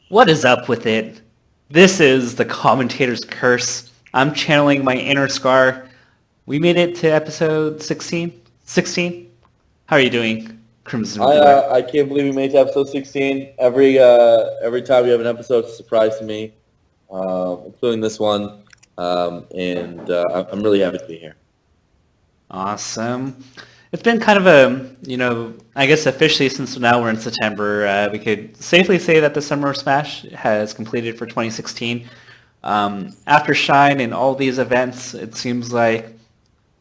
What is up with it? This is the Commentator's Curse. I'm channeling my inner Scar. We made it to episode 16? 16? How are you doing, Crimson Ruler? I can't believe we made it to episode 16. Every time we have an episode, it's a surprise to me, including this one. I'm really happy to be here. Awesome. It's been kind of a, I guess officially since now we're in September, we could safely say that the Summer of Smash has completed for 2016. After Shine and all these events, it seems like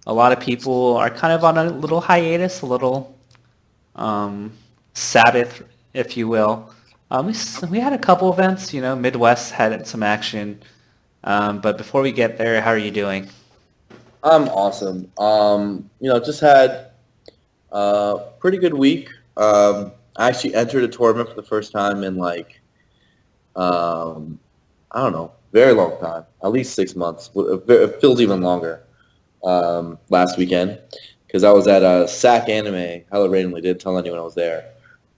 a lot of people are kind of on a little hiatus, a little Sabbath, if you will. We had a couple events, Midwest had some action. But before we get there, how are you doing? I'm awesome. Just had a pretty good week. I actually entered a tournament for the first time in I don't know, very long time, at least 6 months. It feels even longer. Last weekend, because I was at SacAnime. I randomly didn't tell anyone I was there.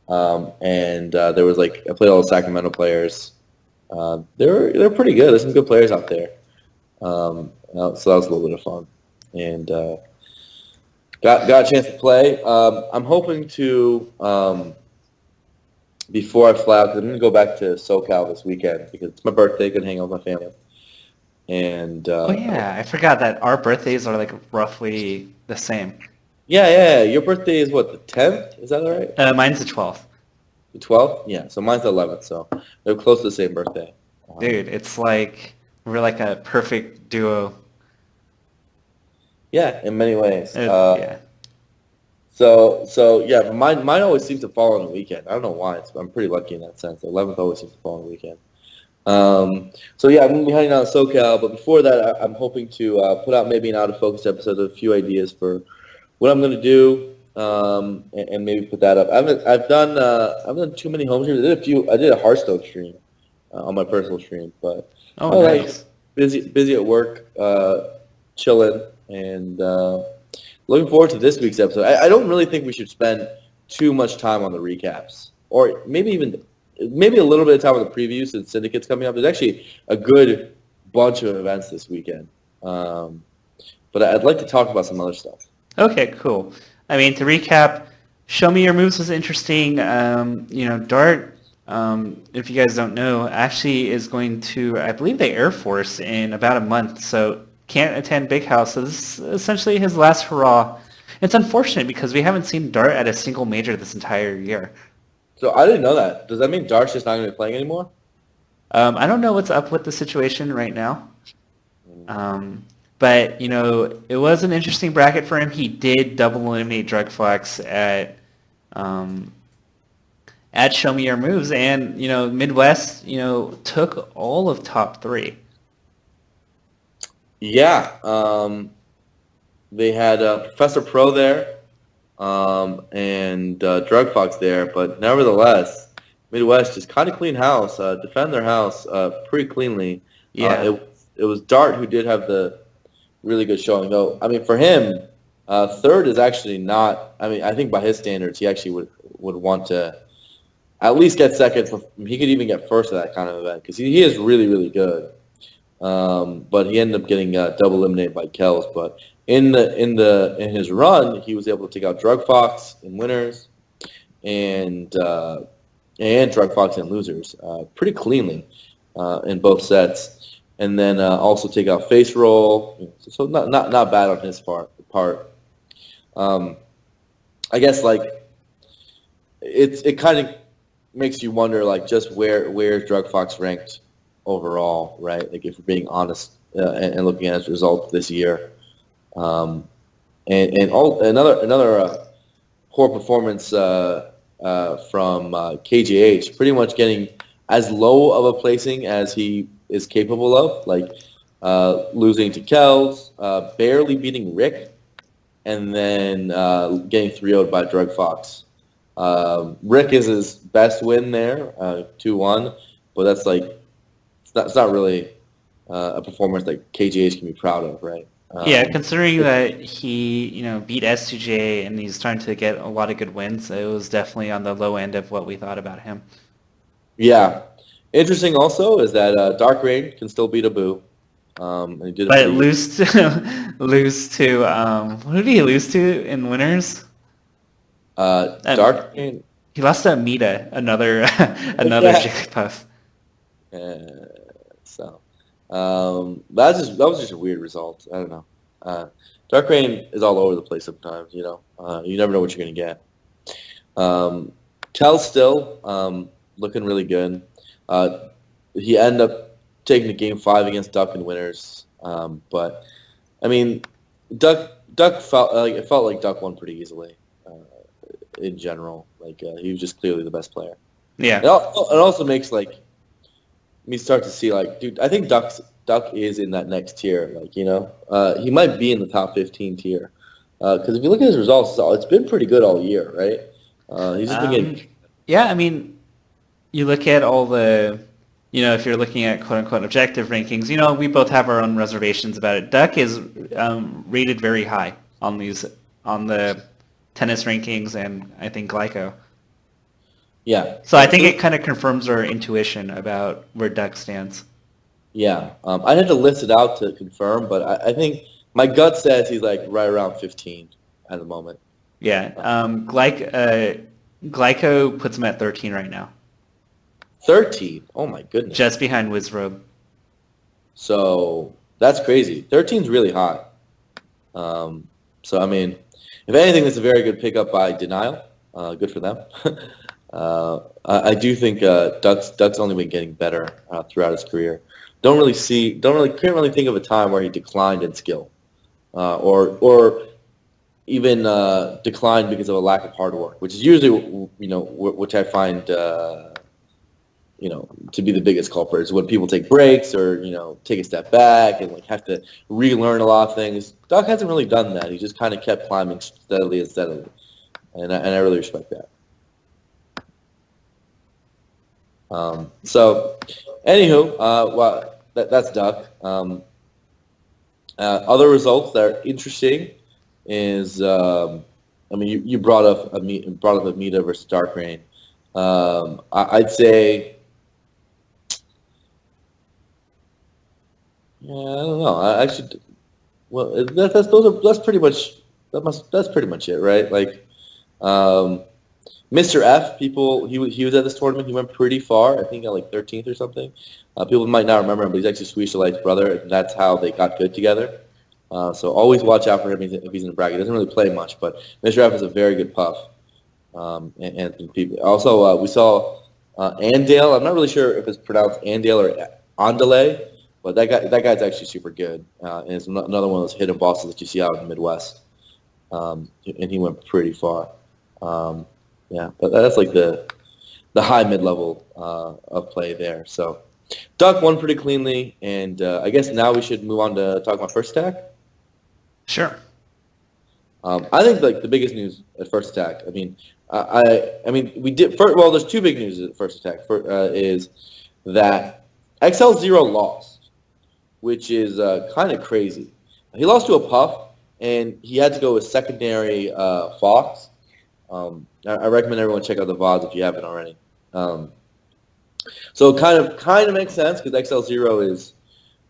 There was I played all the Sacramento players. They're pretty good. There's some good players out there. So that was a little bit of fun, and got a chance to play. I'm hoping to before I fly out, because I'm going to go back to SoCal this weekend because it's my birthday. Going to hang out with my family. And oh yeah, I forgot that our birthdays are roughly the same. Yeah. Your birthday is what, the 10th? Is that all right? Mine's the 12th. The 12th? Yeah. So mine's the 11th. So they're close to the same birthday. Dude, it's like we're like a perfect duo. Yeah, in many ways. Yeah. So yeah, mine always seems to fall on the weekend. I don't know why. I'm pretty lucky in that sense. The 11th always seems to fall on the weekend. So yeah, I'm going to be hanging out in SoCal, but before that, I'm hoping to put out maybe an out-of-focus episode with a few ideas for what I'm going to do, and maybe put that up. I've done too many home streams. I did a Hearthstone stream on my personal stream, but nice. Busy at work, chilling, and looking forward to this week's episode. I don't really think we should spend too much time on the recaps, or maybe a little bit of time on the preview since Syndicate's coming up. There's actually a good bunch of events this weekend. But I'd like to talk about some other stuff. Okay, cool. I mean, to recap, Show Me Your Moves was interesting. Dart, if you guys don't know, actually is going to, I believe, the Air Force in about a month, so can't attend Big House. So this is essentially his last hurrah. It's unfortunate because we haven't seen Dart at a single major this entire year. So I didn't know that. Does that mean Dart's just not going to be playing anymore? I don't know what's up with the situation right now. But, it was an interesting bracket for him. He did double eliminate Drugfox at Show Me Your Moves. And, Midwest, took all of top 3. Yeah. They had Professor Pro there. And Drugfox there, but nevertheless, Midwest just kind of clean house, defend their house pretty cleanly. Yeah. It was Dart who did have the really good showing, though. I mean, for him, third is actually not. I mean, I think by his standards, he actually would want to at least get second. He could even get first at that kind of event because he is really, really good. But he ended up getting double eliminated by Kells, but. In his run, he was able to take out Drugfox in winners and Drugfox in losers pretty cleanly in both sets, and then also take out Face Roll. So not bad on his part. I guess it kind of makes you wonder just where's Drugfox ranked overall, right? If we're being honest and looking at his results this year. Another poor performance from KJH, pretty much getting as low of a placing as he is capable of, losing to Kells, barely beating Rick, and then getting 3-0'd by Drugfox. Rick is his best win there, 2-1, but that's it's not really a performance that KJH can be proud of, right? Yeah, considering that he, beat S2J and he's starting to get a lot of good wins, it was definitely on the low end of what we thought about him. Yeah. Interesting also is that Dark Rain can still beat Abu. And he did it But pretty lose to who did he lose to in winners? Dark Rain. He lost to Amida, another another Yeah. Jigglypuff. So that was just a weird result. I don't know. Dark Rain is all over the place sometimes. You know, you never know what you're gonna get. Kel still looking really good. He ended up taking the game 5 against Duck in winners. But I mean, Duck felt like it felt like Duck won pretty easily. In general, like he was just clearly the best player. Yeah. It also makes like me start to see like, dude, I think Duck is in that next tier. Like, you know, he might be in the top 15 tier. Because if you look at his results, it's been pretty good all year, right? He's just been getting. Yeah, I mean, you look at all the, you know, if you're looking at quote-unquote objective rankings, you know, we both have our own reservations about it. Duck is rated very high on the tennis rankings and I think Glyco. Yeah. So I think it kind of confirms our intuition about where Duck stands. Yeah. I had to list it out to confirm, but I think my gut says he's like right around 15 at the moment. Yeah. Glyco puts him at 13 right now. 13? Oh my goodness. Just behind Wizrobe. So that's crazy. 13 is really high. So I mean, if anything, it's a very good pickup by Denial. Good for them. I do think Duck's only been getting better throughout his career. Can't really think of a time where he declined in skill, or even declined because of a lack of hard work, which is usually, you know, which I find, you know, to be the biggest culprit is when people take breaks or, you know, take a step back and like have to relearn a lot of things. Doc hasn't really done that. He just kind of kept climbing steadily, and I really respect that. So, anywho, well, that's Duck. Other results that are interesting is, I mean, you brought up Amida versus Dark Rain. I'd say, yeah, I don't know. I should. Well, that's pretty much it, right? Like, Mr. F, he was at this tournament. He went pretty far. I think at like 13th or something. People might not remember him, but he's actually Swedish Delight's brother, and that's how they got good together. So always watch out for him if he's in the bracket. He doesn't really play much, but Mr. F is a very good puff. And people also we saw Andale. I'm not really sure if it's pronounced Andale or Andale, but that guy's actually super good, and it's another one of those hidden bosses that you see out in the Midwest. And he went pretty far. Yeah, but that's like the high mid-level of play there. So Duck won pretty cleanly, and I guess now we should move on to talk about first attack. Sure. I think like the biggest news at first attack. I mean, I mean we did. Well, there's two big news at first attack. Is that XL0 lost, which is kind of crazy. He lost to a Puff, and he had to go with secondary Fox. I recommend everyone check out the VODs if you haven't already. So it kind of makes sense because XL0 is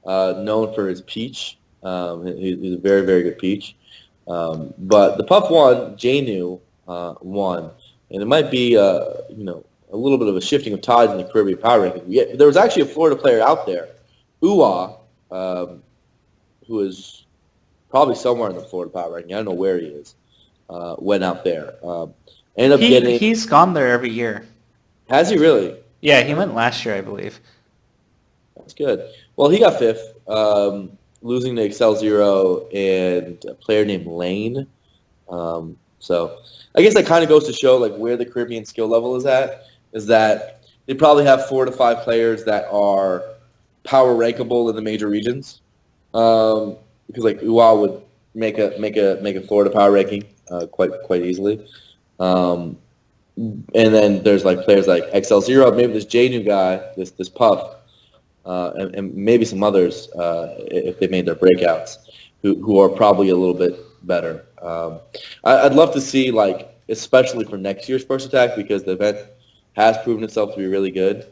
known for his Peach. He's a very, very good Peach. But the Puff won, Janu won, and it might be you know, a little bit of a shifting of tides in the Caribbean power ranking. There was actually a Florida player out there, Uwa, who is probably somewhere in the Florida power ranking. I don't know where he is. Went out there. He's gone there every year. Has he really? Yeah, he went last year, I believe. That's good. Well, he got fifth, losing to XL0 and a player named Lane. So I guess that kind of goes to show like where the Caribbean skill level is at. Is that they probably have 4 to 5 players that are power rankable in the major regions. Because like Uwa would make a Florida power ranking quite easily. And then there's like players like XL0, maybe this Janu guy, this Puff, and maybe some others if they made their breakouts, who are probably a little bit better. I'd love to see like, especially for next year's first attack, because the event has proven itself to be really good.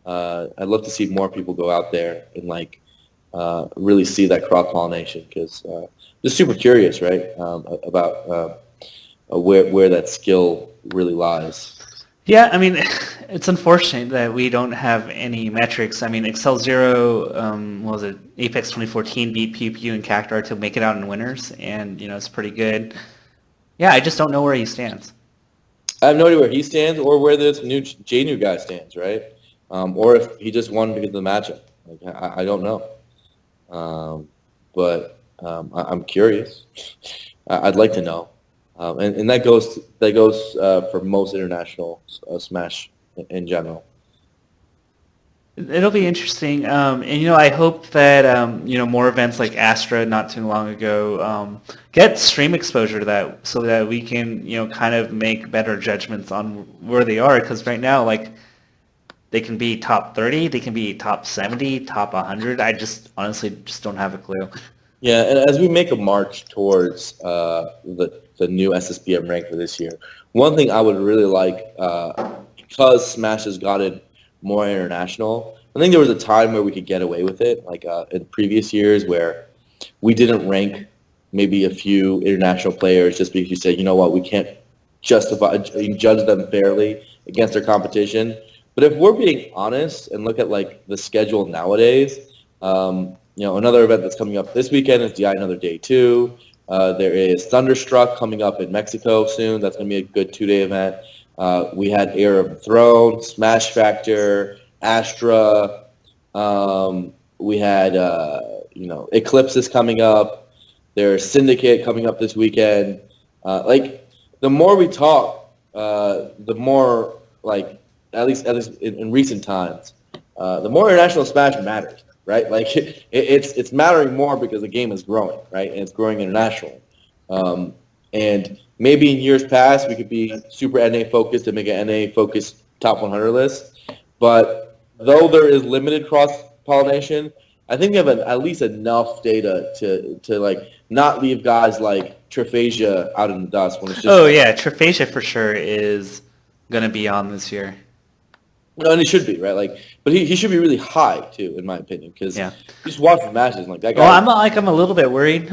I'd love to see more people go out there and like really see that cross-pollination because just super curious, right, about where that skill really lies. Yeah, I mean, it's unfortunate that we don't have any metrics. I mean, Excel Zero, what was it? Apex 2014 beat Pew Pew and Cactar to make it out in winners, and it's pretty good. Yeah, I just don't know where he stands. I have no idea where he stands or where this new JNU guy stands, right? Or if he just won because of the matchup. Like, I don't know. But I'm curious. I'd like to know. And that goes for most international Smash in general. It'll be interesting, and I hope that more events like Astra not too long ago get stream exposure to that, so that we can kind of make better judgments on where they are. Because right now, like, they can be top 30, they can be top 70, top 100. I just honestly just don't have a clue. Yeah, and as we make a march towards the new SSBM rank for this year, one thing I would really like, because Smash has gotten more international, I think there was a time where we could get away with it, like in previous years where we didn't rank maybe a few international players just because you said, you know what, we can't judge them fairly against their competition. But if we're being honest and look at like the schedule nowadays, another event that's coming up this weekend is DI Another Day 2. There is Thunderstruck coming up in Mexico soon. That's going to be a good 2-day event. We had Heir of the Throne, Smash Factor, Astra. We had, Eclipse is coming up. There's Syndicate coming up this weekend. The more we talk, the more, like, at least in recent times, the more international Smash matters, right? Like, it's mattering more because the game is growing, right? And it's growing internationally. And maybe in years past, we could be super NA focused and make an NA focused top 100 list. But though there is limited cross-pollination, I think we have at least enough data to like not leave guys like Traphasia out in the dust when it's just. Oh yeah, Traphasia for sure is gonna be on this year. No, and he should be, right? Like, but he should be really high too, in my opinion, because you just watch the matches like that guy. Well, I'm a little bit worried.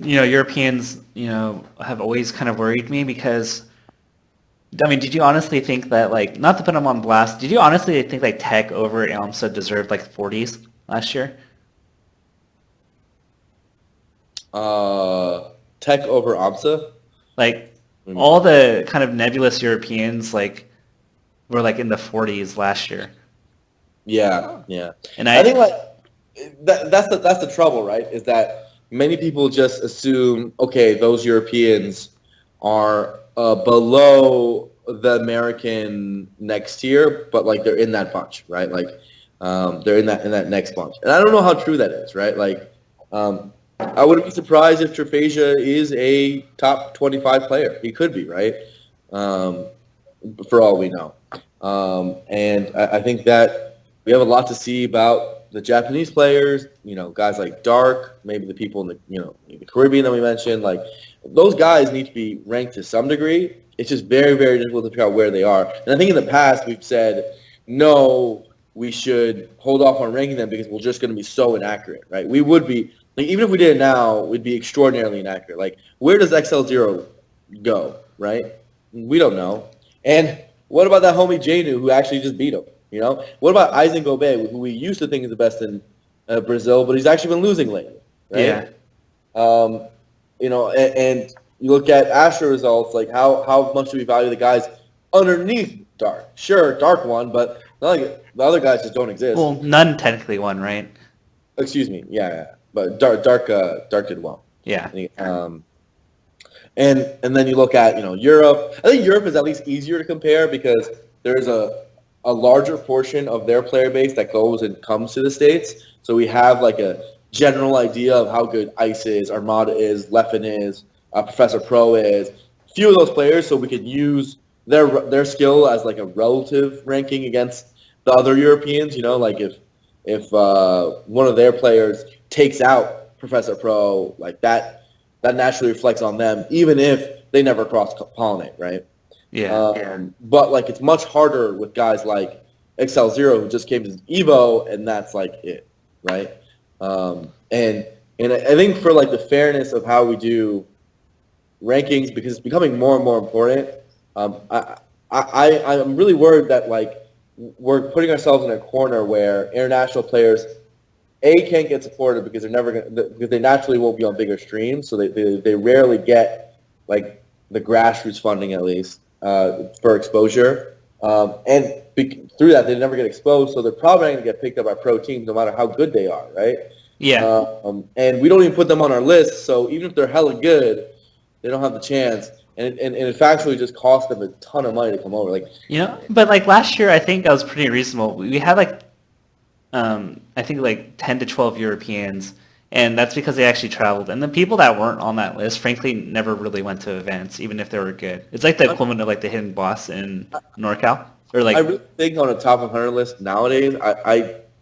Europeans, have always kind of worried me because, I mean, did you honestly think that, like, not to put him on blast, did you honestly think like Tech over at AMSA deserved like 40s last year? Tech over AMSA? Like, all the kind of nebulous Europeans, like, were like in the 40s last year. Yeah. And I think like that's the trouble, right? Is that many people just assume, okay, those Europeans are below the American next tier, but like they're in that bunch, right? Like they're in that next bunch, and I don't know how true that is, right? Like I wouldn't be surprised if Traphasia is a top 25 player. He could be, right? For all we know. And I think that we have a lot to see about the Japanese players, guys like Dark, maybe the people in the Caribbean that we mentioned, like those guys need to be ranked to some degree. It's just very, very difficult to figure out where they are. And I think in the past we've said, no, we should hold off on ranking them because we're just going to be so inaccurate, right? We would be, like, even if we did it now, we'd be extraordinarily inaccurate. Like, where does XL0 go, right? We don't know. And what about that homie Janu who actually just beat him? What about Aizen Gobe, who we used to think is the best in Brazil, but he's actually been losing lately, right? Yeah. And you look at Astra results, like how much do we value the guys underneath Dark? Sure, Dark won, but the other guys just don't exist. Well, none technically won, right? Excuse me, yeah. But Dark did well. Yeah. And then you look at Europe. I think Europe is at least easier to compare because there's a larger portion of their player base that goes and comes to the States. So we have like a general idea of how good Ice is, Armada is, Leffen is, Professor Pro is. A few of those players, so we could use their skill as like a relative ranking against the other Europeans. Like if one of their players takes out Professor Pro, like that naturally reflects on them, even if they never cross-pollinate, right? Yeah. But like it's much harder with guys like XL Zero, who just came to Evo, and that's like it, right? And I think for like the fairness of how we do rankings, because it's becoming more and more important, I'm really worried that like we're putting ourselves in a corner where international players can't get supported because because they naturally won't be on bigger streams, so they rarely get like the grassroots funding at least for exposure, and through that they never get exposed, so they're probably not going to get picked up by pro teams no matter how good they are, right? Yeah. And we don't even put them on our list, so even if they're hella good, they don't have the chance, and it factually just cost them a ton of money to come over. Like, But like last year, I think that was pretty reasonable. We had like, I think like 10 to 12 Europeans, and that's because they actually traveled. And the people that weren't on that list, frankly, never really went to events, even if they were good. It's like the equivalent of like the hidden boss in Norcal, or like. I really think on a top 100 list nowadays,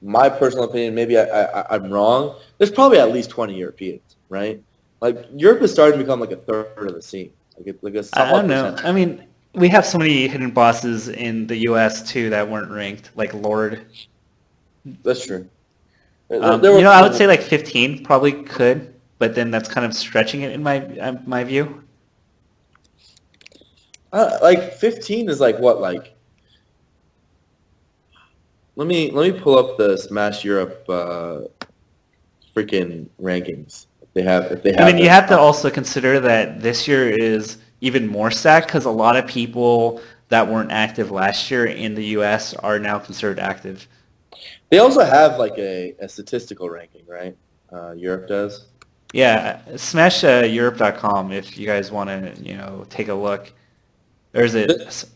my personal opinion, maybe I'm wrong. There's probably at least 20 Europeans, right? Like Europe is starting to become like a third of the scene. Like a I don't know. percentage. I mean, we have so many hidden bosses in the U.S. too that weren't ranked, like Lord. That's true. I would say like 15 probably could, but then that's kind of stretching it in my view. Like 15 is like what, like. Let me pull up the Smash Europe freaking rankings. If they have. I mean, you have to also consider that this year is even more stacked because a lot of people that weren't active last year in the U.S. are now considered active. They also have like a statistical ranking, right? Europe does. Yeah, smash Europe.com if you guys want to, take a look. There's that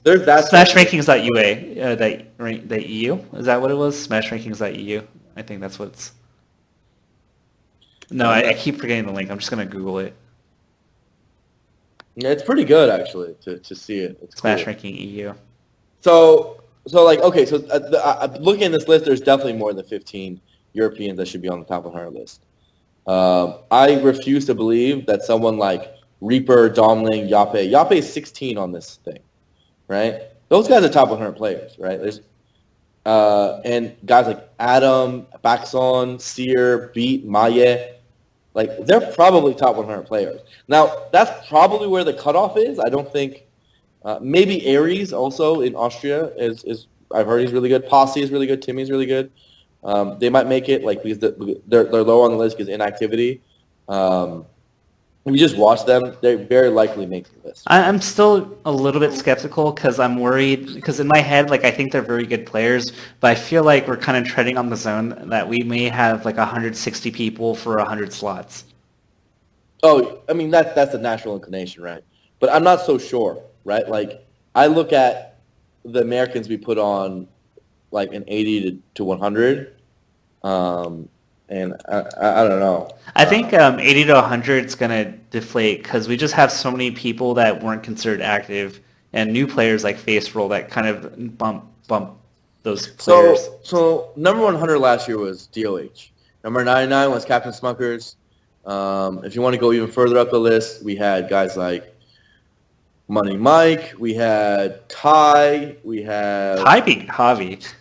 SmashRankings.ua, that EU. Is that what it was? SmashRankings.eu. I think that's what it's. No, I keep forgetting the link. I'm just gonna Google it. Yeah, it's pretty good actually to see it. It's Smash cool. Ranking EU. So like okay, so looking at this list, there's definitely more than 15 Europeans that should be on the top 100 list. I refuse to believe that someone like Reaper, Domling, Yape is 16 on this thing, right? Those guys are top 100 players, right? There's and guys like Adam, Baxon, Seer, Beat, Maye, like they're probably top 100 players. Now that's probably where the cutoff is. I don't think maybe Aries also in Austria is I've heard he's really good. Posse is really good. Timmy's really good. They might make it like because they're low on the list because inactivity. If you just watch them, they very likely make the list. I'm still a little bit skeptical because I'm worried because in my head, like I think they're very good players, but I feel like we're kind of treading on the zone that we may have like 160 people for 100 slots. Oh, I mean that's a natural inclination, right? But I'm not so sure, right? Like I look at the Americans we put on like an 80 to 100. And I don't know. I think 80 to 100 is going to deflate because we just have so many people that weren't considered active and new players like Face Roll that kind of bump those players. So number 100 last year was DOH. Number 99 was Captain Smuckers. If you want to go even further up the list, we had guys like Money Mike. We had Ty. We had Ty beat Javi.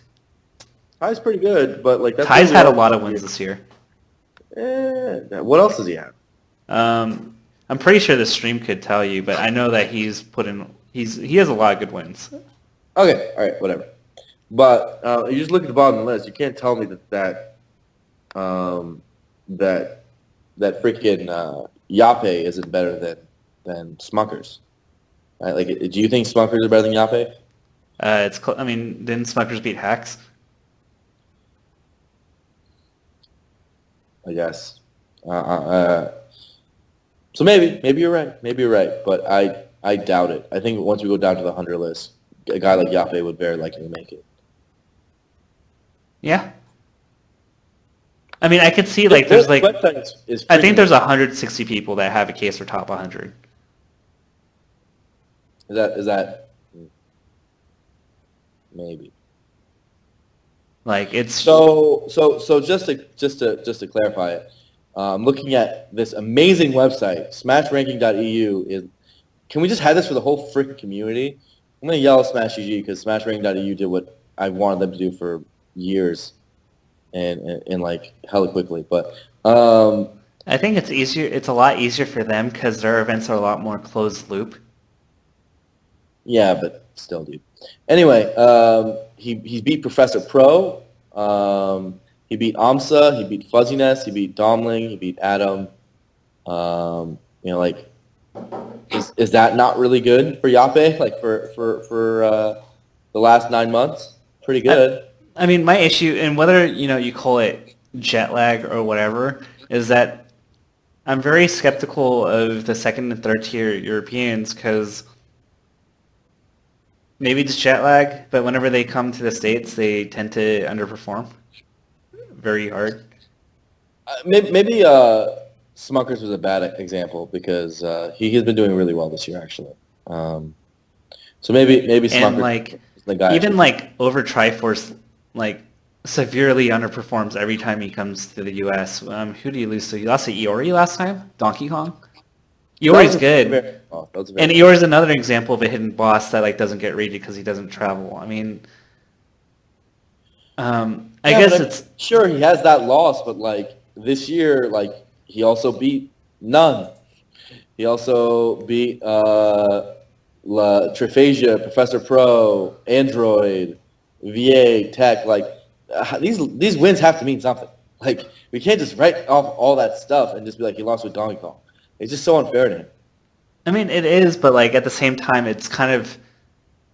Ty's pretty good, but like that's Ty's had a lot of wins this year. What else does he have? I'm pretty sure the stream could tell you, but I know that he has a lot of good wins. Okay, all right, whatever. But you just look at the bottom of the list. You can't tell me that freaking Yape isn't better than Smuckers. Right? Like, do you think Smuckers are better than Yape? Didn't Smuckers beat Hacks? I guess. So maybe you're right. Maybe you're right, but I doubt it. I think once we go down to the 100 list, a guy like Yape would very likely make it. Yeah. I mean, I could see like there's like I think there's 160 people that have a case for top 100. Is that maybe? Like it's so just to clarify it, I'm looking at this amazing website, smashranking.eu. Can we just have this for the whole freaking community? I'm gonna yell at SmashGG because smashranking.eu did what I wanted them to do for years, and like hella quickly. But I think it's easier. It's a lot easier for them because their events are a lot more closed loop. yeah, but still, dude. Anyway, he beat Professor Pro. He beat Amsa. He beat Fuzziness. He beat Domling. He beat Adam. Like, is that not really good for Yape? Like for the last 9 months, pretty good. I mean, my issue, and whether you call it jet lag or whatever, is that I'm very skeptical of the second and third tier Europeans because maybe it's jet lag, but whenever they come to the States, they tend to underperform very hard. Maybe Smuckers was a bad example because he has been doing really well this year, actually. So maybe Smuckers And like is the guy. even like over Triforce, like severely underperforms every time he comes to the U.S. Who do you lose to? You lost to Iori last time? Donkey Kong? Iori's good. And Iori's another example of a hidden boss that like doesn't get rated because he doesn't travel. I mean, I guess it's... Sure, he has that loss, but like this year, like he also beat None. He also beat Triphasia, Professor Pro, Android, VA, Tech. Like these wins have to mean something. Like we can't just write off all that stuff and just be like he lost with Donkey Kong. It's just so unfair to him. I mean, it is, but like at the same time, it's kind of...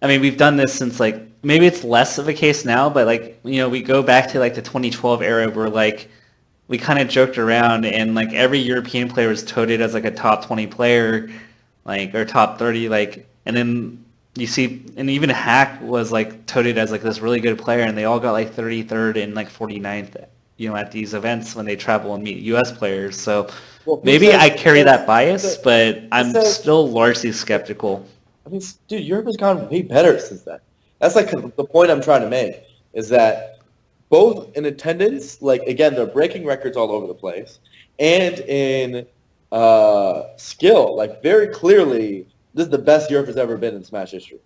I mean, we've done this since like... Maybe it's less of a case now, but like, we go back to like the 2012 era where like we kind of joked around and like every European player was touted as like a top 20 player, like, or top 30, like, and then you see, and even Hack was like touted as like this really good player and they all got like 33rd and like 49th, at these events when they travel and meet US players. So maybe I carry that bias, but I'm still largely skeptical. I mean, dude, Europe has gotten way better since then. That's like the point I'm trying to make, is that both in attendance, like, again, they're breaking records all over the place, and in skill, like, very clearly, this is the best Europe has ever been in Smash history.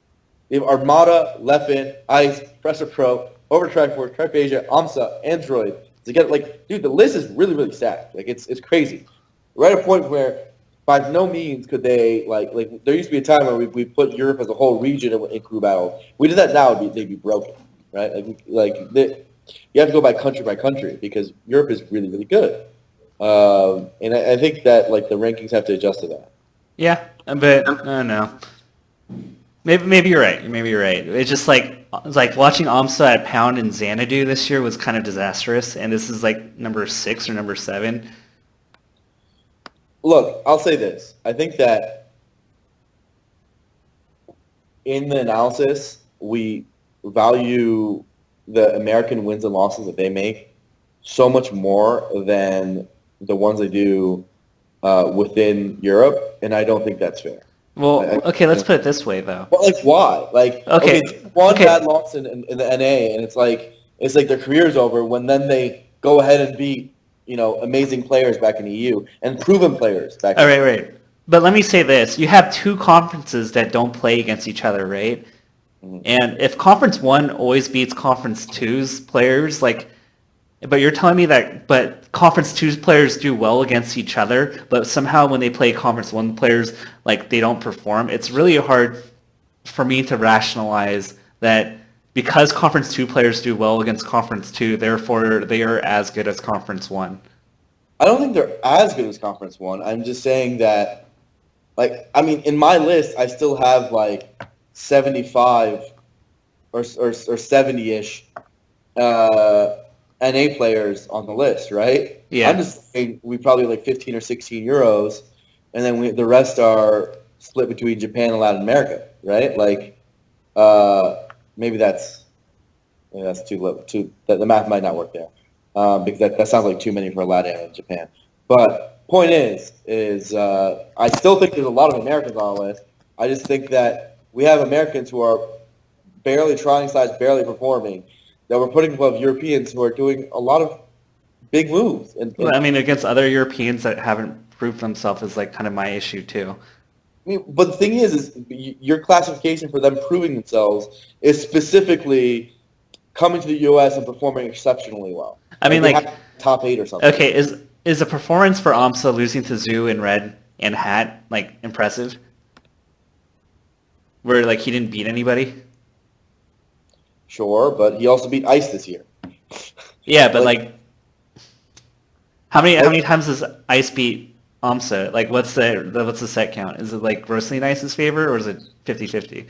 They have Armada, Leffen, Ice, Professor Pro, Over Triforce, Triphasia, AMSA, Android. To get, like, dude, the list is really, really stacked. Like, it's crazy. We're at a point where by no means could they, like there used to be a time where we put Europe as a whole region in crew battle. We did that now, they'd be broken, right? You have to go by country because Europe is really, really good. And I think that, like, the rankings have to adjust to that. Yeah, but I don't know. Maybe you're right. Maybe you're right. It's just like watching AMSA at Pound and Xanadu this year was kind of disastrous, and this is like number 6 or number 7. Look, I'll say this. I think that in the analysis, we value the American wins and losses that they make so much more than the ones they do within Europe, and I don't think that's fair. Well, okay, let's put it this way, though. Well, like, why? Like, okay, one bad loss in the NA, and it's like their career's over. When then they go ahead and beat amazing players back in the EU and proven players back. All right. But let me say this: you have two conferences that don't play against each other, right? Mm-hmm. And if Conference 1 always beats Conference 2's players, but you're telling me but Conference 2's players do well against each other, but somehow when they play Conference 1 players, like, they don't perform. It's really hard for me to rationalize that because Conference 2 players do well against Conference 2, therefore they are as good as Conference 1. I don't think they're as good as Conference 1. I'm just saying that, in my list, I still have, 75 or 70-ish NA players on the list, right? Yeah. I'm just saying we probably 15 or 16 Euros, and then the rest are split between Japan and Latin America, right? Maybe that's too low. The math might not work there because that sounds like too many for Latin and Japan. But point is I still think there's a lot of Americans on the list. I just think that we have Americans who are barely trying / barely performing that we're putting above Europeans who are doing a lot of big moves. Against other Europeans that haven't proved themselves is kind of my issue too. But the thing is your classification for them proving themselves is specifically coming to the U.S. and performing exceptionally well. I mean, they like, had top 8 or something. okay, is the performance for AMSA losing to Zoo in red and hat like impressive? Where like he didn't beat anybody? Sure, but he also beat Ice this year. Yeah, but like how many times does Ice beat AMSA? Like what's the set count? Is it like grossly in Ice's favor or is it 50-50?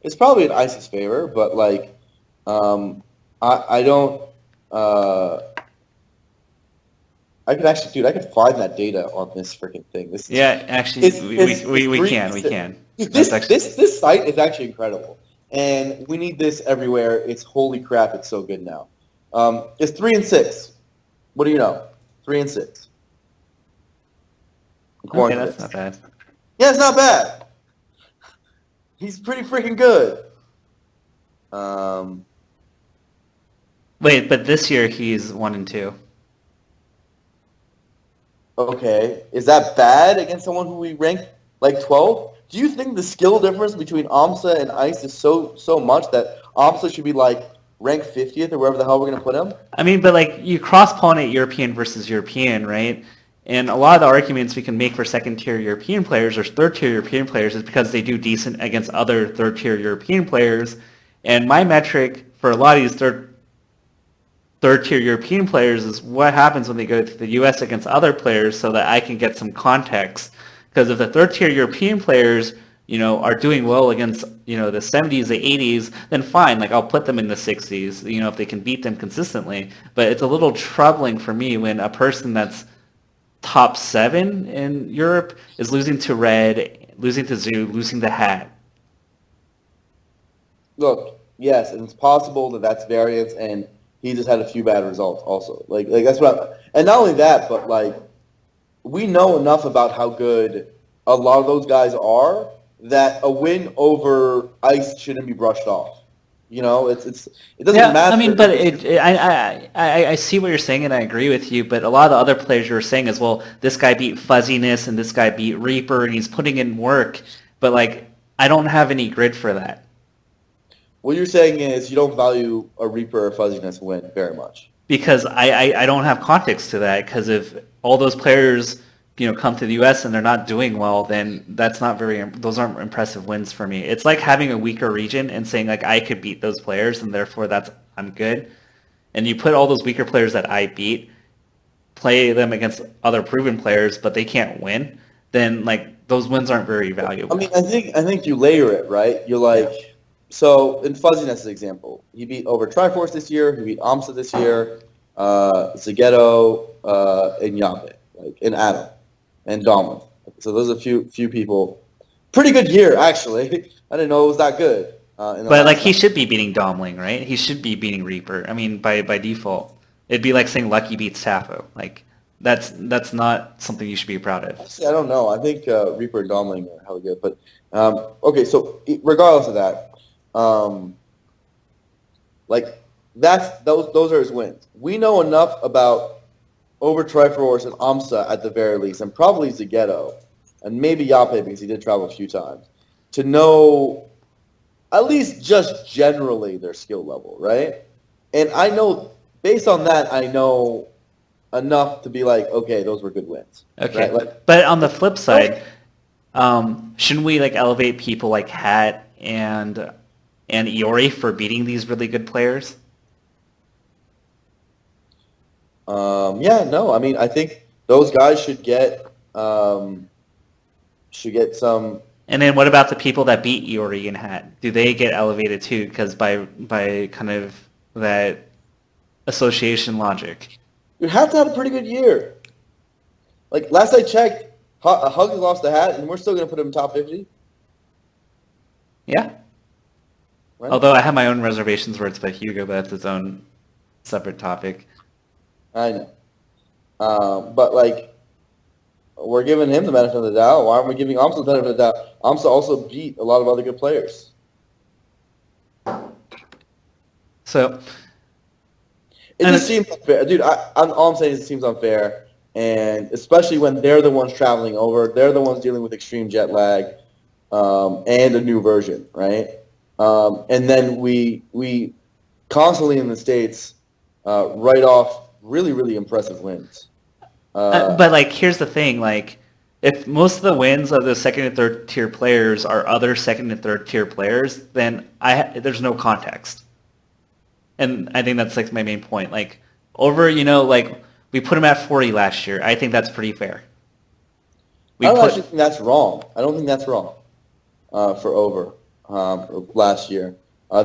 It's probably in Ice's favor, but like I don't. I could find that data on this freaking thing. Actually, we can. This site is actually incredible, and we need this everywhere. It's holy crap! It's so good now. It's 3-6. What do you know? 3-6. Okay, that's not bad. Yeah, it's not bad. He's pretty freaking good. Wait, but this year he's 1-2. Okay, is that bad against someone who we rank like 12? Do you think the skill difference between AMSA and Ice is so much that AMSA should be like ranked 50th or wherever the hell we're gonna put him? I mean, but like you cross-pollinate European versus European, right? And a lot of the arguments we can make for second-tier European players or third-tier European players is because they do decent against other third-tier European players. And my metric for a lot of these third-tier European players is what happens when they go to the U.S. against other players so that I can get some context. Because if the third-tier European players, are doing well against, the 70s, the 80s, then fine, like I'll put them in the 60s, if they can beat them consistently. But it's a little troubling for me when a person that's top 7 in Europe is losing to Red, losing to Zoo, losing to Hat. Look, yes, and it's possible that that's variance, and he just had a few bad results also. Like that's and not only that, but like we know enough about how good a lot of those guys are that a win over Ice shouldn't be brushed off. It doesn't matter. I mean, but I see what you're saying and I agree with you. But a lot of the other players you're saying is, well, this guy beat Fuzziness and this guy beat Reaper and he's putting in work. But like, I don't have any grid for that. What you're saying is you don't value a Reaper or Fuzziness win very much. Because I don't have context to that. Because if all those players come to the U.S. and they're not doing well, then those aren't impressive wins for me. It's like having a weaker region and saying like I could beat those players and therefore I'm good. And you put all those weaker players that I beat, play them against other proven players, but they can't win. Then like those wins aren't very valuable. I mean, I think you layer it right. You're like, so in Fuzziness' example, he beat over Triforce this year. He beat AMSA this year, Zagetto, and Yabe, and Adam. And Dolphin. So those are a few people. Pretty good year, actually. I didn't know it was that good. But like he should be beating Domling, right? He should be beating Reaper. I mean, by default, it'd be like saying Lucky beats Tafo. Like that's not something you should be proud of. Actually, I don't know. I think Reaper and Domling are hella good. But okay, so regardless of that, those are his wins. We know enough about over Triforce and AMSA at the very least, and probably Zagetto, and maybe Yape because he did travel a few times, to know at least just generally their skill level, right? And I know, based on that, I know enough to be like, okay, those were good wins. Okay, right? But on the flip side, shouldn't we elevate people like Hat and Iori for beating these really good players? I mean, I think those guys should get some. And then what about the people that beat Iori and Hat? Do they get elevated too? Because by kind of that association logic. You have to have a pretty good year. Like last I checked, Hug lost the Hat, and we're still going to put him in top 50. Yeah. Right? Although I have my own reservations where it's by Hugo, but that's its own separate topic. I know. But we're giving him the benefit of the doubt. Why aren't we giving AMSA the benefit of the doubt? AMSA also beat a lot of other good players. So it just seems unfair. Dude, all I'm saying is it seems unfair. And especially when they're the ones traveling over. They're the ones dealing with extreme jet lag and a new version, right? And then we constantly in the States write off really, really impressive wins. But like, here's the thing: like, if most of the wins of the second and third tier players are other second and third tier players, then there's no context. And I think that's like my main point. Like, over, like we put him at 40 last year. I think that's pretty fair. I don't actually think that's wrong. I don't think that's wrong for over last year.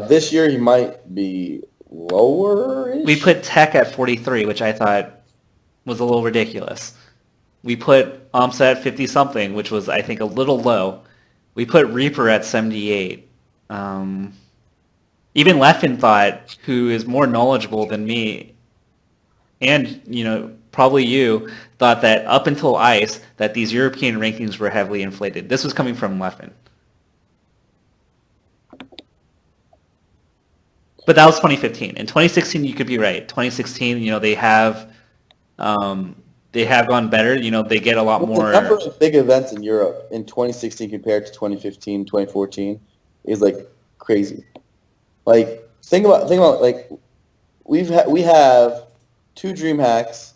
This year he might be lower. We put Tech at 43, which I thought was a little ridiculous. We put Amsa at 50-something, which was, I think, a little low. We put Reaper at 78. Even Leffen thought, who is more knowledgeable than me, and, probably you, thought that up until ICE, that these European rankings were heavily inflated. This was coming from Leffen. But that was 2015. In 2016, you could be right. 2016, they have gone better. They get a lot more. The number of big events in Europe in 2016 compared to 2015, 2014 is like crazy. Like think about like we have 2 DreamHacks,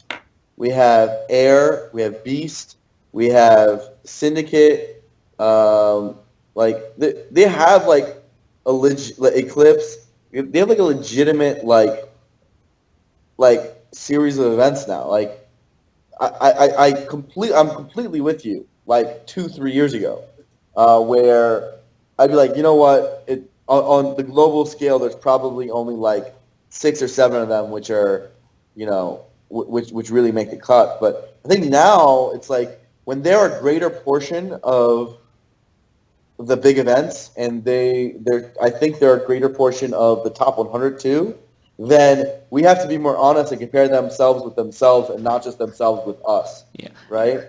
we have Air, we have Beast, we have Syndicate. Like they have like Eclipse. They have like a legitimate like series of events now. Like I'm completely with you. Like 2-3 years ago, where I'd be like, you know what? On the global scale, there's probably only like 6 or 7 of them which are, which really make the cut. But I think now it's like when there are a greater portion of the big events, and I think they're a greater portion of the top 100 too, then we have to be more honest and compare themselves with themselves and not just themselves with us. Yeah. Right?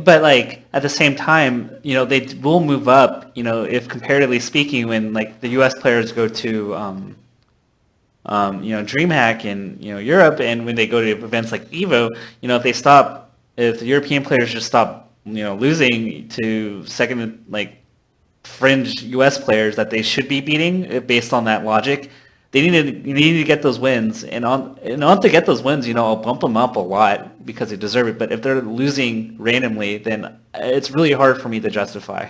But like at the same time, they will move up, if comparatively speaking, when like the US players go to DreamHack in Europe, and when they go to events like Evo, if the European players just stop losing to second like fringe US players that they should be beating based on that logic, you need to get those wins, and to get those wins, I'll bump them up a lot because they deserve it. But if they're losing randomly, then it's really hard for me to justify.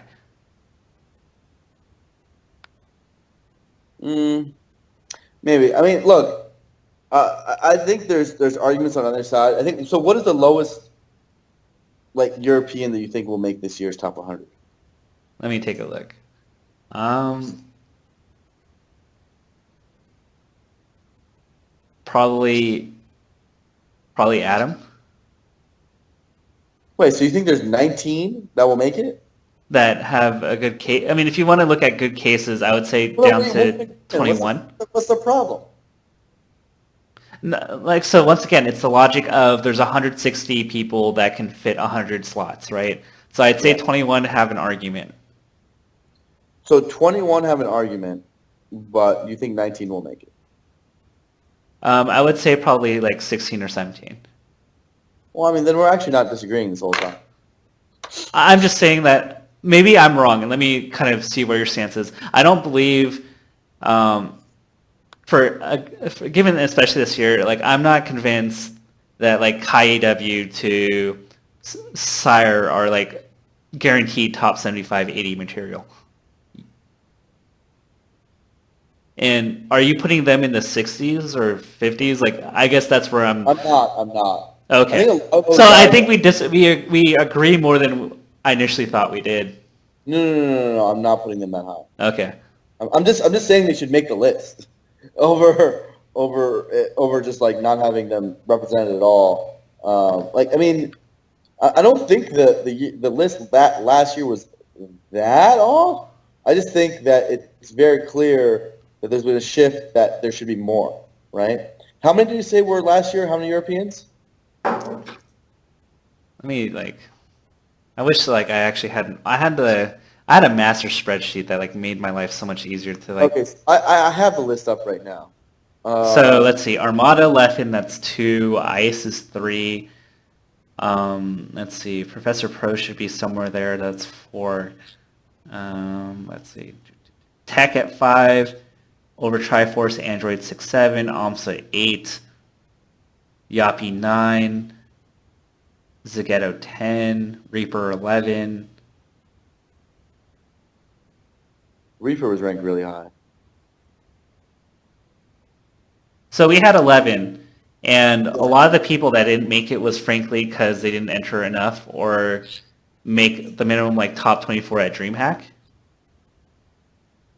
Maybe. I mean, look, I think there's arguments on the other side. I think so. What is the lowest like European that you think will make this year's top 100? Let me take a look. Probably Adam. Wait, so you think there's 19 that will make it? That have a good case. I mean, if you want to look at good cases, I would say down to 21. What's the problem? No, so once again, it's the logic of there's 160 people that can fit 100 slots, right? So I'd say 21 have an argument. So 21 have an argument, but you think 19 will make it? I would say probably like 16 or 17. Well, I mean, then we're actually not disagreeing this whole time. I'm just saying that maybe I'm wrong, and let me kind of see where your stance is. I don't believe, given especially this year, like I'm not convinced that like KIEW to Sire are like guaranteed top 75, 80 material. And are you putting them in the 60s or 50s? Like, I guess that's where I'm not. Okay. I think we agree more than I initially thought we did. No. I'm not putting them that high. Okay. I'm just saying they should make the list over just like not having them represented at all. I mean, I don't think the list that last year was that off. I just think that it's very clear that there's been a shift that there should be more, right? How many did you say were last year? How many Europeans? I wish I actually had a master spreadsheet that like made my life so much easier to like. Okay, so I have the list up right now. So let's see, Armada, Leffen, that's 2. Ice is 3. Let's see, Professor Pro should be somewhere there. That's 4. Let's see, Tech at 5. over Triforce, Android 6.7, AMSA 8, Yapi 9, Zagetto 10, Reaper 11. Reaper was ranked really high. So we had 11, and a lot of the people that didn't make it was frankly because they didn't enter enough or make the minimum like top 24 at DreamHack.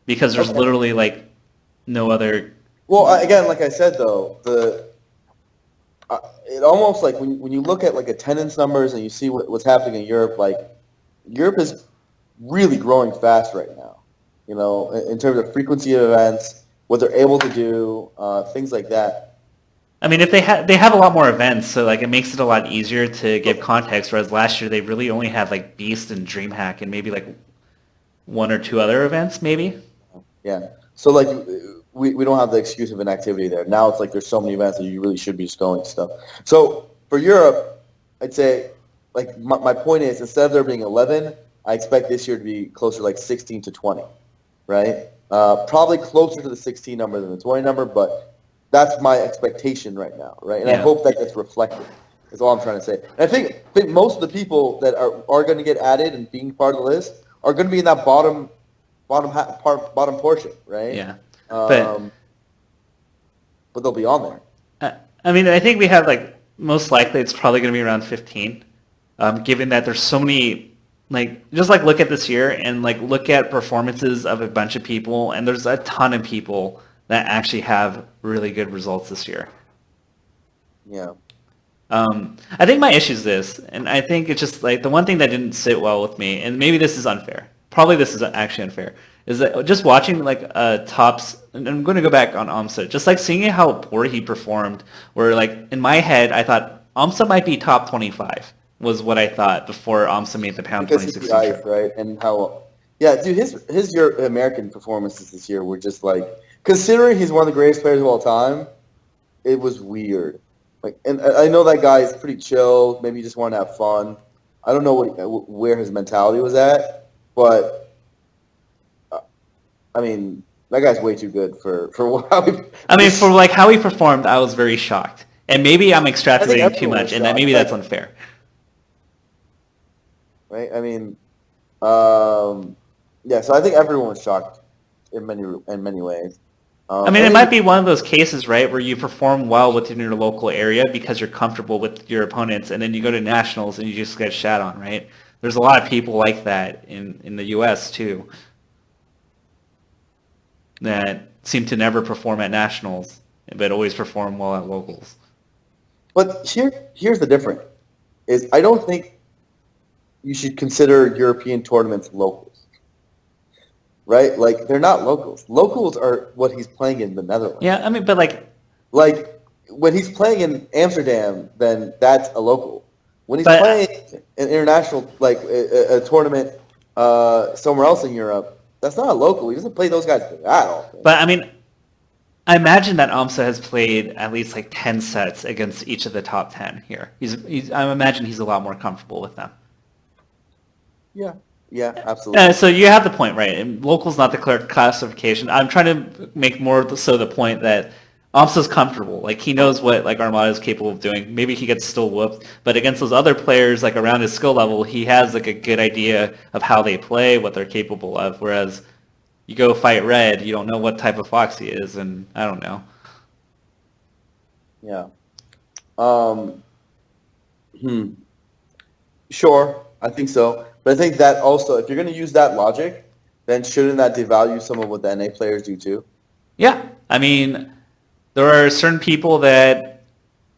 Because there's literally like no other. Well, again, like I said though, it almost like when you look at like attendance numbers and you see what's happening in Europe, like Europe is really growing fast right now. You know, in terms of frequency of events, what they're able to do, things like that. I mean, if they have a lot more events, so like it makes it a lot easier to give context. Whereas last year they really only had like Beast and DreamHack and maybe like one or two other events, maybe. Yeah. So like we don't have the excuse of inactivity there. Now it's like there's so many events that you really should be just going to stuff. So for Europe, I'd say like my point is instead of there being 11, I expect this year to be closer to like 16 to 20, right? Probably closer to the 16 number than the 20 number, but that's my expectation right now, right? And I hope that gets reflected. Is all I'm trying to say. And I think most of the people that are going to get added and being part of the list are going to be in that bottom portion, right? Yeah, but they'll be on there. I mean, I think we have like most likely it's probably going to be around 15, given that there's so many. Like just like look at this year and like look at performances of a bunch of people, and there's a ton of people that actually have really good results this year. Yeah. I think my issue is this, and I think it's just like the one thing that didn't sit well with me, and maybe this is unfair. Probably this is actually unfair. Is that just watching like Tops, and I'm going to go back on AMSA, just like seeing how poor he performed, where like in my head I thought AMSA might be top 25 was what I thought before AMSA made the Pound 2016 trip. Right? And how, yeah, dude, his American performances this year were just like, considering he's one of the greatest players of all time, it was weird. Like, and I know that guy is pretty chill. Maybe he just wanted to have fun. I don't know where his mentality was at, but I mean, that guy's way too good for how he. I mean, for like how he performed, I was very shocked, and maybe I'm extrapolating too much, and maybe that's unfair. Right? I mean, yeah. So I think everyone was shocked in many ways. I mean, it might be one of those cases, right, where you perform well within your local area because you're comfortable with your opponents, and then you go to nationals and you just get shat on, right? There's a lot of people like that in the U.S. too that seem to never perform at nationals but always perform well at locals. But here's the difference: is I don't think you should consider European tournaments locals. Right? Like, they're not locals. Locals are what he's playing in the Netherlands. Yeah, I mean, but like, when he's playing in Amsterdam, then that's a local. When he's playing an international, like a tournament somewhere else in Europe, that's not a local. He doesn't play those guys at all. But, I mean, I imagine that AMSA has played at least like 10 sets against each of the top 10 here. I imagine he's a lot more comfortable with them. Yeah. Yeah, absolutely. So you have the point, right? And local's not the correct classification. I'm trying to make more so the point that AMSA's comfortable. Like, he knows what like Armada is capable of doing. Maybe he gets still whooped, but against those other players, like around his skill level, he has like a good idea of how they play, what they're capable of. Whereas you go fight Red, you don't know what type of fox he is, and I don't know. Yeah. Sure, I think so. But I think that also, if you're going to use that logic, then shouldn't that devalue some of what the NA players do too? Yeah. I mean, there are certain people that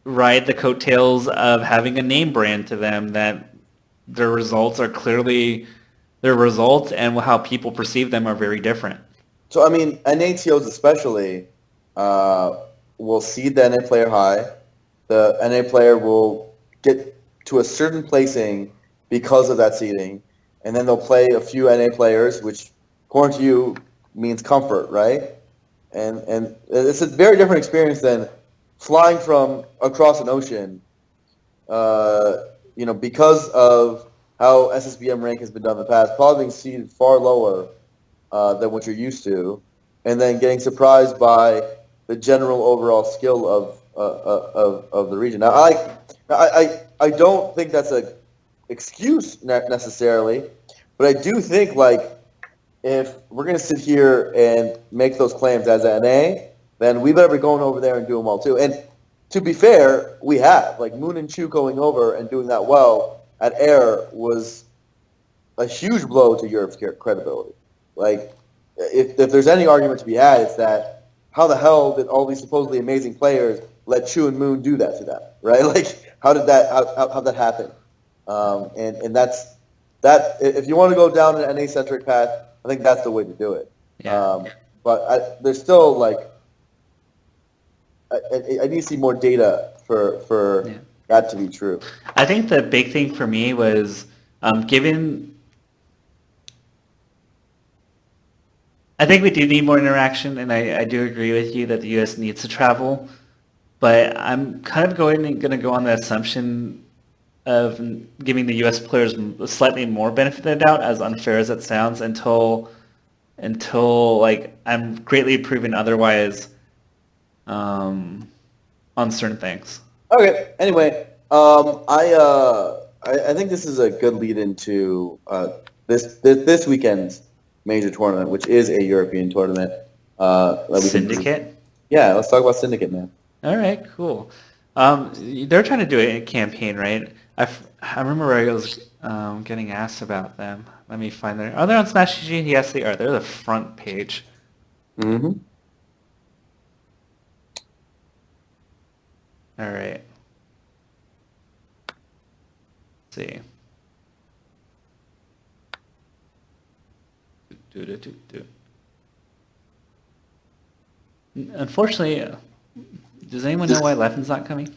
ride the coattails of having a name brand to them that their results are clearly their results, and how people perceive them are very different. So, I mean, NATOs especially will seed the NA player high. The NA player will get to a certain placing because of that seeding, and then they'll play a few NA players, which, according to you, means comfort, right? And it's a very different experience than flying from across an ocean, because of how SSBM rank has been done in the past, probably being seeded far lower than what you're used to, and then getting surprised by the general overall skill of the region. Now, I don't think that's an excuse necessarily, but I do think like if we're gonna sit here and make those claims as NA, then we better be going over there and doing well too. And to be fair, we have like Moon and Chu going over and doing that well at Air was a huge blow to Europe's credibility. Like, if there's any argument to be had, it's that how the hell did all these supposedly amazing players let Chu and Moon do that to them, right? Like, how did that happen? And that's that. If you want to go down an NA-centric path, I think that's the way to do it. Yeah. But there's still like I need to see more data for that to be true. I think the big thing for me was given. I think we do need more interaction, and I do agree with you that the U.S. needs to travel. But I'm kind of going to go on the assumption of giving the U.S. players slightly more benefit of the doubt, as unfair as it sounds, until like I'm greatly proven otherwise on certain things. Okay. Anyway, I think this is a good lead into this weekend's major tournament, which is a European tournament. Syndicate? Yeah, let's talk about Syndicate, man. All right, cool. They're trying to do a campaign, right? I remember I was getting asked about them. Let me find their... Are they on Smash GG? Yes, they are. They're the front page. Mm-hmm. All right. Let's see. Unfortunately, does anyone know why Leffen's not coming?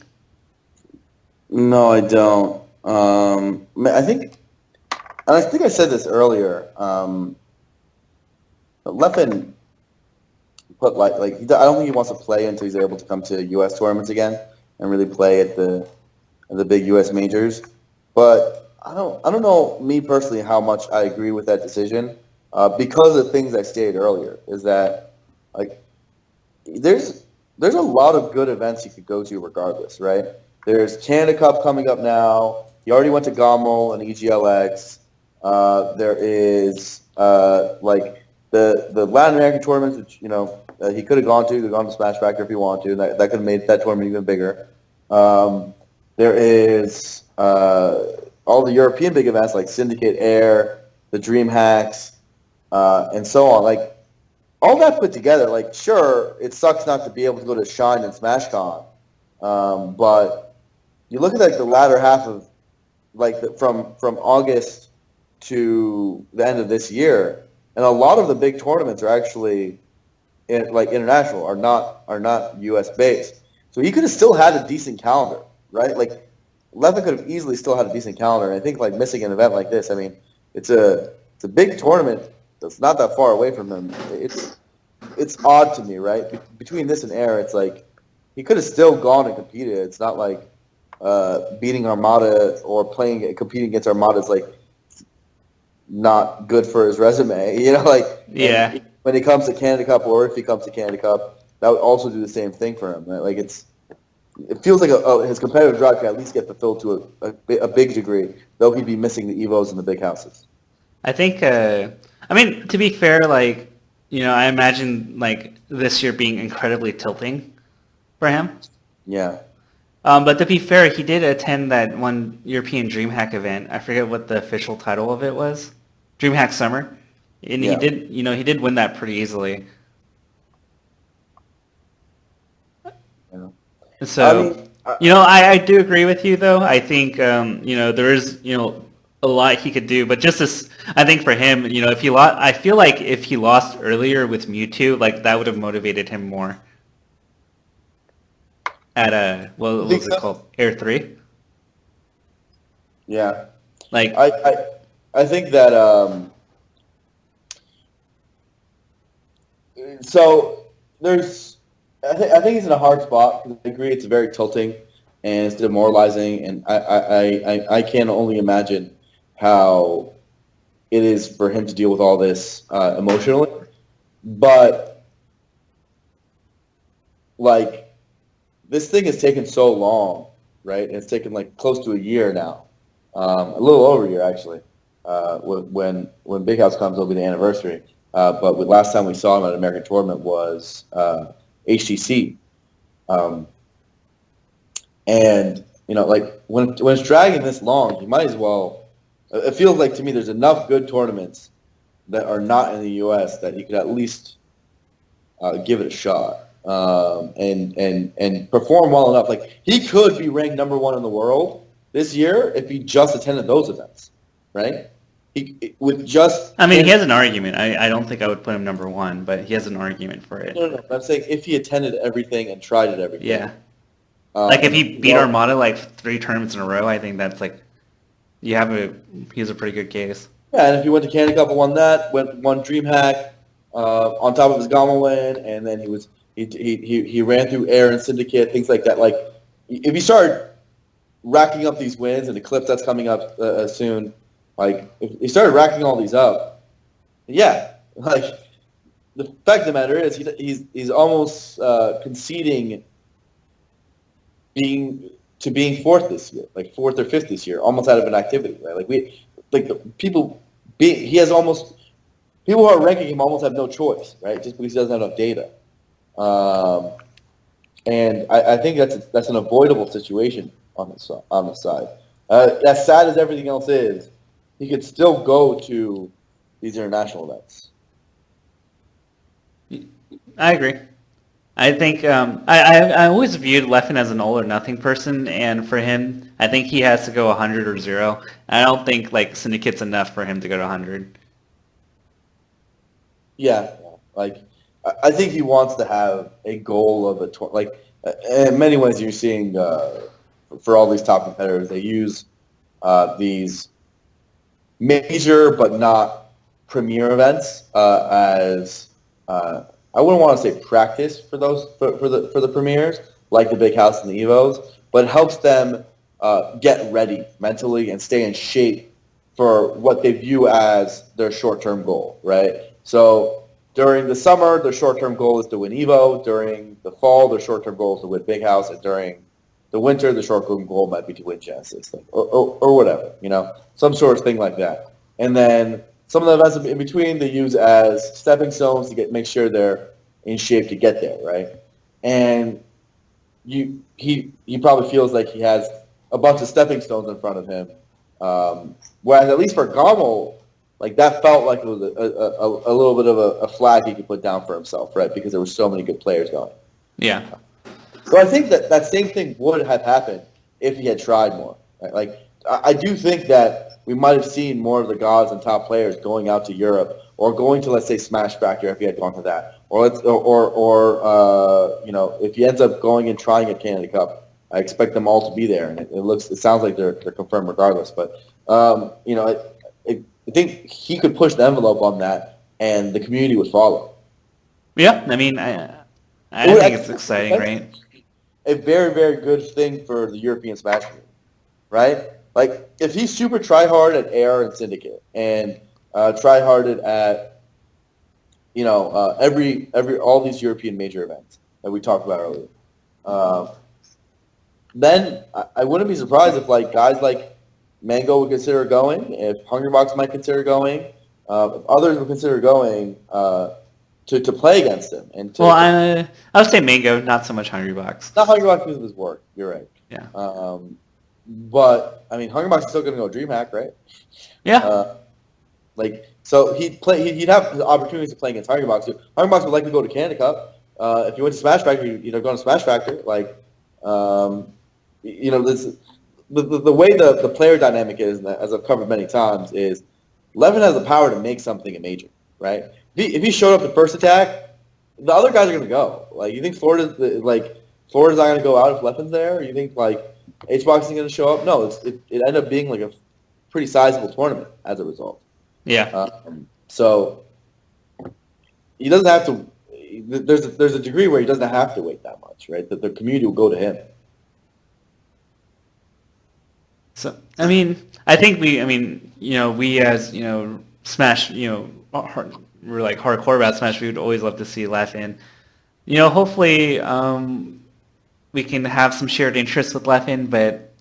No, I don't. I think I said this earlier. Leffen put I don't think he wants to play until he's able to come to U.S. tournaments again and really play at the big U.S. majors. But I don't know, me personally, how much I agree with that decision because of things I stated earlier. Is that like there's a lot of good events you could go to regardless, right? There's Canada Cup coming up now. He already went to GOML and EGLX. There is like the Latin American tournaments, which he could have gone to. He could have gone to Smash Factor if he wanted to. And that could have made that tournament even bigger. There is all the European big events like Syndicate Air, the Dream Hacks, and so on. Like all that put together, like sure, it sucks not to be able to go to Shine and SmashCon, but you look at like the latter half of from August to the end of this year, and a lot of the big tournaments are actually international, are not U.S. based. So he could have still had a decent calendar, right? Like Leffen could have easily still had a decent calendar. And I think like missing an event like this, I mean, it's a big tournament that's not that far away from him. It's odd to me, right? Between this and Air, it's like he could have still gone and competed. It's not like beating Armada or competing against Armada is like not good for his resume. Yeah. When he comes to Canada Cup, or if he comes to Canada Cup, that would also do the same thing for him. Right? Like it feels like his competitive drive can at least get fulfilled to a big degree, though he'd be missing the Evos and the big houses. I think. I mean, to be fair, like I imagine like this year being incredibly tilting for him. Yeah. But to be fair, he did attend that one European DreamHack event. I forget what the official title of it was. DreamHack Summer. And he did win that pretty easily. Yeah. So, I do agree with you though. I think there is a lot he could do, but just as I think for him, if he lost, I feel like if he lost earlier with Mewtwo, like that would have motivated him more. At what was it called? Air 3? Yeah. Like I think that so there's I think he's in a hard spot because I agree it's very tilting and it's demoralizing, and I can only imagine how it is for him to deal with all this emotionally. But like, this thing has taken so long, right? It's taken like close to a year now, a little over a year actually. When Big House comes, it'll be the anniversary. But the last time we saw him at an American tournament was HTC, and like when it's dragging this long, you might as well. It feels like to me there's enough good tournaments that are not in the U.S. that he could at least give it a shot. And perform well enough. Like, he could be ranked number 1 in the world this year if he just attended those events, right? He with just. I mean, he has an argument. I don't think I would put him number 1, but he has an argument for it. No. I'm saying if he attended everything and tried it everything. Yeah. Like if he beat Armada like 3 tournaments in a row, I think that's like he has a pretty good case. Yeah, and if he went to Canada Cup and won that, won DreamHack on top of his Gamma win, and then he ran through Air and Syndicate, things like that. Like, if he started racking up these wins and the clip that's coming up soon, like, if he started racking all these up, yeah, like, the fact of the matter is he's almost conceding being 4th this year, like 4th or 5th this year, almost out of an activity, right? People who are ranking him almost have no choice, right? Just because he doesn't have enough data. And I think that's an avoidable situation on the side. As sad as everything else is, he could still go to these international events. I agree. I think I always viewed Leffen as an all or nothing person, and for him, I think he has to go 100 or 0. I don't think like Syndicate's enough for him to go to 100. Yeah, like I think he wants to have a goal of in many ways you're seeing for all these top competitors, they use these major but not premier events as I wouldn't want to say practice for the premiers, like the Big House and the Evos, but it helps them get ready mentally and stay in shape for what they view as their short-term goal, right? So during the summer, their short-term goal is to win Evo. During the fall, their short-term goal is to win Big House. And during the winter, the short-term goal might be to win Genesis, or whatever, some sort of thing like that. And then some of the events in between they use as stepping stones to make sure they're in shape to get there, right? And he probably feels like he has a bunch of stepping stones in front of him. Whereas at least for Gommel, like, that felt like it was a little bit of a flag he could put down for himself, right? Because there were so many good players going. Yeah. So I think that same thing would have happened if he had tried more. Right? Like, I do think that we might have seen more of the gods and top players going out to Europe or going to, let's say, Smash Factor if he had gone to that, or if he ends up going and trying a Canada Cup, I expect them all to be there, and it sounds like they're confirmed regardless. But I think he could push the envelope on that, and the community would follow. Yeah, I mean, I think it's exciting, right? A very, very good thing for the European Smash League, right? Like, if he's super try-hard at Air and Syndicate, and try-harded at, all these European major events that we talked about earlier, then I wouldn't be surprised if, like, guys like Mango would consider going, if Hungrybox might consider going, if others would consider going to play against him. I would say Mango, not so much Hungrybox. Not Hungrybox because of his work. You're right. Yeah. But I mean, Hungrybox is still going to go DreamHack, right? Yeah. So he'd have the opportunities to play against Hungrybox. Hungrybox would likely go to Canada Cup. If you went to Smash Factor, you'd go to Smash Factor. This. The way the player dynamic is, as I've covered many times, is Leffen has the power to make something a major, right? If he showed up at first attack, the other guys are going to go. Like, you think Florida's not going to go out if Leffen's there? Or you think, like, HBox isn't going to show up? No, it ended up being, like, a pretty sizable tournament as a result. Yeah. So he doesn't have to. There's a degree where he doesn't have to wait that much, right? That the community will go to him. So, I mean, I think we as, Smash, we're like hardcore about Smash, we would always love to see Leffen hopefully we can have some shared interests with Leffen, but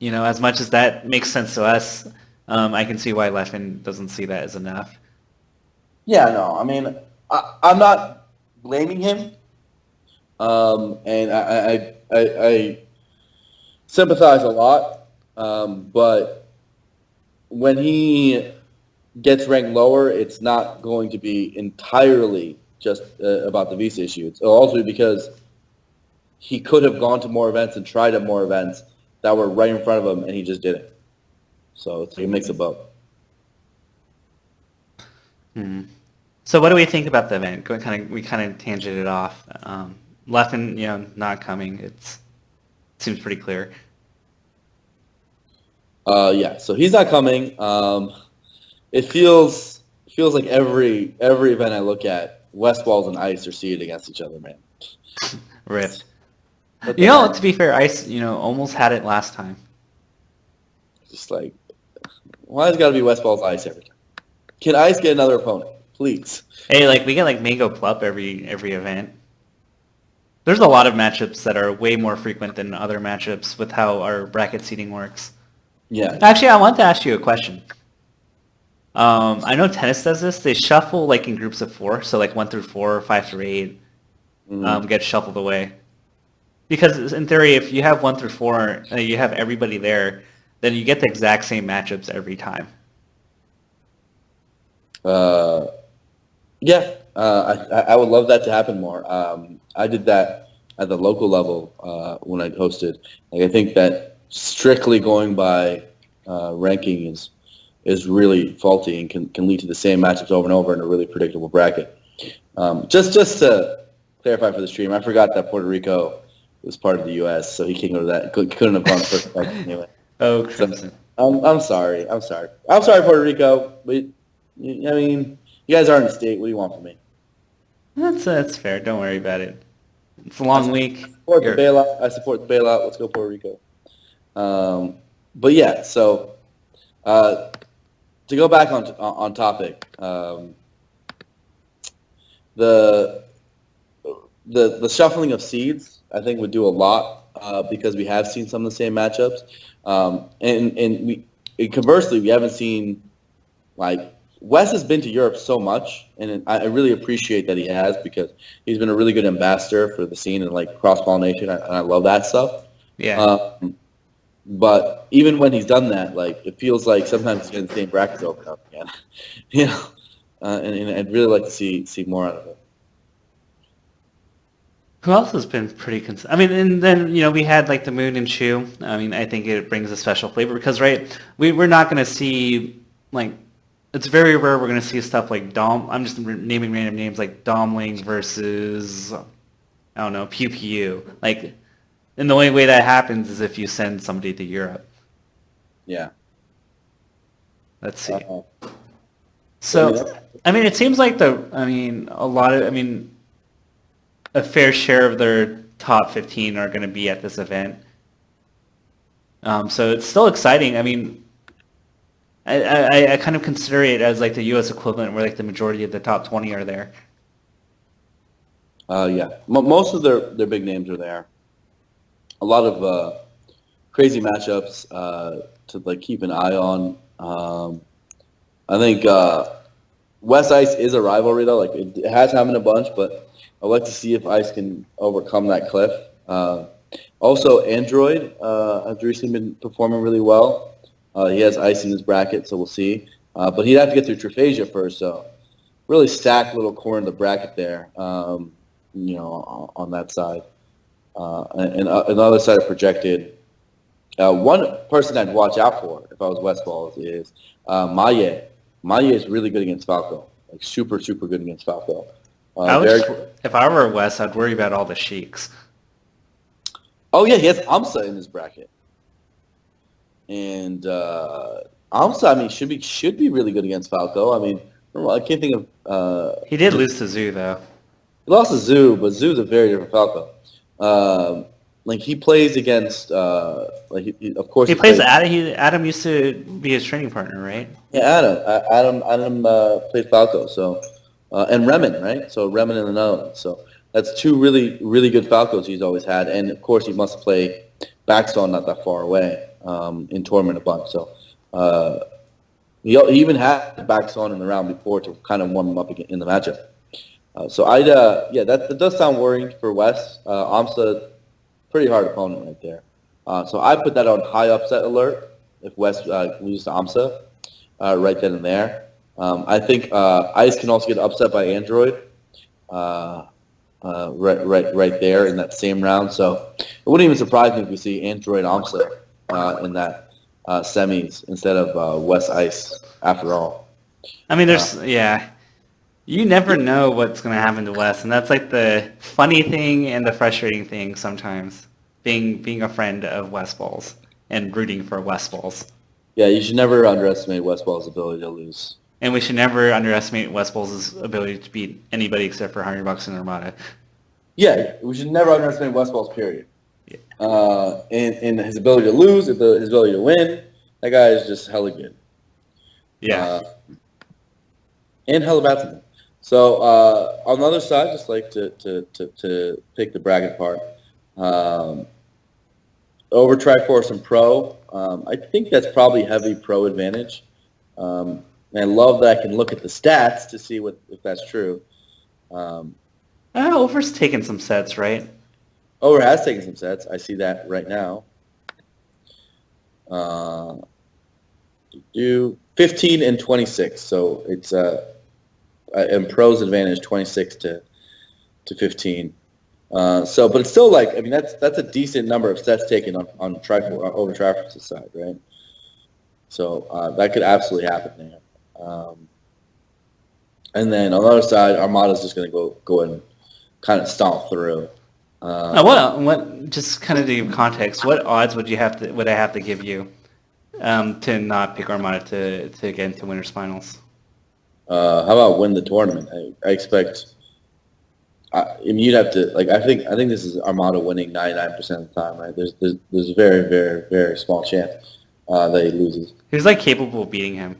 as much as that makes sense to us, I can see why Leffen doesn't see that as enough. Yeah, no, I mean, I'm not blaming him, and I sympathize a lot, but when he gets ranked lower, it's not going to be entirely just about the visa issue. It's also because he could have gone to more events and tried at more events that were right in front of him, and he just didn't. So it's a mix of both. So what do we think about the event? We kind of tangented off. Leffen, not coming. It seems pretty clear. Yeah, so he's not coming. It feels like every event I look at, West Balls and Ice are seated against each other, man. Rip. To be fair, Ice, almost had it last time. Just like, why has it got to be West Balls Ice every time? Can Ice get another opponent, please? Hey, we get Mango Plup every event. There's a lot of matchups that are way more frequent than other matchups with how our bracket seeding works. Yeah. Actually, I want to ask you a question. I know tennis does this. They shuffle in groups of 4, so 1 through 4, 5 through 8 get shuffled away. Because in theory, if you have 1 through 4, you have everybody there, then you get the exact same matchups every time. Yeah, I would love that to happen more. I did that at the local level when I hosted. I think that strictly going by ranking is really faulty and can lead to the same matchups over and over in a really predictable bracket. Just to clarify for the stream, I forgot that Puerto Rico was part of the U.S., so he can't go to that. Couldn't have gone first anyway. Oh, Crimson. So, I'm sorry, Puerto Rico. But I mean, you guys are in the state. What do you want from me? That's fair. Don't worry about it. It's a long week. I support the bailout. Let's go Puerto Rico. But yeah, so to go back on topic, the shuffling of seeds I think would do a lot because we have seen some of the same matchups, and conversely we haven't seen Wes has been to Europe so much, and I really appreciate that he has because he's been a really good ambassador for the scene and cross-pollination, and I love that stuff. Yeah. But even when he's done that, it feels like sometimes he's getting the same brackets over and over again. And I'd really like to see more out of it. Who else has been pretty consistent? I mean, and then, we had the Moon and Chew. I mean, I think it brings a special flavor because, right, we're not going to see, it's very rare we're going to see stuff like Dom. I'm just naming random names like Domling versus, I don't know, Pew Pew. And the only way that happens is if you send somebody to Europe. Yeah. Let's see. So, I mean, it seems like a fair share of their top 15 are going to be at this event. So it's still exciting. I mean, I kind of consider it as the U.S. equivalent where the majority of the top 20 are there. Yeah. Most of their big names are there. A lot of crazy matchups to keep an eye on. I think West Ice is a rivalry though. It has happened a bunch, but I'd like to see if Ice can overcome that cliff. Also, Android has recently been performing really well. He has Ice in his bracket, so we'll see. But he'd have to get through Traphasia first, so really stacked little corner of the bracket there. On that side. And on the other side of projected, one person I'd watch out for if I was West Balls is Maye. Maye is really good against Falco, super, super good against Falco. If I were West, I'd worry about all the Sheiks. Oh yeah, he has Amsa in his bracket, and Amsa, I mean, should be really good against Falco. I mean, I can't think of. He did lose to Zoo though. He lost to Zoo, but Zoo's a very different Falco. He plays against, of course. He plays Adam. Adam used to be his training partner, right? Yeah, Adam played Falco, so and Remen, right? So Remen in the Netherlands. So That's two really, really good Falcos he's always had. And, of course, he must play Backstone not that far away in tournament a bunch. So he even had Backstone in the round before to kind of warm him up in the matchup. That does sound worrying for Wes. AMSA, pretty hard opponent right there. So I put that on high upset alert if Wes loses to AMSA right then and there. I think ICE can also get upset by Android right there in that same round. So it wouldn't even surprise me if we see Android AMSA in that semis instead of Wes ICE after all. I mean, you never know what's going to happen to Wes, and that's like the funny thing and the frustrating thing sometimes, being a friend of Wes Balls and rooting for Wes Balls. Yeah, you should never underestimate Wes Balls' ability to lose. And we should never underestimate Wes Balls' ability to beat anybody except for Hungrybox and Armada. Yeah, we should never underestimate Wes Balls, period. Yeah. In his ability to lose, his ability to win, that guy is just hella good. Yeah. And hella bad to him. So on the other side, just like to pick the bracket apart, over Triforce and Pro, I think that's probably heavy Pro advantage. And I love that I can look at the stats to see if that's true. Over's taken some sets, right? Over has taken some sets. I see that right now. 15 and 26. So it's and Pro's advantage 26 to 15. But it's still that's a decent number of sets taken on over Triforce's side, right? So that could absolutely happen there. And then on the other side, Armada's just going to go and kind of stomp through. What? Just kind of to give context, what odds would I have to give you to not pick Armada to get into winners finals? How about win the tournament? I expect. You'd have to I think this is Armada winning 99% of the time, right? There's a very, very, very small chance that he loses. Who's capable of beating him?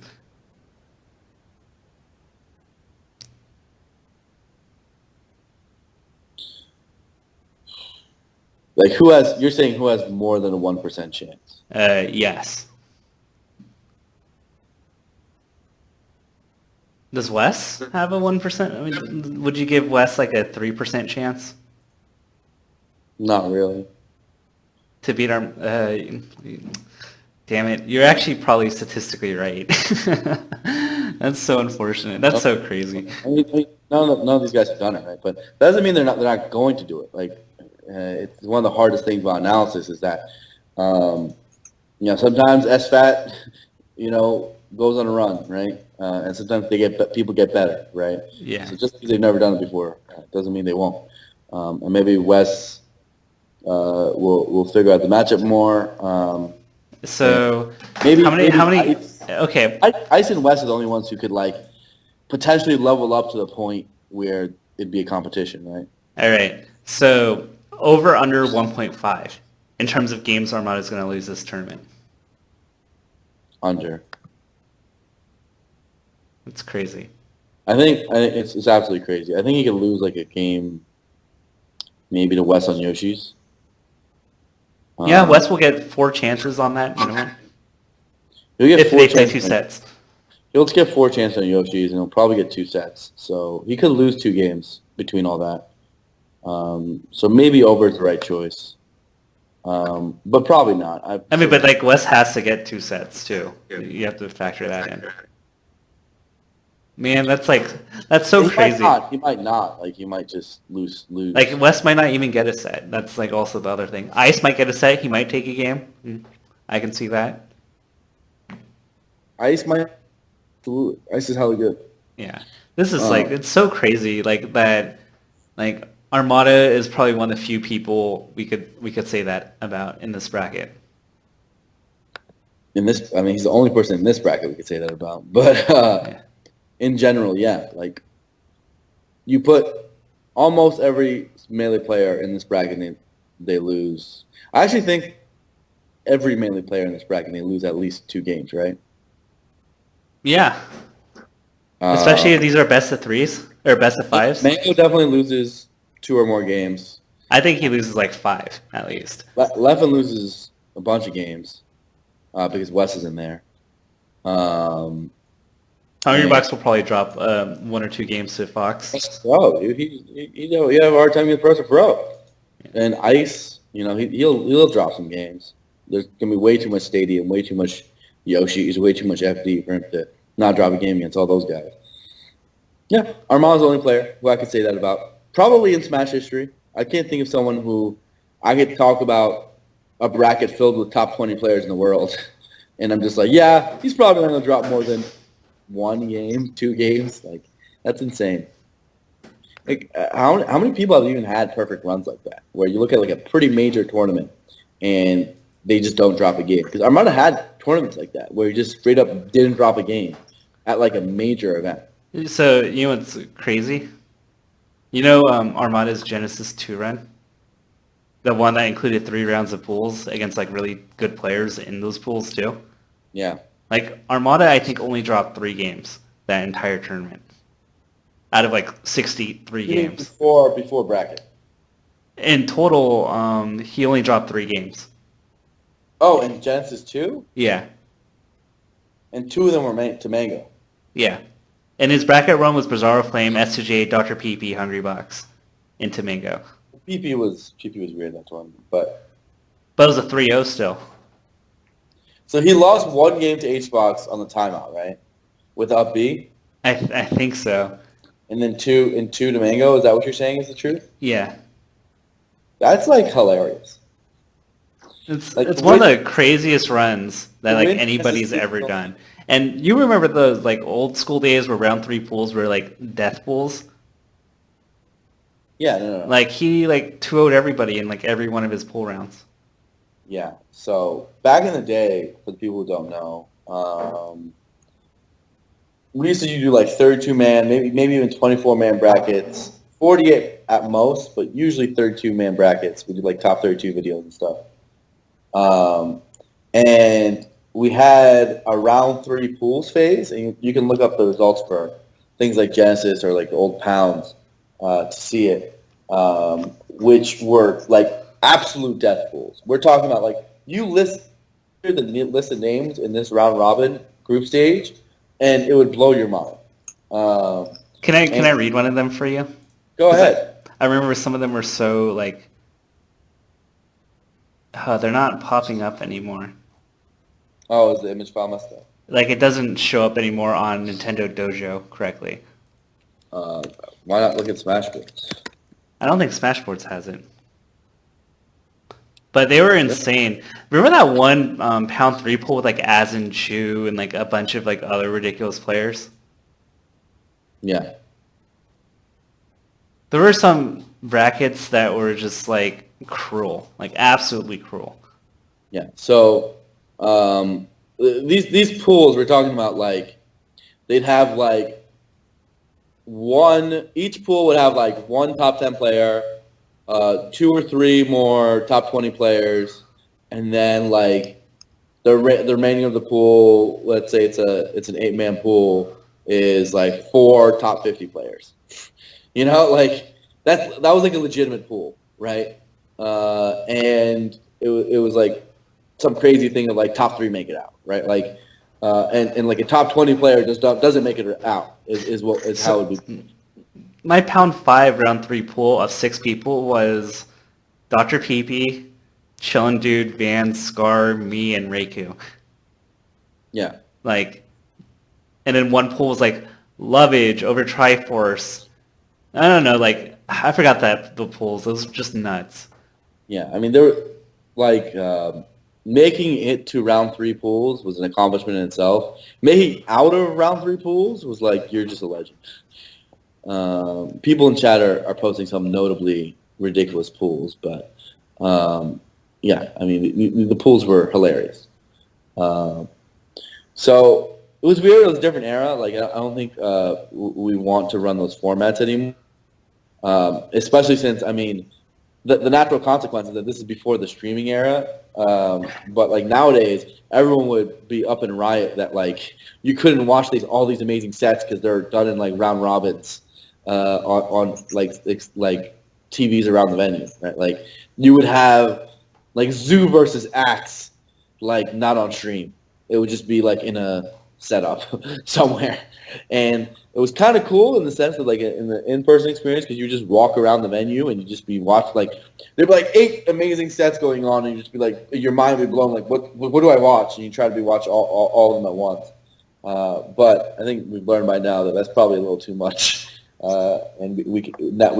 You're saying who has more than a 1% chance? Yes. Does Wes have a 1%? I mean, would you give Wes a 3% chance? Not really. To beat our... damn it. You're actually probably statistically right. That's so unfortunate. That's so crazy. I mean, none of these guys have done it, right? But that doesn't mean they're not going to do it. It's one of the hardest things about analysis is that, sometimes SFAT, goes on a run, right? And sometimes people get better, right? Yeah. So just because they've never done it before doesn't mean they won't. And maybe Wes will figure out the matchup more. So maybe how many? Okay. Ice and Wes are the only ones who could potentially level up to the point where it'd be a competition, right? All right. So over under 1.5 in terms of games Armada's going to lose this tournament. Under. It's crazy. I think it's absolutely crazy. I think he could lose a game, maybe to Wes on Yoshi's. Yeah, Wes will get 4 chances on that minimum. If they play 2 sets. He'll get 4 chances on Yoshi's, and he'll probably get 2 sets. So he could lose 2 games between all that. So maybe over is the right choice. But probably not. But Wes has to get 2 sets too. You have to factor that in. Man, that's so crazy. He might not. He might just lose. Wes might not even get a set. That's also the other thing. Ice might get a set. He might take a game. I can see that. Ice might. Ice is hella good. Yeah, this is it's so crazy. That. Armada is probably one of the few people we could say that about in this bracket. He's the only person in this bracket we could say that about. But Yeah. In general, yeah, you put almost every Melee player in this bracket, they lose. I actually think every Melee player in this bracket, they lose at least 2 games, right? Yeah. Especially if these are best of 3s or best of 5s. Mango definitely loses 2 or more games. I think he loses like 5 at least. Leffen loses a bunch of games because Wes is in there. Hungrybox will probably drop 1 or 2 games to Fox. Oh, dude, you have a hard time getting the person pro. And Ice, he'll drop some games. There's gonna be way too much Stadium, way too much Yoshi's, way too much FD for him to not drop a game against all those guys. Yeah, Armada's the only player who I could say that about. Probably in Smash history. I can't think of someone who I could talk about a bracket filled with top 20 players in the world. And I'm just like, yeah, he's probably not going to drop more than 1 game, 2 games. Like, that's insane. Like, how many people have even had perfect runs like that, where you look at like a pretty major tournament and they just don't drop a game? Because Armada had tournaments like that, where you just straight up didn't drop a game at like a major event. So, you know what's crazy? Armada's Genesis 2 run? The one that included 3 rounds of pools against like really good players in those pools too? Yeah. Like, Armada, I think, only dropped 3 games that entire tournament. Out of like 63 games. Before bracket. In total, he only dropped 3 games. Oh, in Genesis 2? Yeah. And 2 of them were to Mango. Yeah. And his bracket run was Bizarro Flame, S2J, Dr. PP, Hungrybox, into Mango. PP was weird that tournament, but it was a 3-0 still. So he lost 1 game to HBox on the timeout, right? With up B? I think so. And then 2 to Mango? Is that what you're saying is the truth? Yeah. That's like hilarious. It's one of the craziest runs that like anybody's ever done. And you remember those like old school days where round 3 pools were like death pools? Yeah, no. Like he like 2-0'd everybody in like every one of his pool rounds. Yeah. So back in the day, for the people who don't know, we used to do like 32-man, maybe even 24-man brackets, 48 at most, but usually 32-man brackets. We did like top 32 videos and stuff. And we had a round 3 pools phase, and you can look up the results for things like Genesis or like the old pounds to see it, which were like absolute death pools. We're talking about like you list the list of names in this round robin group stage, and it would blow your mind. Can I read one of them for you? Go ahead. I remember some of them were so like they're not popping up anymore. Oh, is the image file messed up? Like it doesn't show up anymore on Nintendo Dojo correctly. Why not look at Smashboards? I don't think Smashboards has it. But they were insane. Remember that one pound 3 pool with like Az and Chu and like a bunch of like other ridiculous players? Yeah. There were some brackets that were just like cruel, like absolutely cruel. Yeah. So these pools we're talking about, like they'd have like each pool would have like 1 top 10 player, 2 or 3 more top 20 players, and then like the remaining of the pool, let's say it's an 8-man pool, is like 4 top 50 players. Like that was like a legitimate pool, right? And it was like some crazy thing of like top 3 make it out, right? Like and like a top 20 player doesn't make it out is how it would be. My pound 5 round 3 pool of 6 people was Dr. PP, Chillin' Dude, Van, Scar, me, and Reiku. Yeah. Like, and then one pool was like Lovage over Triforce. I don't know, like I forgot the pools. Those were just nuts. Yeah, I mean they were like making it to round 3 pools was an accomplishment in itself. Making out of round 3 pools was like you're just a legend. People in chat are posting some notably ridiculous pools, but yeah, I mean the pools were hilarious. So it was weird. It was a different era. Like I don't think we want to run those formats anymore, especially since I mean the natural consequences that this is before the streaming era. But like nowadays, everyone would be up in riot that like you couldn't watch all these amazing sets because they're done in like round robins on like TVs around the venue, right? Like you would have like Zoo versus Axe, like not on stream. It would just be like in a setup somewhere, and it was kind of cool in the sense that like in the in-person experience because you just walk around the venue and you just be watched like there'd be like 8 amazing sets going on and you just be like your mind would be blown like what do I watch, and you try to be watch all of them at once. But I think we've learned by now that that's probably a little too much, and we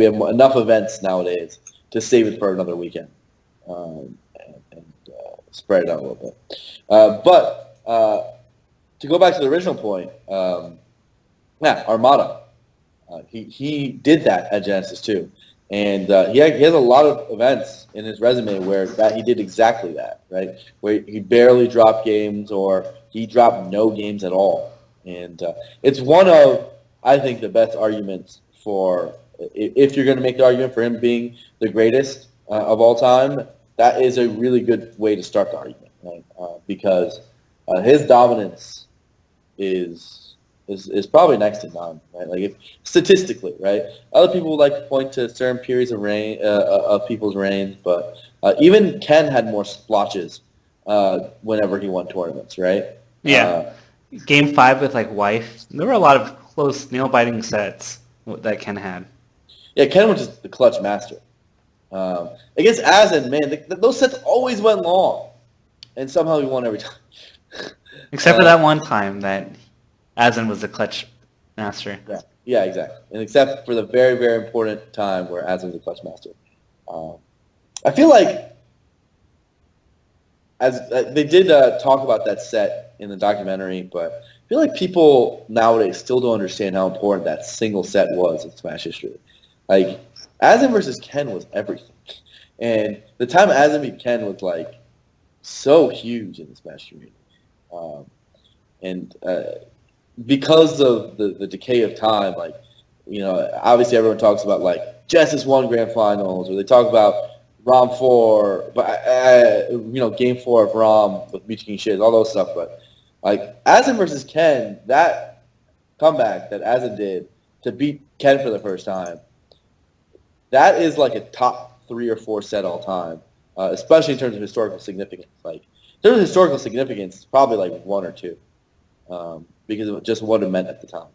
have enough events nowadays to save it for another weekend and spread it out a little bit. But to go back to the original point, Armada, he did that at Genesis too, and he has a lot of events in his resume where he did exactly that, right? Where he barely dropped games or he dropped no games at all, and it's one of, I think, the best arguments for, if you're going to make the argument for him being the greatest of all time, that is a really good way to start the argument, right? Because his dominance is probably next to none, right? Like statistically, right? Other people would like to point to certain periods of reign of people's reigns, but even Ken had more splotches whenever he won tournaments, right? Yeah. Game 5 with like Wife, there were a lot of close nail-biting sets that Ken had. Yeah, Ken was just the clutch master. Against Azen, man, those sets always went long, and somehow he won every time. Except for that one time that Azen was the clutch master. Yeah, exactly. And except for the very, very important time where Azen was the clutch master. I feel like as they did talk about that set in the documentary, but I feel like people nowadays still don't understand how important that single set was in Smash history. Like, Azen versus Ken was everything. And the time Azen beat Ken was, like, so huge in the Smash community. And because of the decay of time, like, you know, obviously everyone talks about, like, Genesis 1 Grand Finals, or they talk about ROM 4, but, you know, Game 4 of ROM with Michi King Shiz, all those stuff. But, like, Azen versus Ken, that comeback that Azen did to beat Ken for the first time, that is, like, a top 3 or 4 set all time, especially in terms of historical significance. Like, in terms of historical significance, it's probably, like, 1 or 2, because of just what it meant at the time.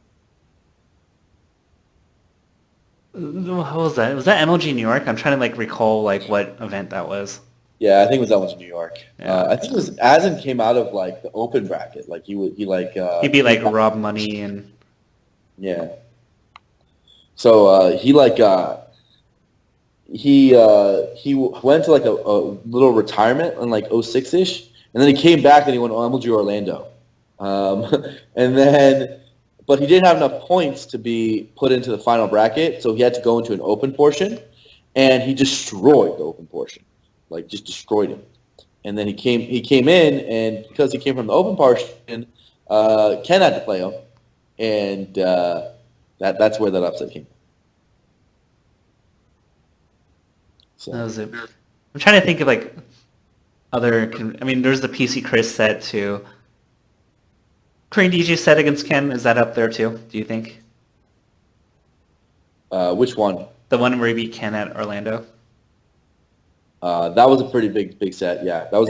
What was that? Was that MLG New York? I'm trying to like recall like what event that was. Yeah, I think it was that one in New York. Yeah. I think it was Azen came out of like the open bracket. Like he beat like Rob Money and yeah. So he went to like a little retirement in like 06-ish, and then he came back and he went to MLG Orlando, and then. But he didn't have enough points to be put into the final bracket, so he had to go into an open portion, and he destroyed the open portion, like just destroyed it. And then he came in, and because he came from the open portion, Ken had to play him, and that's where that upset came. So. That was it. I'm trying to think of like other. I mean, there's the PC Chris set too. Korean DJ set against Ken, is that up there too, do you think? Which one? The one where he beat Ken at Orlando? That was a pretty big set, yeah. That was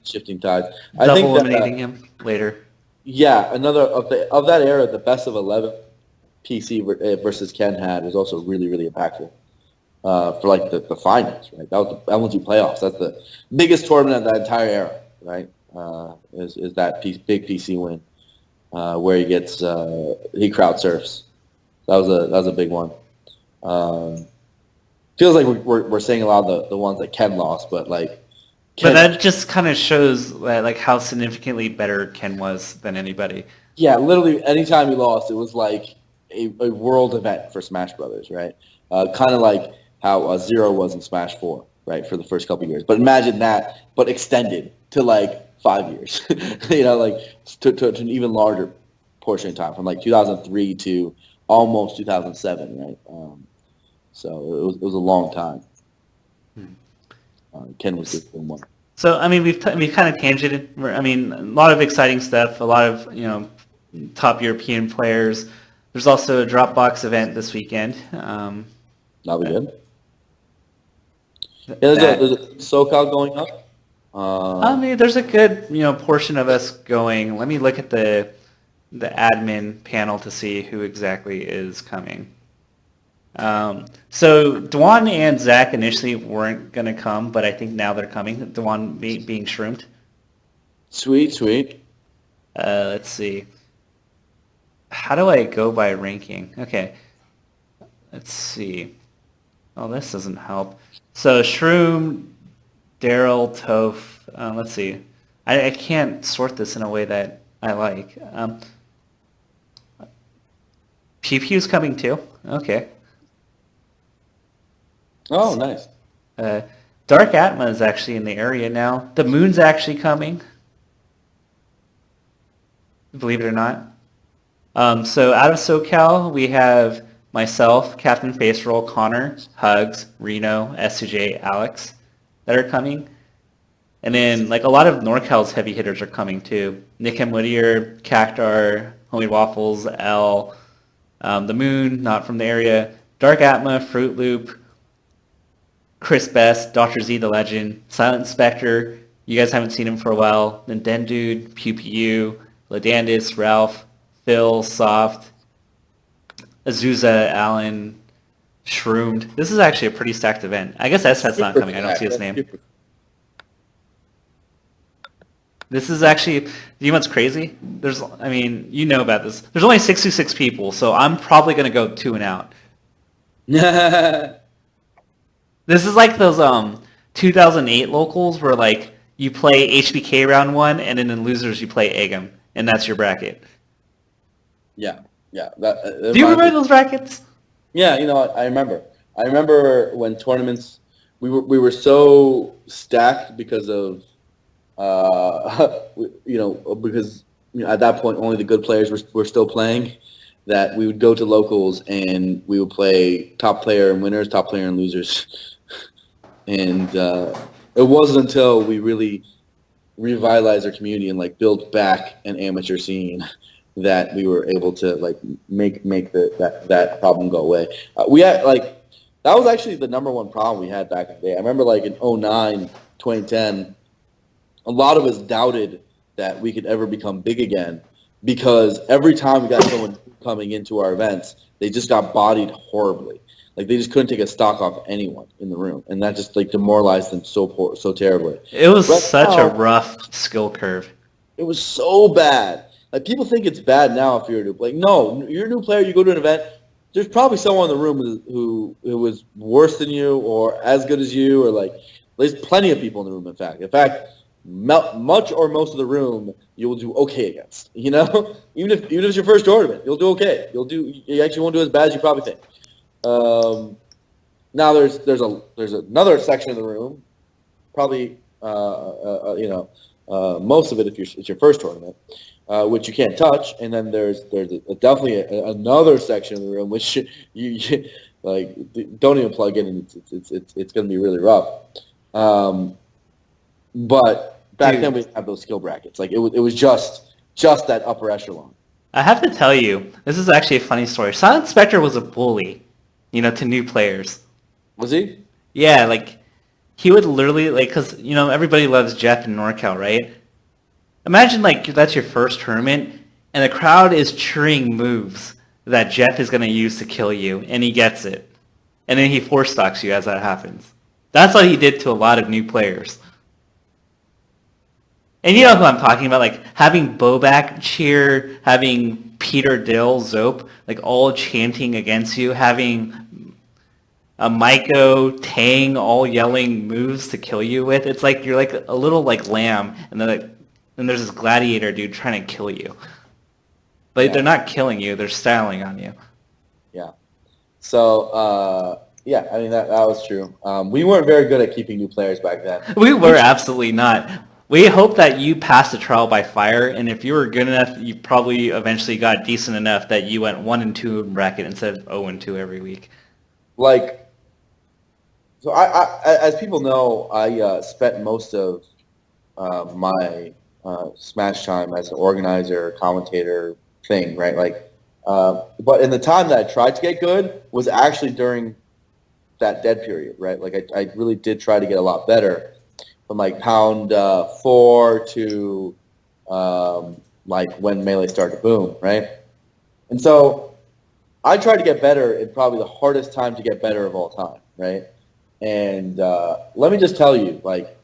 shifting tides. I think eliminating him later. Yeah, another of that era, the best of 11 PC versus Ken had was also really, really impactful for like the finals, right? That was the LNG playoffs. That's the biggest tournament of that entire era, right? Is that big PC win. Where he gets he crowd surfs. That was a big one. Feels like we're saying a lot of the ones that Ken lost, but like. But that just kind of shows like how significantly better Ken was than anybody. Yeah, literally anytime he lost, it was like a world event for Smash Brothers, right? Kind of like how Zero was in Smash 4, right, for the first couple of years. But imagine that, but extended to like 5 years, you know, like to an even larger portion of time, from like 2003 to almost 2007, right? So it was a long time. Ken was just one. So I mean, we've kind of tangented. I mean, a lot of exciting stuff. A lot of top European players. There's also a Dropbox event this weekend. That'll be good. there's a SoCal going up. I mean, there's a good portion of us going. Let me look at the admin panel to see who exactly is coming. So Dwan and Zach initially weren't going to come, but I think now they're coming. Dwan being shroomed. Sweet. Let's see. How do I go by ranking? Okay. Let's see. Oh, this doesn't help. So Shroom, Daryl, Toph. Let's see. I can't sort this in a way that I like. Pichu's coming too. Okay. Oh, nice. Dark Atma is actually in the area now. The Moon's actually coming. Believe it or not. So out of SoCal, we have myself, Captain Face Roll, Connor, Hugs, Reno, S2J, Alex that are coming. And then like a lot of NorCal's heavy hitters are coming too. Nick M. Whittier, Cactar, Homie Waffles, L, The Moon, not from the area, Dark Atma, Fruit Loop, Chris Best, Dr. Z the Legend, Silent Spectre, you guys haven't seen him for a while, then Den Dude, Pew Pew, Ladandis, Ralph, Phil, Soft, Azusa, Allen, Shroomed. This is actually a pretty stacked event. I guess SFAT's not coming. I don't see his name. This is actually, you know what's crazy? You know about this. There's only 66 people, so I'm probably going to go 2 and out. This is like those 2008 locals where like you play HBK round 1 and then in losers you play Egum, and that's your bracket. Yeah. Do you remember those brackets? Yeah, I remember. I remember when tournaments we were so stacked because of because at that point only the good players were still playing, that we would go to locals and we would play top player and winners, top player and losers. And it wasn't until we really revitalized our community and like built back an amateur scene that we were able to like make that problem go away. We had like that was actually the number one problem we had back in the day. I remember like in 2009, 2010, a lot of us doubted that we could ever become big again because every time we got someone coming into our events, they just got bodied horribly. Like they just couldn't take a stock off anyone in the room, and that just like demoralized them so terribly. It was such a rough skill curve. It was so bad. Like people think it's bad now if you're a new player. Like, no, you're a new player. You go to an event. There's probably someone in the room who was worse than you or as good as you, or like there's plenty of people in the room. In fact, much or most of the room you will do okay against. Even if it's your first tournament, you'll do okay. You actually won't do as bad as you probably think. Now there's another section of the room, probably most of it if it's your first tournament, which you can't touch, and then there's definitely another section of the room which you like don't even plug in, and it's going to be really rough. But back then we didn't have those skill brackets. Like it was just that upper echelon. I have to tell you, this is actually a funny story. Silent Spectre was a bully, to new players. Was he? Yeah, like he would literally because everybody loves Jeff and Norcal, right? Imagine like that's your first tournament and the crowd is cheering moves that Jeff is going to use to kill you, and he gets it, and then he force stalks you as that happens. That's what he did to a lot of new players. And you know who I'm talking about, like having Bobak cheer, having Peter Dill, Zope, like all chanting against you, having a Maiko, Tang all yelling moves to kill you with. It's like you're like a little like lamb, and then there's this gladiator dude trying to kill you. But they're not killing you, they're styling on you. Yeah. So, I mean, that was true. We weren't very good at keeping new players back then. We were absolutely not. We hope that you passed the trial by fire, and if you were good enough, you probably eventually got decent enough that you went 1-2 in bracket instead of 0-2 every week. So I as people know, I spent most of my Smash time as an organizer, commentator thing, right? But in the time that I tried to get good was actually during that dead period, right? Like I really did try to get a lot better from like pound 4 to like when Melee started to boom, right? And so I tried to get better in probably the hardest time to get better of all time, right? And let me just tell you, like,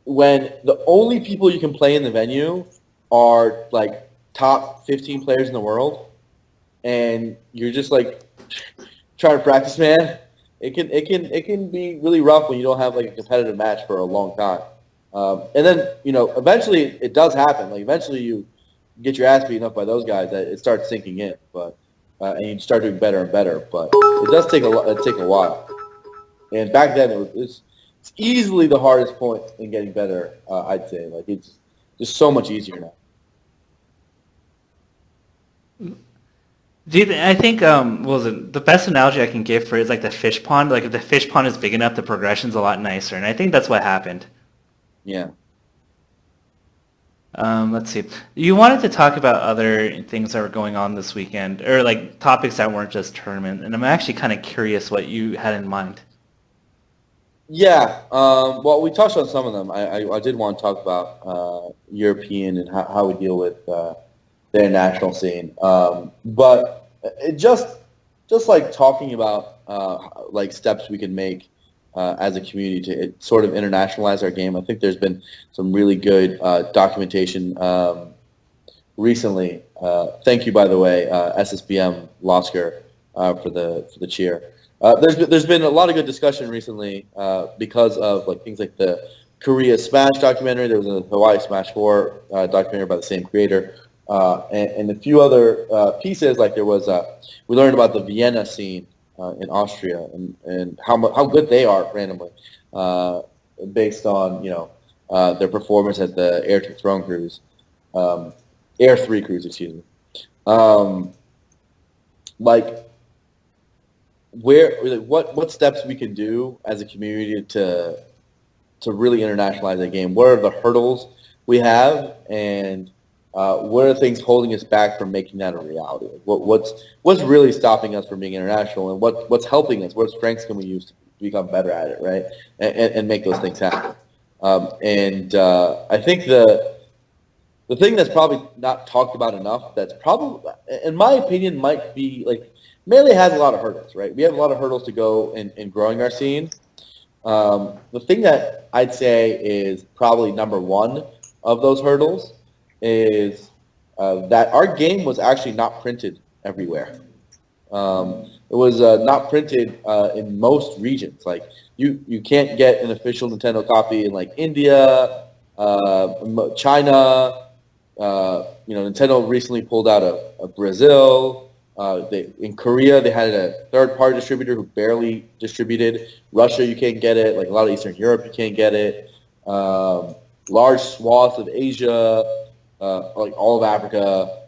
when the only people you can play in the venue are like top 15 players in the world, and you're just like trying to practice, man, it can be really rough when you don't have like a competitive match for a long time. And then eventually it does happen. Like eventually you get your ass beaten up by those guys, that it starts sinking in. But and you start doing better and better. But it does take a while. And back then it's easily the hardest point in getting better. I'd say like it's just so much easier now. I think what was it, the best analogy I can give for it is like the fish pond. Like if the fish pond is big enough, the progression's a lot nicer, and I think that's what happened. Yeah. Let's see. You wanted to talk about other things that were going on this weekend, or like topics that weren't just tournament, and I'm actually kind of curious what you had in mind. Yeah. Well, we touched on some of them. I did want to talk about European and how we deal with the international scene. But it just like talking about like steps we can make as a community to sort of internationalize our game. I think there's been some really good documentation recently. Thank you, by the way, SSBM Losker for the cheer. There's been a lot of good discussion recently because of like things like the Korea Smash documentary. There was a Hawaii Smash 4 documentary by the same creator, and a few other pieces. Like there was we learned about the Vienna scene in Austria and how good they are randomly based on their performance at the Air 2 Throne Cruise, Air 3 Cruise, excuse me. What steps we can do as a community to really internationalize the game? What are the hurdles we have, and what are things holding us back from making that a reality? What's really stopping us from being international, and what's helping us? What strengths can we use to become better at it, right? And make those things happen. I think the thing that's probably not talked about enough, that's probably, in my opinion, might be like Melee has a lot of hurdles, right? We have a lot of hurdles to go in growing our scene. The thing that I'd say is probably number one of those hurdles is that our game was actually not printed everywhere. It was not printed in most regions. Like you can't get an official Nintendo copy in like India, China. Nintendo recently pulled out of Brazil. In Korea, they had a third-party distributor who barely distributed. Russia, you can't get it. Like a lot of Eastern Europe, you can't get it. Large swaths of Asia, like all of Africa.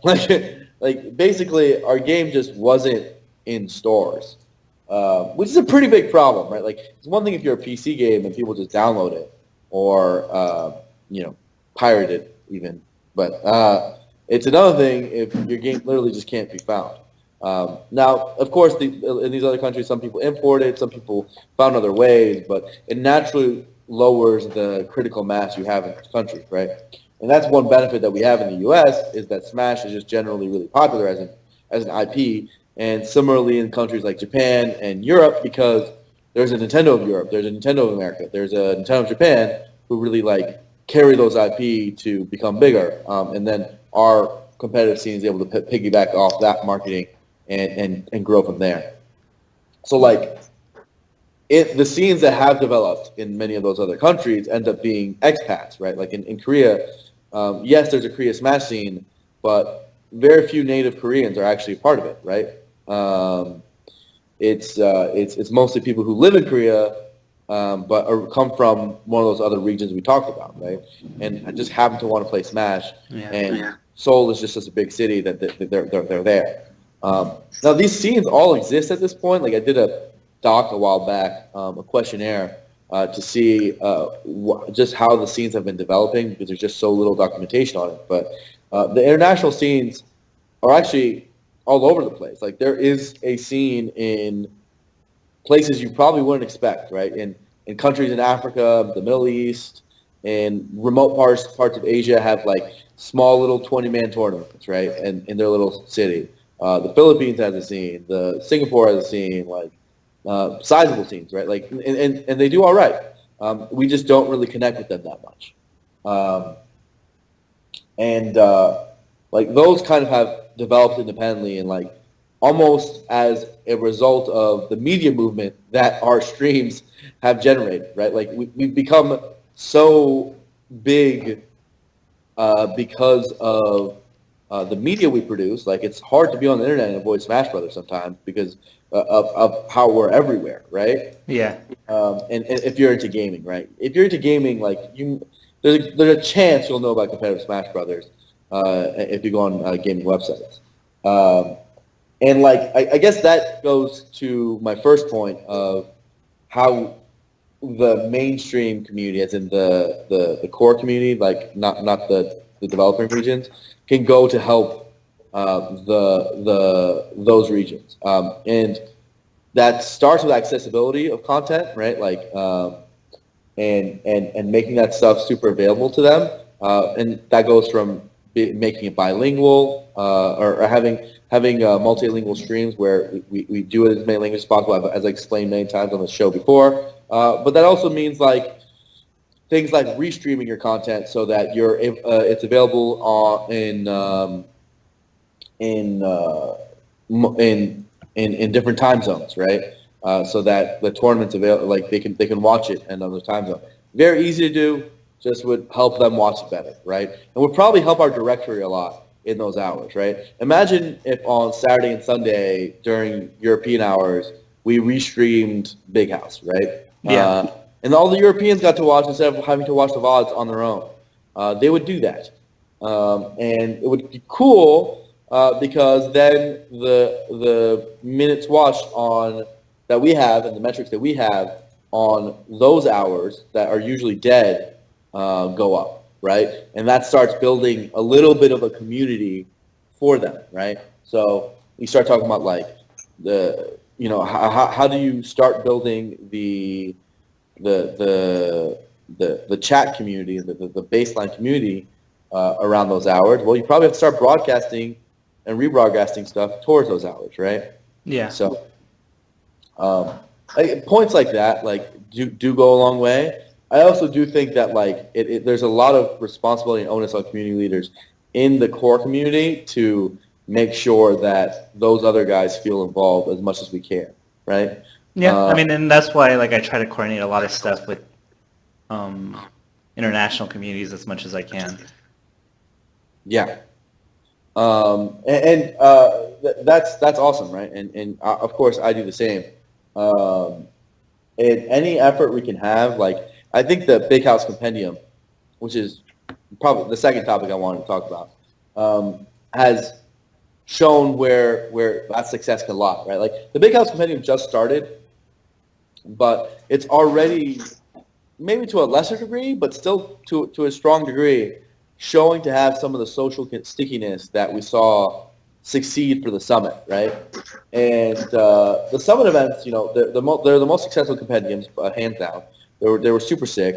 like basically, our game just wasn't in stores, which is a pretty big problem, right? Like it's one thing if you're a PC game and people just download it or pirate it even, but it's another thing if your game literally just can't be found. Now, of course, in these other countries, some people import it, some people found other ways, but it naturally lowers the critical mass you have in this country, right? And that's one benefit that we have in the U.S. is that Smash is just generally really popular as an IP, and similarly in countries like Japan and Europe, because there's a Nintendo of Europe, there's a Nintendo of America, there's a Nintendo of Japan who really like carry those IP to become bigger, and then our competitive scene is able to piggyback off that marketing and grow from there. So like the scenes that have developed in many of those other countries end up being expats, right? Like in Korea, yes, there's a Korea Smash scene, but very few native Koreans are actually a part of it, right? It's mostly people who live in Korea, but come from one of those other regions we talked about, right? And just happen to want to play Smash. Seoul is just such a big city that they're there. Now these scenes all exist at this point. Like I did a doc a while back, a questionnaire to see just how the scenes have been developing because there's just so little documentation on it. But the international scenes are actually all over the place. Like there is a scene in places you probably wouldn't expect, right? In countries in Africa, the Middle East, and remote parts of Asia have like small little 20-man tournaments, right? And in their little city. The Philippines has a scene. The Singapore has a scene. Like sizable scenes, right? Like and they do all right. We just don't really connect with them that much. Like those kind of have developed independently and like almost as a result of the media movement that our streams have generated, right? Like we've become so big because of the media we produce. Like it's hard to be on the internet and avoid Smash Brothers sometimes because of how we're everywhere, right? Yeah. And if you're into gaming, right? If you're into gaming, like there's a chance you'll know about competitive Smash Brothers if you go on gaming websites. And like I guess that goes to my first point of how the mainstream community, as in the core community, like not the developing regions, can go to help those regions. And that starts with accessibility of content, right? Like and making that stuff super available to them. And that goes from making it bilingual or having multilingual streams where we do it as many languages as possible, as I explained many times on the show before. But that also means like things like restreaming your content so that it's available in different time zones, right? So that the tournament's available, like they can watch it in another time zone. Very easy to do. Just would help them watch it better, right? And would probably help our directory a lot in those hours, right? Imagine if on Saturday and Sunday during European hours we restreamed Big House, right? Yeah. And all the Europeans got to watch instead of having to watch the VODs on their own. They would do that. And it would be cool because then the minutes watched that we have and the metrics that we have on those hours that are usually dead go up, right? And that starts building a little bit of a community for them, right? So you start talking about like how do you start building the chat community, the baseline community around those hours? Well, you probably have to start broadcasting and rebroadcasting stuff towards those hours, right? Yeah. So points like that like do go a long way. I also do think that like there's a lot of responsibility and onus on community leaders in the core community to make sure that those other guys feel involved as much as we can, right? Yeah, I mean, and that's why like I try to coordinate a lot of stuff with international communities as much as I can. Yeah, that's awesome, right? And of course I do the same. And any effort we can have, like I think the Big House Compendium, which is probably the second topic I wanted to talk about, has shown where that success can lie, right? Like the Big House Compendium just started, but it's already, maybe to a lesser degree, but still to a strong degree, showing to have some of the social stickiness that we saw succeed for the summit, right? And the summit events, they're the most successful compendiums, hands down. They were super sick,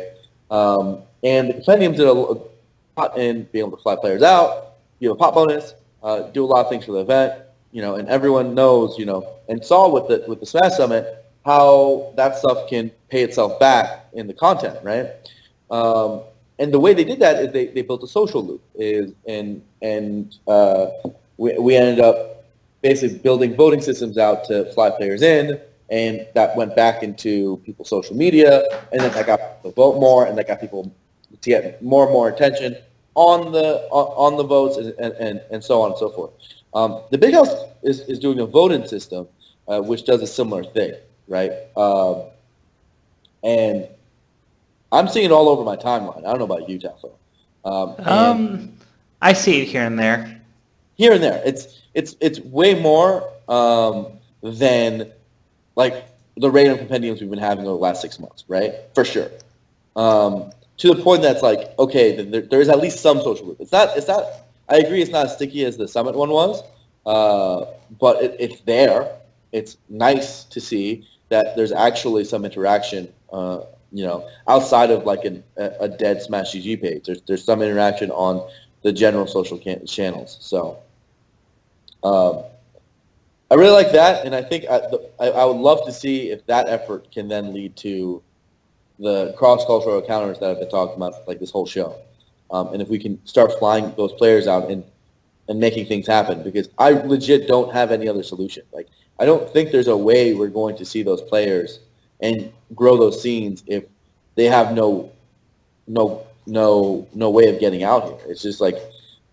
and the compendiums did a lot in being able to fly players out, give a pop bonus, do a lot of things for the event, and everyone knows, and saw with the Smash Summit how that stuff can pay itself back in the content, right? And the way they did that is they built a social loop, we ended up basically building voting systems out to fly players in, and that went back into people's social media, and then that got people to vote more, and that got people to get more and more attention on the votes, and so on and so forth. The Big House is doing a voting system, which does a similar thing, right? And I'm seeing it all over my timeline. I don't know about you, Tafo. I see it here and there. Here and there, it's way more than like the rate of compendiums we've been having over the last 6 months, right? For sure. To the point that's like, okay, there is at least some social loop. It's not. I agree, it's not as sticky as the Summit one was, but it's there. It's nice to see, that there's actually some interaction, outside of like a dead Smash GG page. There's some interaction on the general social channels. So I really like that, and I think I would love to see if that effort can then lead to the cross-cultural encounters that I've been talking about like this whole show. And if we can start flying those players out and making things happen, because I legit don't have any other solution. Like, I don't think there's a way we're going to see those players and grow those scenes if they have no way of getting out here. It's just like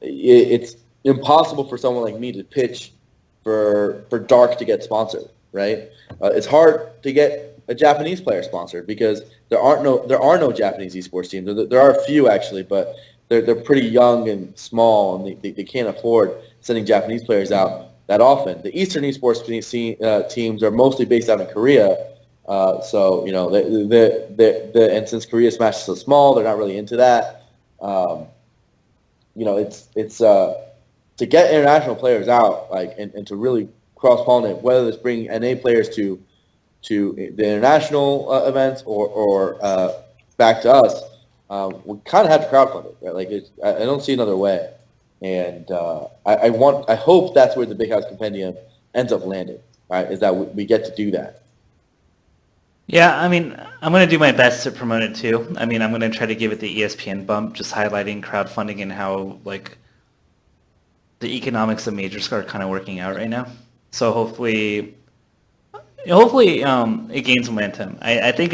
it's impossible for someone like me to pitch for Dark to get sponsored, right? It's hard to get a Japanese player sponsored because there are no Japanese esports teams. There are a few actually, but they're pretty young and small, and they can't afford sending Japanese players out that often. The Eastern esports teams are mostly based out in Korea, so and since Korea Smash is so small, they're not really into that. It's to get international players out, like and to really cross-pollinate, whether it's bringing NA players to the international events or back to us, we kind of have to crowdfund it, right? Like I don't see another way, and I hope that's where the Big House Compendium ends up landing, right? Is that we get to do that. Yeah, I mean, I'm going to do my best to promote it too. I mean, I'm going to try to give it the ESPN bump, just highlighting crowdfunding and how like the economics of majors are kind of working out right now. So hopefully it gains momentum. I think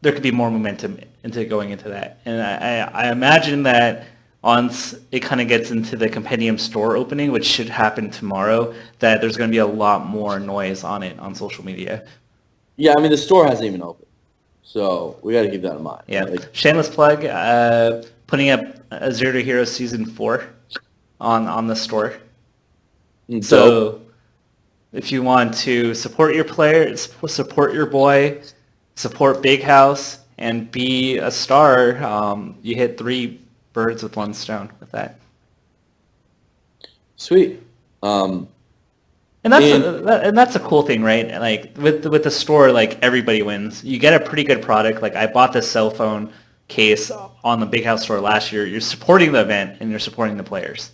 there could be more momentum into going into that, and I imagine that once it kind of gets into the Compendium store opening, which should happen tomorrow, that there's going to be a lot more noise on it on social media. Yeah, I mean the store hasn't even opened, so we got to keep that in mind. Yeah, right? Shameless plug. Putting up a Zero to Hero Season 4 on the store. So if you want to support your player, support your boy, support Big House, and be a star, you hit 3 birds with 1 stone with that. Sweet. And that's a cool thing, right? Like with the store, like everybody wins. You get a pretty good product. Like I bought this cell phone case on the Big House store last year. You're supporting the event and you're supporting the players.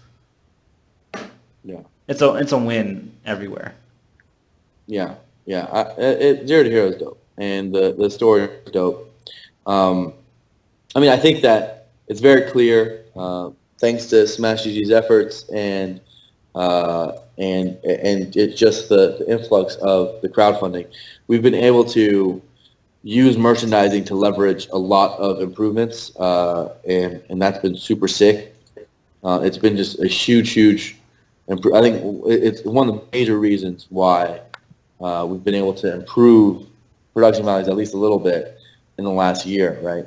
Yeah. It's a win everywhere. Yeah. Zero to Hero is dope, and the story is dope. I mean, I think that it's very clear, thanks to Smash GG's efforts and it's just the influx of the crowdfunding, we've been able to use merchandising to leverage a lot of improvements, and that's been super sick. It's been just a huge. I think it's one of the major reasons why we've been able to improve production values at least a little bit in the last year, right?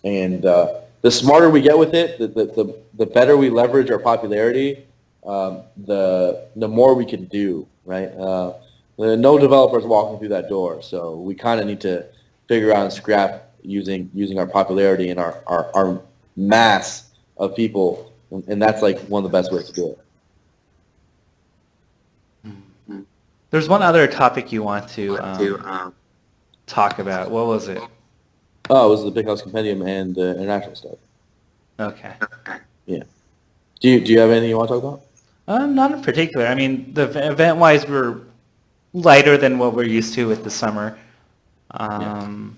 And the smarter we get with it, the better we leverage our popularity, the more we can do, right? No developers walking through that door, so we kind of need to figure out and scrap using our popularity and our mass of people, and that's like one of the best ways to do it. There's one other topic you want to talk about. What was it? Oh, it was the Big House Compendium and the international stuff. Okay. Yeah. Do you have anything you want to talk about? Not in particular. I mean, the event-wise, we're lighter than what we're used to with the summer. One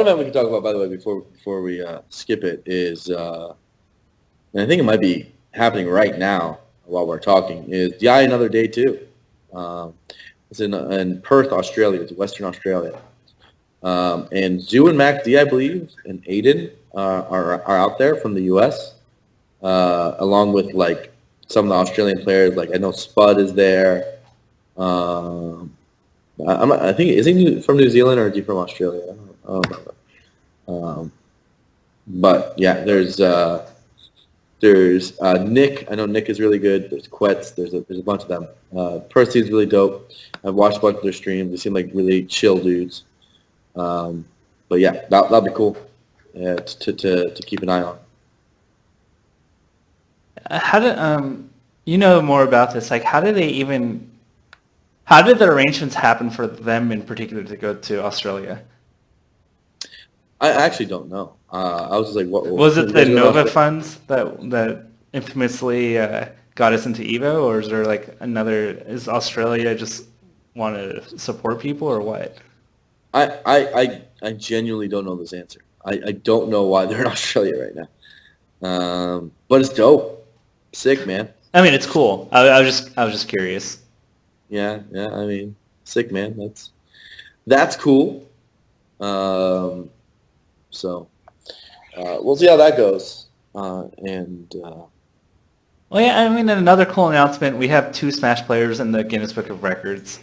event we can talk about, by the way, before we skip it, is, and I think it might be happening right now while we're talking, is DI Another Day 2. It's in Perth, Australia. It's Western Australia. And Zoo and Mac D, I believe, and Aiden are out there from the U.S., along with, like, some of the Australian players. Like, I know Spud is there. I think, is he from New Zealand or is he from Australia? I don't know. But, yeah, there's Nick. I know Nick is really good. There's Quetz. There's a bunch of them. Perth seems really dope. I've watched a bunch of their streams. They seem like really chill dudes. But yeah, that'll be cool to keep an eye on. How do you know more about this? Like, how How did the arrangements happen for them in particular to go to Australia? I actually don't know. I was just like, what Was it the going on Nova Australia? funds that infamously got us into Evo, or is there like another? Is Australia just want to support people, or what? I genuinely don't know this answer. I don't know why they're in Australia right now. But it's dope. Sick, man. I mean, it's cool. I was just curious. Yeah, yeah. I mean, sick, man. That's cool. So we'll see how that goes. Well, yeah, I mean, another cool announcement. We have 2 Smash players in the Guinness Book of Records.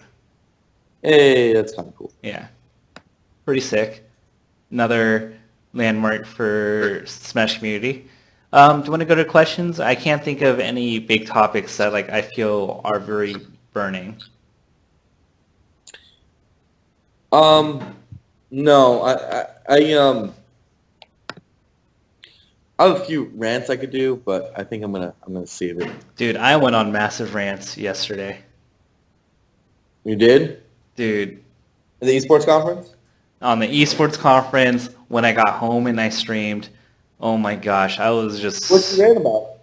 Hey, that's kind of cool. Yeah, pretty sick. Another landmark for Smash community. Do you want to go to questions? I can't think of any big topics that like I feel are very burning. No, I have a few rants I could do, but I think I'm gonna save it. Dude, I went on massive rants yesterday. You did? Dude, The esports conference? on the esports conference, when I got home and I streamed, oh my gosh, I was just... What you rant about?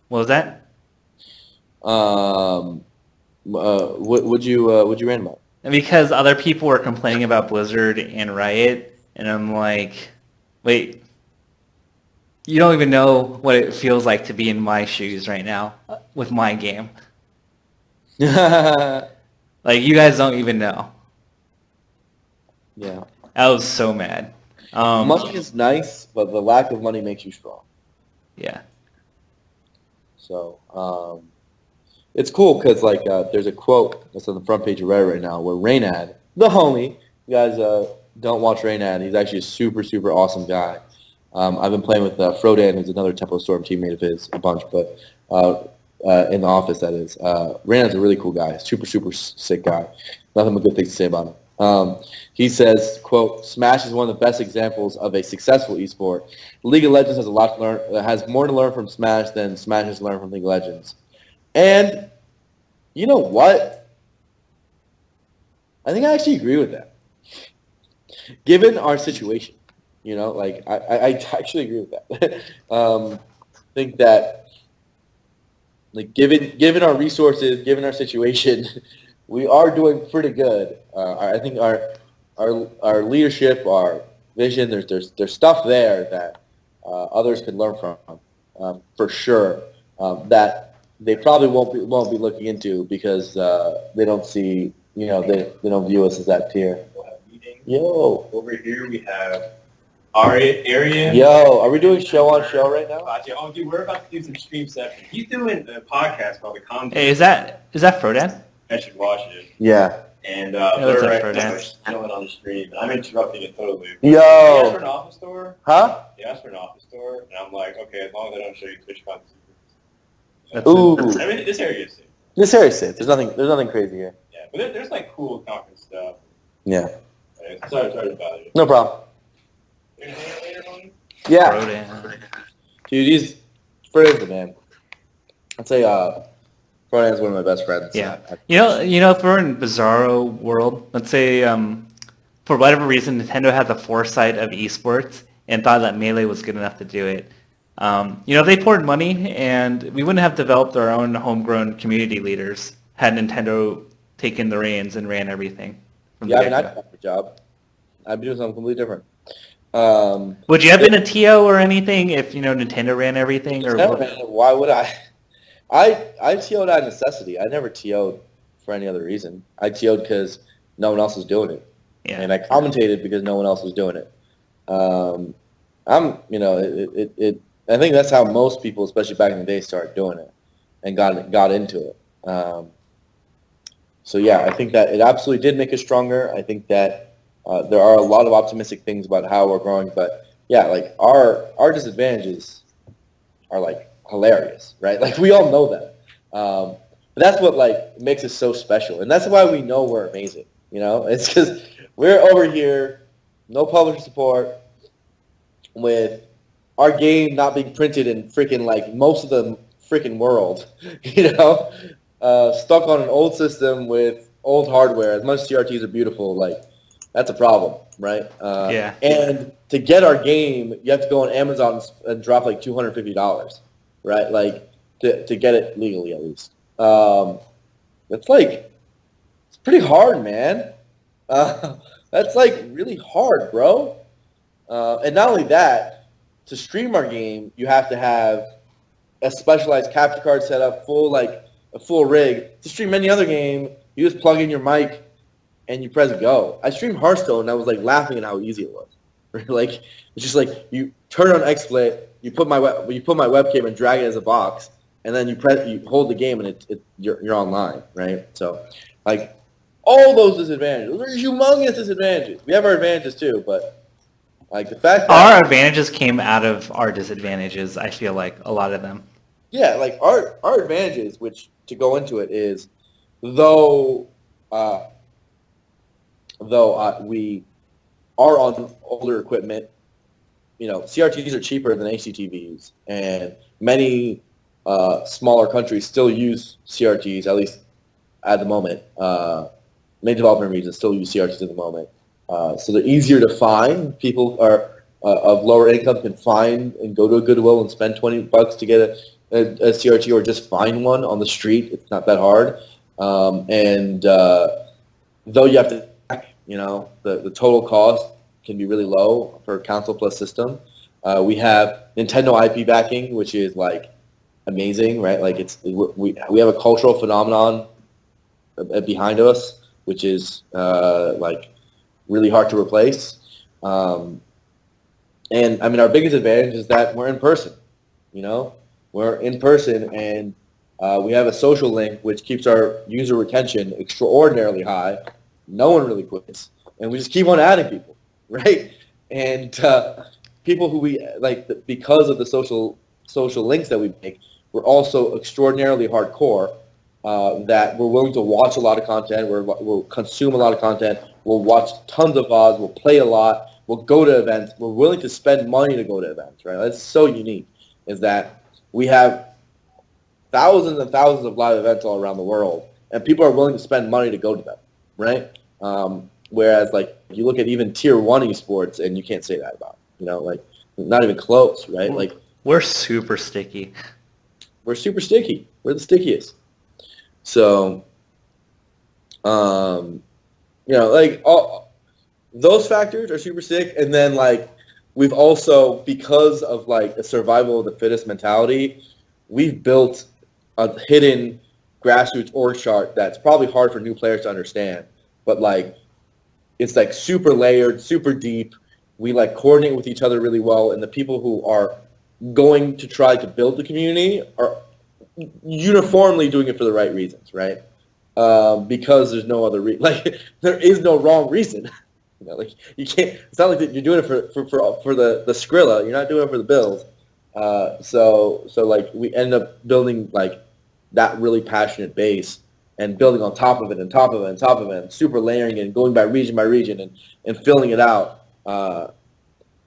What was that? What'd you rant about? And because other people were complaining about Blizzard and Riot, and I'm like, wait, you don't even know what it feels like to be in my shoes right now with my game. Like, you guys don't even know. Yeah. I was so mad. Money is nice, but the lack of money makes you strong. Yeah. So, it's cool because like there's a quote that's on the front page of Reddit right now where Raynad, the homie, you guys don't watch Raynad. He's actually a super, super awesome guy. I've been playing with Frodan, who's another Tempo Storm teammate of his, a bunch, but in the office, that is. Raynad's a really cool guy, super, super sick guy. Nothing but good things to say about him. He says, quote, Smash is one of the best examples of a successful esport. League of Legends has a lot to learn, has more to learn from Smash than Smash has to learn from League of Legends. And you know what? I think I actually agree with that. Given our situation, you know, like I actually agree with that. I think that, like, given our resources, given our situation, we are doing pretty good. I think our leadership, our vision, there's stuff there that others can learn from, for sure. That they probably won't be looking into because they don't see, you know, they don't view us as that tier. Yo, over here we have Arian. Yo, are we doing show on show right now? Oh, dude, we're about to do some stream session. He's doing a podcast called The Commentator. Hey, is that Frodan? I should watch it. Yeah. And what's they're up, right Frodan? now chilling on the stream, and I'm interrupting it totally. Yo. He asked for an office store. Huh? He asked for an office store, and I'm like, okay, as long as I don't show you Twitch content. Ooh. I mean, this area is safe. This area's safe. There's nothing crazy here. Yeah, but there's like cool conference stuff. Yeah. Sorry to bother you. No problem. You're gonna hang out later, homie? Yeah. Frodan. Dude, he's Frodan's the man. I'd say Frodan's one of my best friends. Yeah. You know, if we're in Bizarro world, let's say for whatever reason Nintendo had the foresight of esports and thought that Melee was good enough to do it. You know, they poured money, and we wouldn't have developed our own homegrown community leaders had Nintendo taken the reins and ran everything. Yeah, I mean, I'd have a job. I'd be doing something completely different. Would you have been a TO or anything if, you know, Nintendo ran everything? Or Never, man. Why would I? I TO'd out of necessity. I never TO'd for any other reason. I TO'd because no one else was doing it. Yeah. And I commentated because no one else was doing it. You know, I think that's how most people, especially back in the day, started doing it and got into it. So yeah, I think that it absolutely did make us stronger. I think that there are a lot of optimistic things about how we're growing, but yeah, like our disadvantages are like hilarious, right? Like we all know that. But that's what like makes us so special, and that's why we know we're amazing. You know, it's because we're over here, no publisher support, with our game not being printed in freaking like most of the freaking world, you know, stuck on an old system with old hardware, as much as CRTs are beautiful, like that's a problem, right? Yeah. And to get our game, you have to go on Amazon and drop like $250, right? Like to get it legally at least. It's like it's pretty hard, man. That's like really hard, bro. And not only that, to stream our game, you have to have a specialized capture card set up, a full rig. To stream any other game, you just plug in your mic and you press go. I streamed Hearthstone and I was like laughing at how easy it was. Like it's just like you turn on XSplit, you put my webcam and drag it as a box, and then you hold the game and you're online, right? So like all those disadvantages, those are humongous disadvantages. We have our advantages too, but like the fact that our advantages came out of our disadvantages. I feel like a lot of them. Yeah, like our advantages, which to go into it is, though we are on older equipment, CRTs are cheaper than HDTVs, and many smaller countries still use CRTs, at least at the moment. Many developing regions still use CRTs at the moment. So they're easier to find. People are of lower income can find and go to a Goodwill and spend $20 to get a CRT or just find one on the street. It's not that hard. And though you have to, the total cost can be really low for a console plus system. We have Nintendo IP backing, which is like amazing, right? Like we have a cultural phenomenon behind us, which is like really hard to replace. And I mean, our biggest advantage is that we're in person. We're in person, and we have a social link which keeps our user retention extraordinarily high. No one really quits, and we just keep on adding people, right? And people who we like because of the social links that we make, we're also extraordinarily hardcore. That we're willing to watch a lot of content. We'll consume a lot of content. We'll watch tons of VODs. We'll play a lot. We'll go to events. We're willing to spend money to go to events, right? That's so unique, is that we have thousands and thousands of live events all around the world, and people are willing to spend money to go to them, right? Whereas, like, you look at even Tier 1 esports, and you can't say that about it, like, not even close, right? Like, we're super sticky. We're super sticky. We're the stickiest. So, like, all those factors are super sick, and then, like, we've also, because of, like, a survival of the fittest mentality, we've built a hidden grassroots org chart that's probably hard for new players to understand, but, like, it's, like, super layered, super deep. We, like, coordinate with each other really well, and the people who are going to try to build the community are uniformly doing it for the right reasons, right? Because there's no other like, there is no wrong reason. Like, you can't. It's not like you're doing it for the Skrilla. You're not doing it for the bills. So like, we end up building, like, that really passionate base and building on top of it and top of it and top of it and super layering it and going by region and filling it out.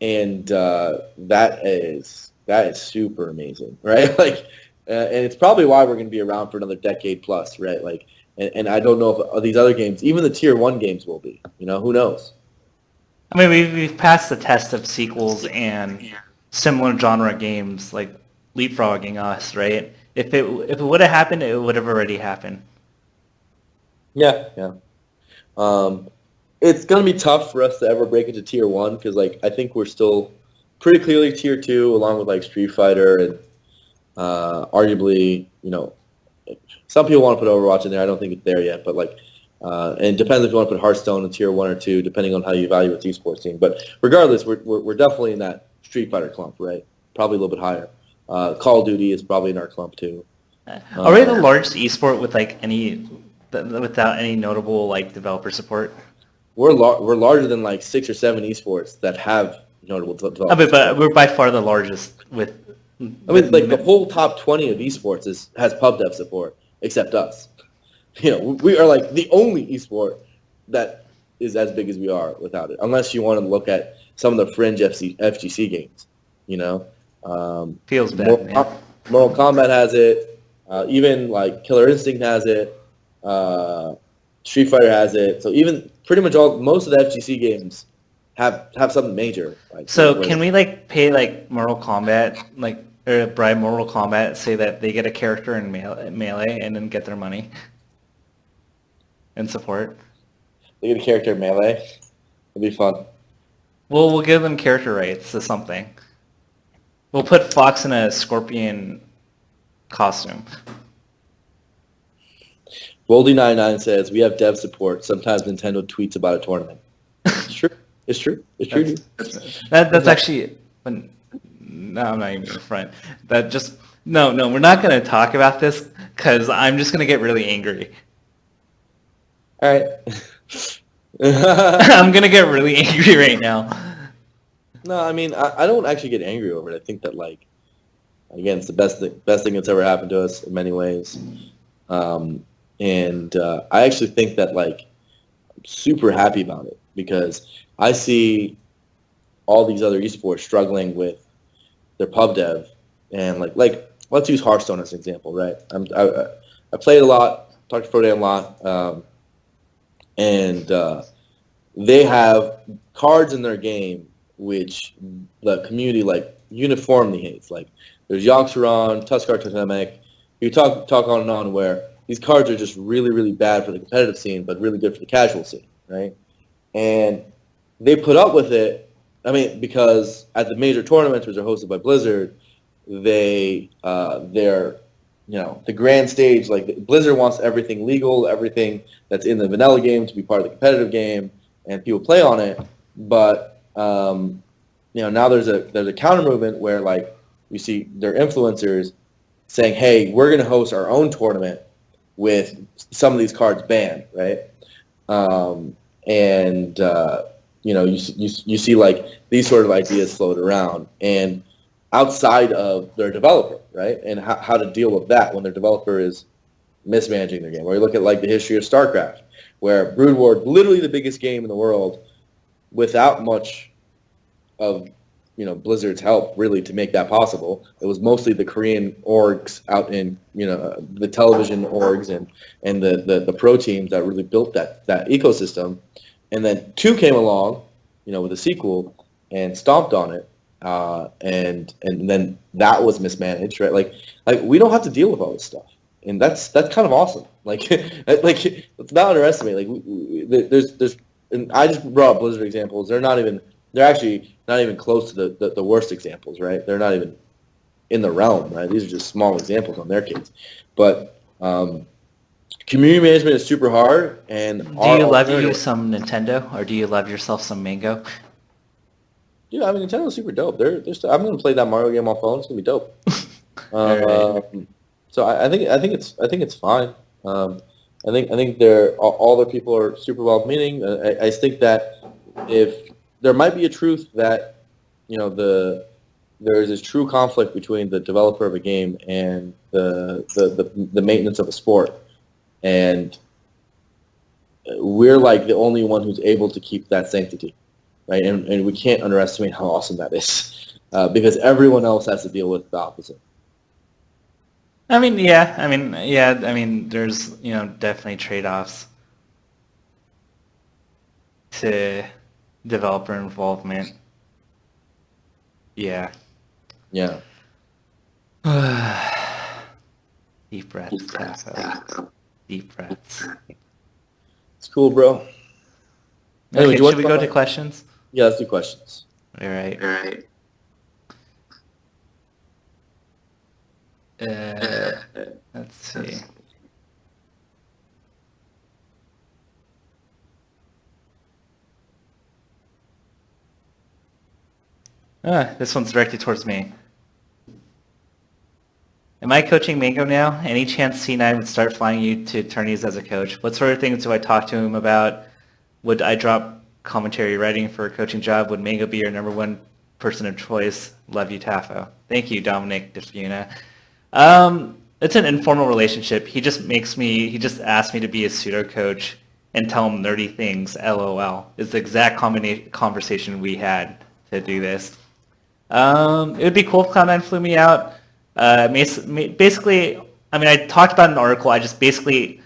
And that is super amazing, right? Like, and it's probably why we're going to be around for another decade plus, right? Like, and I don't know if these other games, even the Tier 1 games, will be. Who knows? I mean, we've passed the test of sequels and similar genre games, like leapfrogging us, right? If it would have happened, it would have already happened. Yeah. It's going to be tough for us to ever break into Tier 1 because, like, I think we're still pretty clearly Tier 2, along with, like, Street Fighter and arguably, some people want to put Overwatch in there. I don't think it's there yet, but, like, and it depends if you want to put Hearthstone in Tier 1 or 2, depending on how you evaluate the esports team. But regardless, we're definitely in that Street Fighter clump, right? Probably a little bit higher. Call of Duty is probably in our clump too. Are we the largest esport with, like, without any notable, like, developer support? We're larger than, like, 6 or 7 esports that have notable developers. But we're by far the largest with. I mean, like, the whole top 20 of esports has pub dev support, except us. We are, like, the only esport that is as big as we are without it, unless you want to look at some of the fringe FGC games. Feels bad, man. Mortal Kombat has it. Even, like, Killer Instinct has it. Street Fighter has it. So even pretty much most of the FGC games have something major. Like, So can we like pay like Mortal Kombat, like or bribe Mortal Kombat, say that they get a character in Melee, and then get their money and support? They get a character in Melee. It'd be fun. Well, we'll give them character rights to something. We'll put Fox in a scorpion costume. Boldy99 says, we have dev support. Sometimes Nintendo tweets about a tournament. It's true. It's true. It's true. That's actually... No, I'm not even in front. That just... No, we're not going to talk about this because I'm just going to get really angry. All right. I'm going to get really angry right now. No, I mean, I don't actually get angry over it. I think that, like, again, it's the best thing that's ever happened to us in many ways. And I actually think that, like, I'm super happy about it because I see all these other esports struggling with their pub dev. And, like let's use Hearthstone as an example, right? I played a lot, talked to Frodan a lot, and they have cards in their game which the community, like, uniformly hates. Like, there's Yoxeron, Tuskar Totemic. You talk on and on where these cards are just really, really bad for the competitive scene, but really good for the casual scene, right? And they put up with it, I mean, because at the major tournaments, which are hosted by Blizzard, they're, the grand stage, like, Blizzard wants everything legal, everything that's in the vanilla game to be part of the competitive game, and people play on it, but now there's a counter movement where, like, you see their influencers saying, hey, we're going to host our own tournament with some of these cards banned, right? You see, like, these sort of ideas float around, and outside of their developer, right? And how to deal with that when their developer is mismanaging their game. Or you look at, like, the history of StarCraft, where Brood War, literally the biggest game in the world, without much of Blizzard's help really to make that possible. It was mostly the Korean orgs out in the television orgs and the pro teams that really built that ecosystem. And then 2 came along, with a sequel and stomped on it, and then that was mismanaged, right? Like we don't have to deal with all this stuff, and that's kind of awesome. Like let's not underestimate. Like there's and I just brought up Blizzard examples. They're actually not even close to the worst examples, right? They're not even in the realm, right? These are just small examples on their case. But community management is super hard. And do you love you some Nintendo, or do you love yourself some Mango? Yeah, I mean, Nintendo's super dope. I'm going to play that Mario game on phone. It's going to be dope. So I think it's fine. I think all the people are super well-meaning. I think that if there might be a truth that there is this true conflict between the developer of a game and the maintenance of a sport, and we're like the only one who's able to keep that sanctity, right? And we can't underestimate how awesome that is, because everyone else has to deal with the opposite. I mean, there's definitely trade-offs to developer involvement. Yeah. Deep breaths, Tafo. Deep breaths. It's cool, bro. Anyway, should we go to questions? Yeah, let's do questions. All right. Let's see. This one's directed towards me. Am I coaching Mango now? Any chance C9 would start flying you to tourneys as a coach? What sort of things do I talk to him about? Would I drop commentary writing for a coaching job? Would Mango be your number one person of choice? Love you, Tafo. Thank you, Dominic Defuna. It's an informal relationship. He just asked me to be a pseudo coach and tell him nerdy things. LOL. It's the exact conversation we had to do this. It would be cool if Cloud9 flew me out. Basically, I mean, I talked about an article. I just basically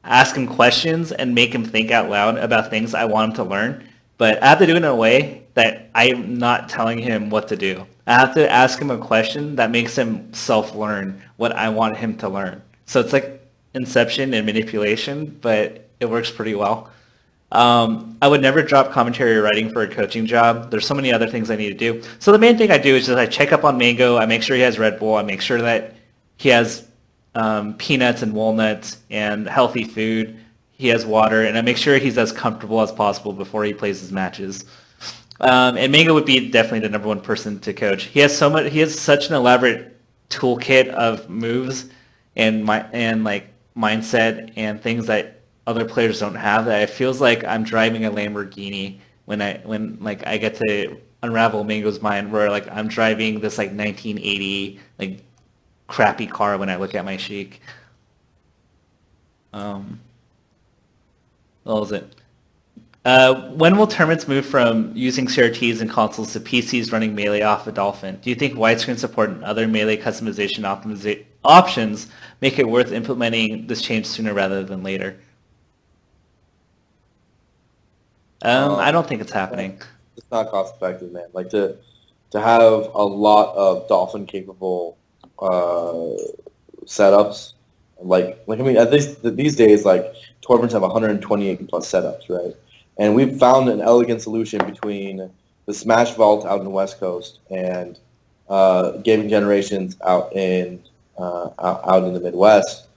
ask him questions and make him think out loud about things I want him to learn. But I have to do it in a way that I'm not telling him what to do. I have to ask him a question that makes him self-learn what I want him to learn. So it's like inception and manipulation, but it works pretty well. I would never drop commentary or writing for a coaching job. There's so many other things I need to do. So the main thing I do is just I check up on Mango. I make sure he has Red Bull. I make sure that he has peanuts and walnuts and healthy food. He has water, and I make sure he's as comfortable as possible before he plays his matches. And Mango would be definitely the number one person to coach. He has so much. He has such an elaborate toolkit of moves and mindset and things that other players don't have, that it feels like I'm driving a Lamborghini when I get to unravel Mango's mind, where like I'm driving this like 1980 like crappy car when I look at my Sheik. What was it? When will tournaments move from using CRTs and consoles to PCs running Melee off a Dolphin? Do you think widescreen support and other Melee customization options make it worth implementing this change sooner rather than later? I don't think it's happening. It's not cost effective, man. Like to have a lot of Dolphin capable setups. Like I mean, at least these days, like tournaments have 128 plus setups, right? And we've found an elegant solution between the Smash Vault out in the West Coast and Gaming Generations out in the Midwest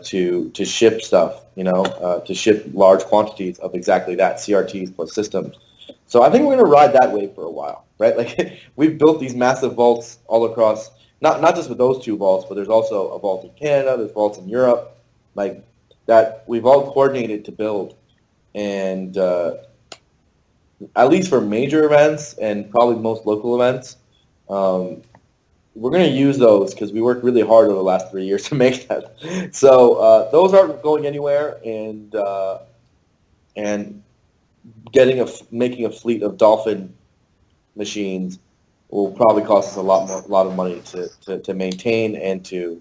to ship stuff, to ship large quantities of exactly that, CRTs plus systems. So I think we're going to ride that wave for a while, right? Like we've built these massive vaults all across, not just with those two vaults, but there's also a vault in Canada, there's vaults in Europe, like that we've all coordinated to build. And at least for major events and probably most local events, we're going to use those because we worked really hard over the last 3 years to make that. So those aren't going anywhere, and making a fleet of Dolphin machines will probably cost us a lot of money to maintain and to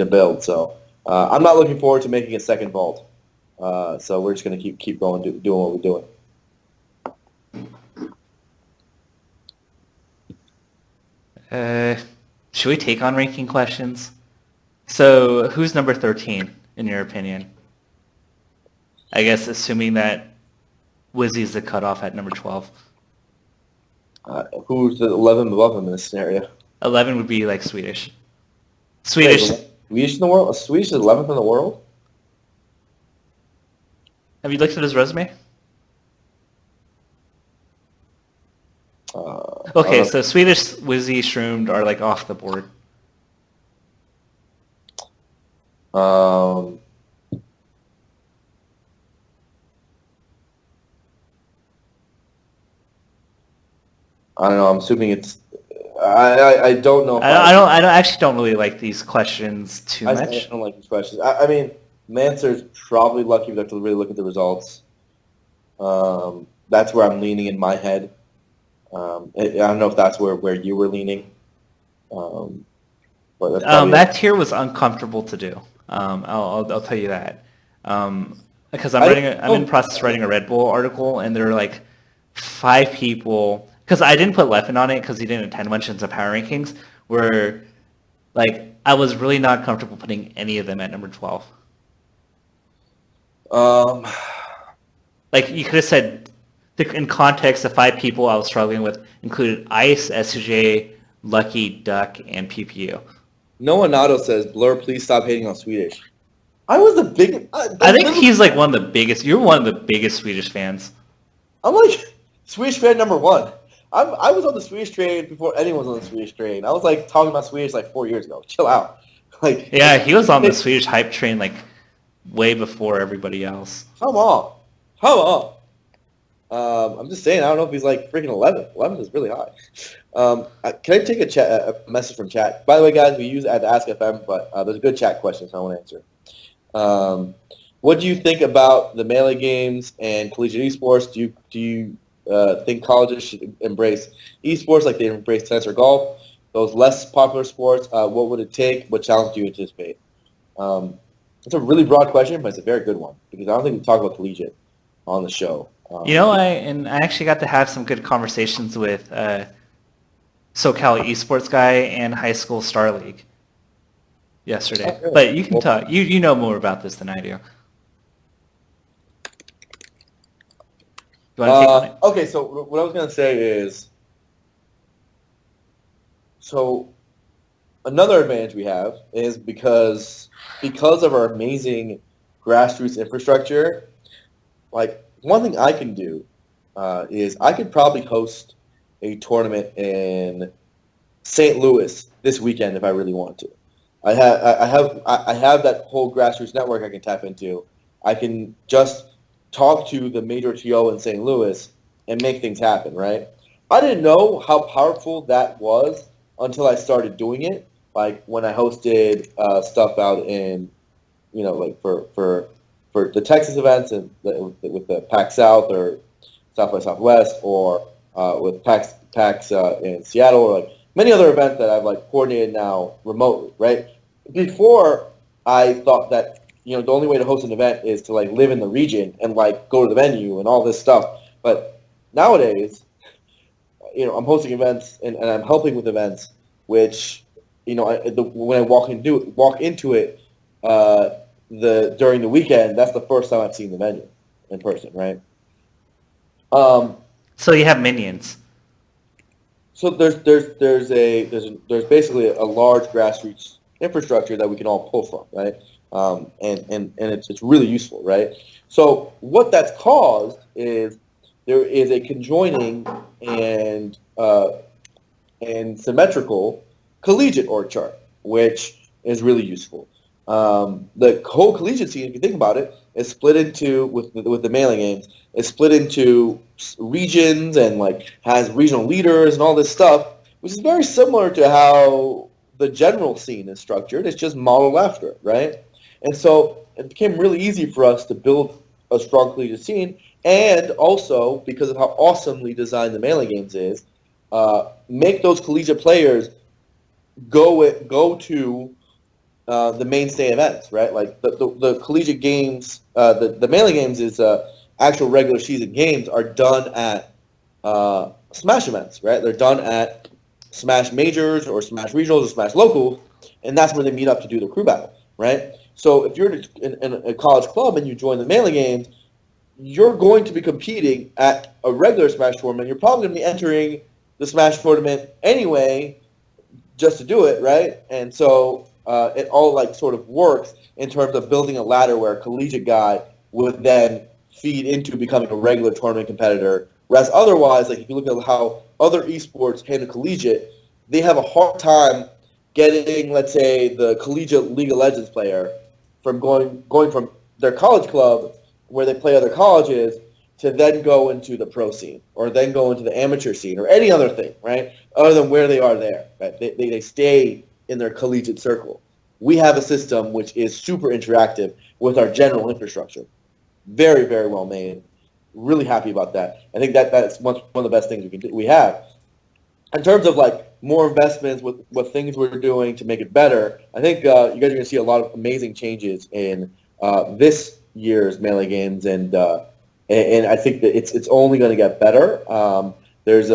build. So I'm not looking forward to making a second vault. So we're just going to keep going, doing what we're doing. Should we take on ranking questions? So who's number 13 in your opinion? I guess assuming that Wizzy's the cutoff at number 12. Who's the 11 above him in this scenario? 11 would be like Swedish. Swedish in the world? Swedish is 11th in the world? Have you looked at his resume? Okay, so Swedish, Wizzy, Shroomed are like off the board. I don't know. I'm assuming it's. I don't know. I actually don't really like these questions too much. I don't like these questions. I mean, Manser's probably lucky. We have to really look at the results. That's where I'm leaning in my head. I don't know if that's where you were leaning. But that tier was uncomfortable to do. I'll tell you that. Because I'm in the process of writing a Red Bull article, and there are like 5 people. Because I didn't put Leffen on it because he didn't attend much into power rankings. Where, like, I was really not comfortable putting any of them at number 12. Like you could have said, in context, the 5 people I was struggling with included Ice, SJ, Lucky, Duck, and PPU. Noah Nato says, "Blur, please stop hating on Swedish." I was the big. I think he's like one of the biggest. You're one of the biggest Swedish fans. I'm like Swedish fan number 1. I was on the Swedish train before anyone was on the Swedish train. I was like talking about Swedish like 4 years ago. Chill out. Like yeah, he was on the Swedish hype train like way before everybody else. Come on. I'm just saying. I don't know if he's like freaking 11. 11 is really high. Can I take a message from chat? By the way, guys, we use it at Ask FM, but there's a good chat question, so I want to answer. What do you think about the Melee games and Collegiate E-Sports? Do you think colleges should embrace esports like they embrace tennis or golf? Those less popular sports, what would it take? What challenge do you anticipate? It's a really broad question, but it's a very good one because I don't think we talk about collegiate on the show. I actually got to have some good conversations with SoCal Esports guy and High School Star League yesterday. Oh, But you can talk. You know more about this than I do. You want to take on it? Okay, so what I was going to say is, so another advantage we have is because of our amazing grassroots infrastructure, like one thing I can do is I could probably host a tournament in St. Louis this weekend if I really want to. I have that whole grassroots network I can tap into. I can just talk to the major TO in St. Louis and make things happen, right? I didn't know how powerful that was until I started doing it. Like when I hosted stuff out in, like for the Texas events and with the PAX South or South by Southwest or with PAX in Seattle or like many other events that I've like coordinated now remotely, right? Before I thought that the only way to host an event is to like live in the region and like go to the venue and all this stuff. But nowadays, I'm hosting events and I'm helping with events, which when I walk into it during the weekend, that's the first time I've seen the venue in person, right? So you have minions. So there's basically a large grassroots infrastructure that we can all pull from, right? And it's really useful, right? So what that's caused is there is a conjoining and symmetrical collegiate org chart, which is really useful. The whole collegiate scene, if you think about it, is split into with the mailing games. It's split into regions and like has regional leaders and all this stuff, which is very similar to how the general scene is structured. It's just modeled after it, right? And so it became really easy for us to build a strong collegiate scene, and also because of how awesomely designed the mailing games is, make those collegiate players go to the mainstay events, right? Like the collegiate games, the mailing games is actual regular season games are done at Smash events, right? They're done at Smash majors or Smash regionals or Smash locals, and that's where they meet up to do the crew battle, right? So if you're in a college club and you join the mailing games, you're going to be competing at a regular Smash tournament. You're probably going to be entering the Smash tournament anyway, just to do it, right? And so it all like sort of works in terms of building a ladder where a collegiate guy would then feed into becoming a regular tournament competitor. Whereas otherwise, like if you look at how other esports handle collegiate, they have a hard time getting, let's say, the collegiate League of Legends player from going from their college club where they play other colleges to then go into the pro scene or then go into the amateur scene or any other thing, right? Other than where they are there, right? They stay in their collegiate circle. We have a system which is super interactive with our general infrastructure. Very, very well made. Really happy about that. I think that's one of the best things we have. In terms of like more investments with what things we're doing to make it better, I think you guys are going to see a lot of amazing changes in this year's Melee games, and I think that it's only going to get better. There's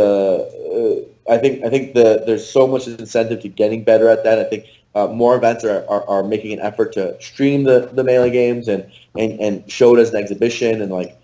there's so much incentive to getting better at that. I think more events are making an effort to stream the Melee games and show it as an exhibition and like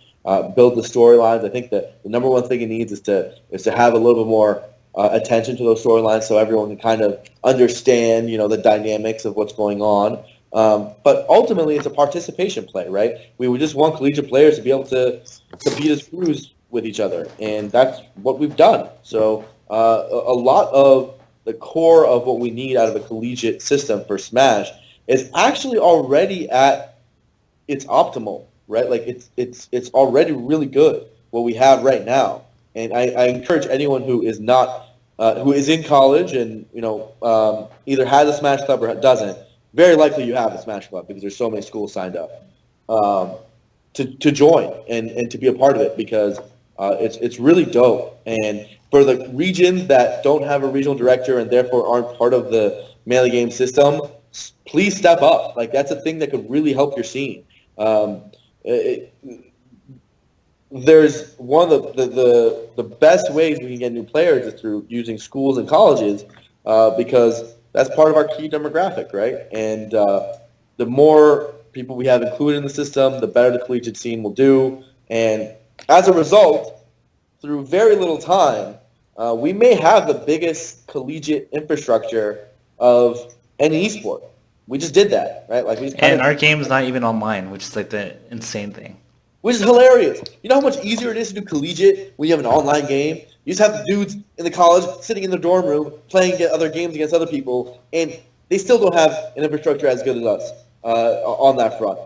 build the storylines. I think that the number one thing it needs is to have a little bit more attention to those storylines so everyone can kind of understand, the dynamics of what's going on. But ultimately, it's a participation play, right? We would just want collegiate players to be able to compete as crews with each other, and that's what we've done. So a lot of the core of what we need out of a collegiate system for Smash is actually already at its optimal, right? Like it's already really good what we have right now. And I encourage anyone who is not who is in college and either has a Smash Club or doesn't. Very likely you have a Smash Club because there's so many schools signed up to join and to be a part of it because it's really dope. And for the regions that don't have a regional director and therefore aren't part of the Melee game system, please step up. Like, that's a thing that could really help your scene. There's one of the best ways we can get new players is through using schools and colleges, because that's part of our key demographic, right? And the more people we have included in the system, the better the collegiate scene will do. And as a result, through very little time, we may have the biggest collegiate infrastructure of any esport. We just did that, right? Like, we just And our game's not even online, which is like the insane thing. Which is hilarious. You know how much easier it is to do collegiate when you have an online game? You just have the dudes in the college sitting in the dorm room playing other games against other people, and they still don't have an infrastructure as good as us on that front.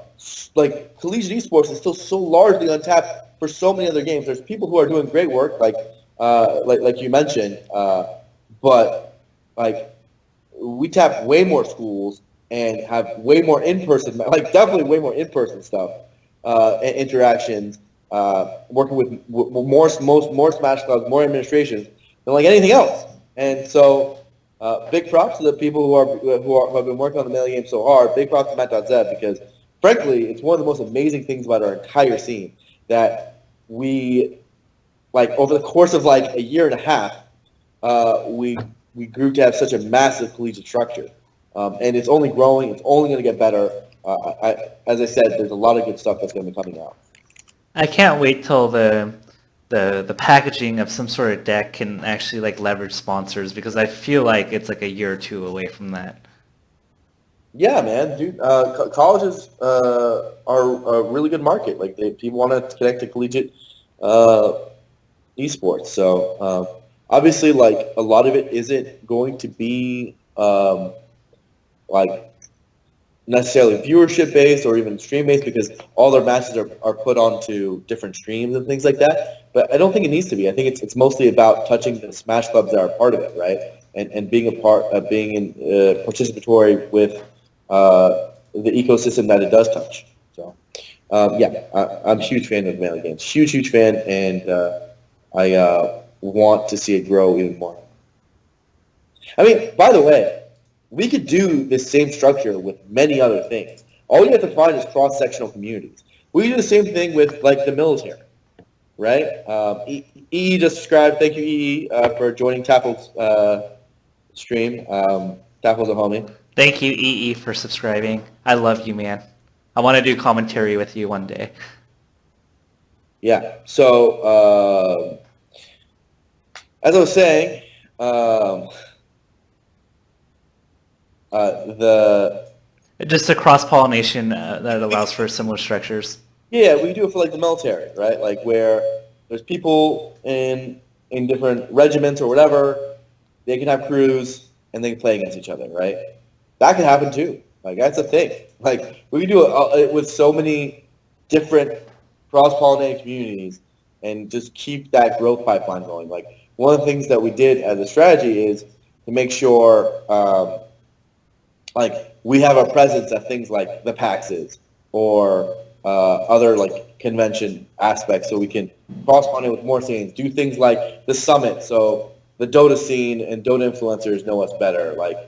Like, collegiate esports is still so largely untapped for so many other games. There's people who are doing great work, like you mentioned, but like, we tap way more schools and have way more in-person, like definitely way more in-person stuff. Interactions, working with more Smash clubs, more administrations than like anything else. And so, big props to the people who have been working on the melee game so hard. Big props to Matt.Z, because frankly, it's one of the most amazing things about our entire scene that we, like, over the course of like a year and a half, we grew to have such a massive collegiate structure, and it's only growing. It's only going to get better. As I said, there's a lot of good stuff that's going to be coming out. I can't wait till the packaging of some sort of deck can actually like leverage sponsors, because I feel like it's like a year or two away from that. Yeah, man, dude. Colleges are a really good market. Like, people want to connect to collegiate esports. So obviously, like, a lot of it isn't going to be like necessarily viewership based or even stream based, because all their matches are put onto different streams and things like that. But I don't think it needs to be. I think it's mostly about touching the Smash clubs that are part of it, right? And being a part of being in participatory with the ecosystem that it does touch. So yeah, I'm a huge fan of melee games. Huge fan, and I want to see it grow even more. I mean, by the way, we could do this same structure with many other things. All you have to find is cross-sectional communities. We can do the same thing with, like, the military, right? EE just subscribed. Thank you, EE, for joining Tafo's stream. Tafo's a homie. Thank you, EE, for subscribing. I love you, man. I want to do commentary with you one day. Yeah. So, as I was saying, Just a cross-pollination that allows for similar structures. Yeah, we do it for like the military, right? Like, where there's people in different regiments or whatever, they can have crews and they can play against each other, right? That could happen too. Like, that's a thing. Like, we can do it with so many different cross-pollinated communities and just keep that growth pipeline going. Like, one of the things that we did as a strategy is to make sure like, we have a presence at things like the PAXs or other like convention aspects, so we can cross-pollinate with more scenes, do things like the summit, so the Dota scene and Dota influencers know us better, like,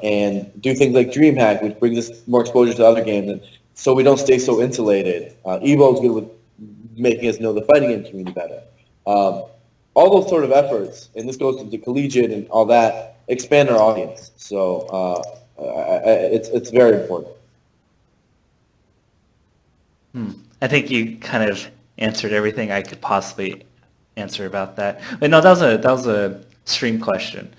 and do things like DreamHack, which brings us more exposure to other games, and so we don't stay so insulated. Evo is good with making us know the fighting game community better. All those sort of efforts, and this goes into collegiate and all that, expand our audience. So it's very important. I think you kind of answered everything I could possibly answer about that. But no, that was a stream question.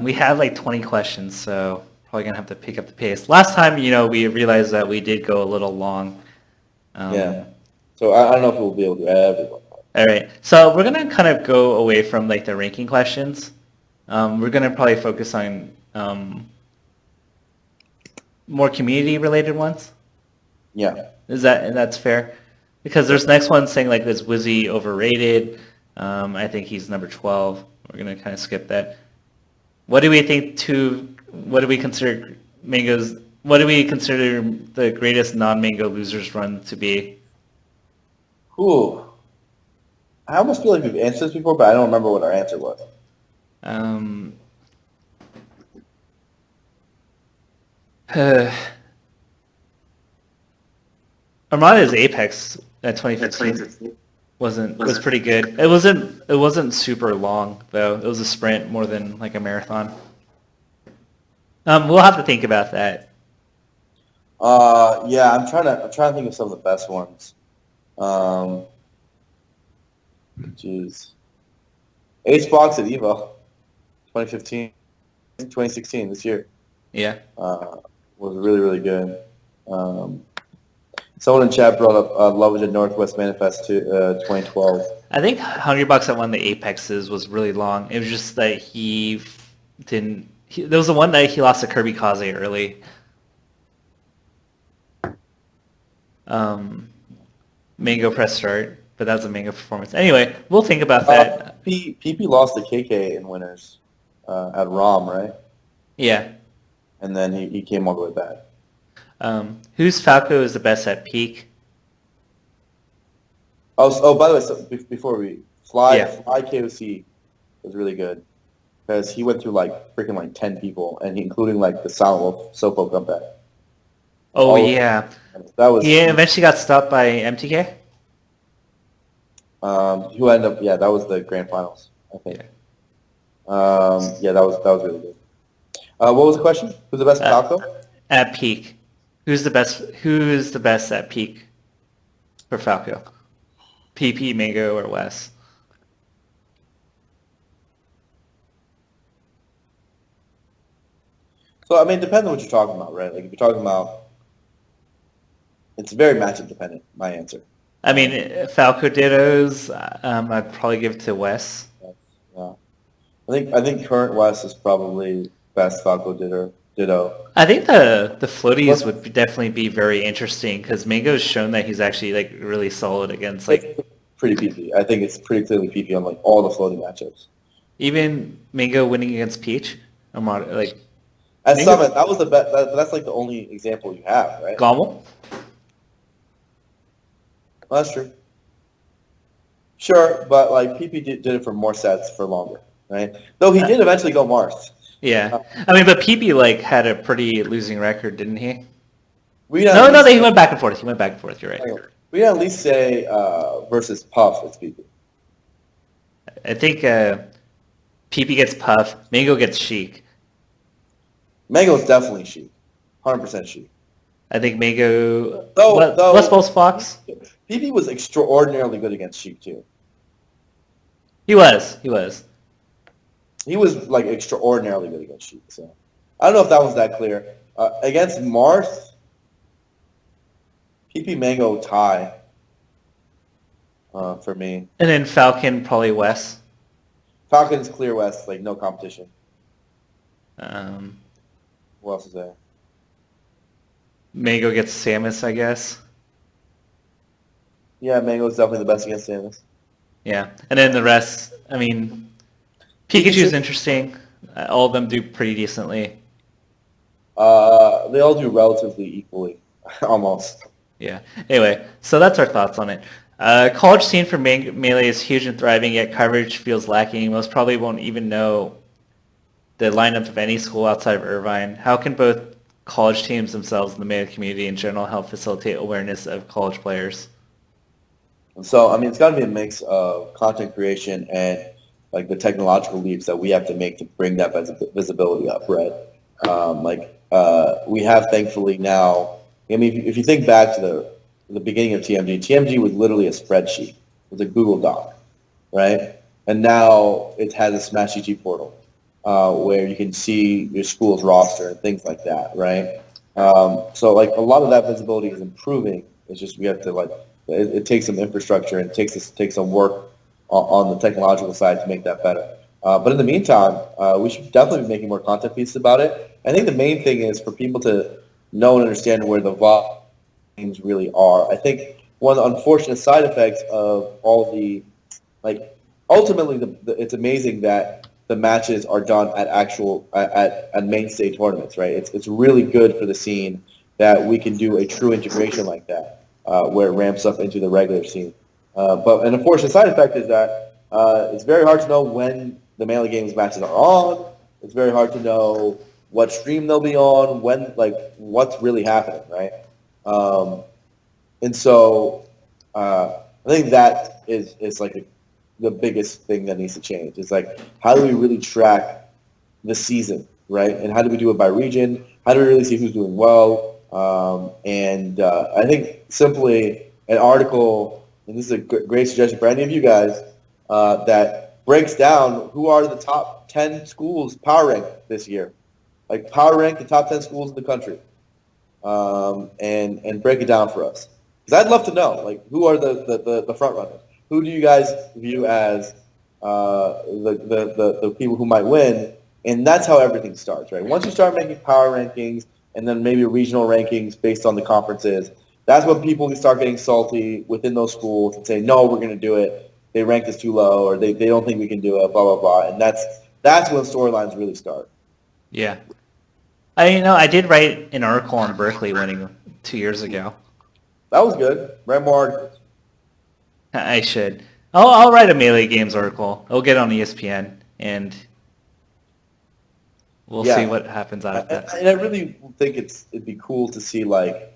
We have like 20 questions, so probably gonna have to pick up the pace. Last time, we realized that we did go a little long. Yeah. So I don't know if we'll be able to do everyone. All right. So we're gonna kind of go away from like the ranking questions. We're gonna probably focus on more community-related ones. Yeah. That's fair? Because there's next one saying like, is Wizzy overrated? I think he's number 12. We're gonna kind of skip that. What do we consider Mango's? What do we consider the greatest non-Mango losers run to be? Ooh. I almost feel like we've answered this before, but I don't remember what our answer was. Armada's Apex at 2015 was pretty good. It wasn't super long though. It was a sprint more than like a marathon. We'll have to think about that. Yeah, I'm trying to think of some of the best ones. Jeez. Acebox at Evo, 2015, 2016, this year. Yeah. Was really, really good. Someone in chat brought up Lovage at Northwest Manifest 2012. I think Hungrybox that won the Apexes was really long. It was just that there was the one that he lost to Kirby Kaze early. Mango press start, but that was a Mango performance. Anyway, we'll think about that. PP lost to KK in winners at ROM, right? Yeah. And then he came all the way back. Whose Falco is the best at peak? Oh, by the way, so before we fly KOC was really good because he went through freaking 10 people, and including the Silent Wolf Sofo comeback. Oh yeah, that was. He eventually got stopped by MTK. Who ended up? Yeah, that was the grand finals, I think. Yeah, that was really good. What was the question? Who's the best Falco? At peak. Who's the best at peak for Falco? PP, Mango, or Wes? So, I mean, it depends on what you're talking about, right? If you're talking about... It's very matchup dependent, my answer. I mean, Falco Dittos, I'd probably give it to Wes. Yeah. I think current Wes is probably best Falco Ditto. I think the floaties would definitely be very interesting because Mango's shown that he's actually really solid against pretty PP. I think it's pretty clearly PP on all the floating matchups. Even Mango winning against Peach, at Mango, Summit, that was the best. That's the only example you have, right? Gommel? Well, that's true. Sure, but PP did it for more sets for longer, right? Though he did eventually go Mars. Yeah, I mean, but PP had a pretty losing record, didn't he? He went back and forth. You're right. We at least say versus Puff, it's PP. I think PP gets Puff, Mango gets Sheik. Mango's definitely Sheik, 100% Sheik. I think Mango. Though West Balls Fox. PP was extraordinarily good against Sheik too. He was. He was extraordinarily good against Sheik. So I don't know if that was that clear. Against Marth, PP Mango tie for me. And then Falcon probably Wes. Falcon's clear West, no competition. What else is there? Mango gets Samus, I guess. Yeah, Mango's definitely the best against Samus. Yeah, and then the rest. I mean, Pikachu's interesting. All of them do pretty decently. They all do relatively equally, almost. Yeah. Anyway, so that's our thoughts on it. College scene for Melee is huge and thriving, yet coverage feels lacking. Most probably won't even know the lineup of any school outside of Irvine. How can both college teams themselves and the Melee community in general help facilitate awareness of college players? So, I mean, it's got to be a mix of content creation and the technological leaps that we have to make to bring that visibility up, right? We have thankfully now. I mean, if you think back to the beginning of TMG was literally a spreadsheet. It was a Google Doc, right? And now it has a Smash GG portal where you can see your school's roster and things like that, right? So a lot of that visibility is improving. It's just we have to it takes some infrastructure and takes some work on the technological side to make that better. But in the meantime, we should definitely be making more content pieces about it. I think the main thing is for people to know and understand where the games really are. I think one of the unfortunate side effects of all the ultimately it's amazing that the matches are done at at mainstay tournaments, right? It's really good for the scene that we can do a true integration like that. Where it ramps up into the regular scene. But an unfortunate side effect is that it's very hard to know when the Melee Games matches are on. It's very hard to know what stream they'll be on, when, like, what's really happening, right? And so I think that is like the biggest thing that needs to change. It's like, how do we really track the season, right? And how do we do it by region? How do we really see who's doing well? I think simply an article, and this is a great suggestion for any of you guys, that breaks down who are the top 10 schools power ranked this year. Like, power rank the top 10 schools in the country, and break it down for us. Because I'd love to know, like, who are the front runners? Who do you guys view as the people who might win? And that's how everything starts, right? Once you start making power rankings and then maybe regional rankings based on the conferences, that's when people start getting salty within those schools and say, no, we're going to do it. They ranked us too low, or they don't think we can do it, blah, blah, blah. And that's when storylines really start. Yeah. I did write an article on Berkeley winning 2 years ago. That was good. Write more articles. I should. I'll write a Melee Games article. It'll get on ESPN, and we'll see what happens out of that. And I really think it'd be cool to see, like,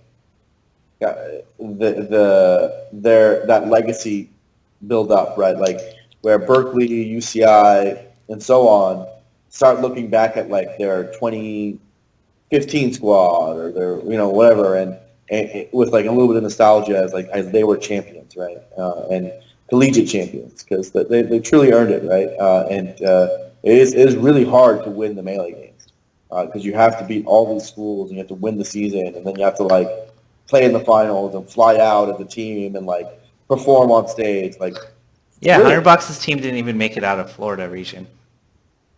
that legacy build up, right? Like, where Berkeley, UCI, and so on start looking back at, like, their 2015 squad or their, whatever, and with, like, a little bit of nostalgia as they were champions, right? And collegiate champions, because they truly earned it, right? It is really hard to win the Melee games because you have to beat all these schools and you have to win the season, and then you have to, like, play in the finals and fly out as a team and, like, perform on stage. Like, yeah, Hungrybox's team didn't even make it out of Florida region.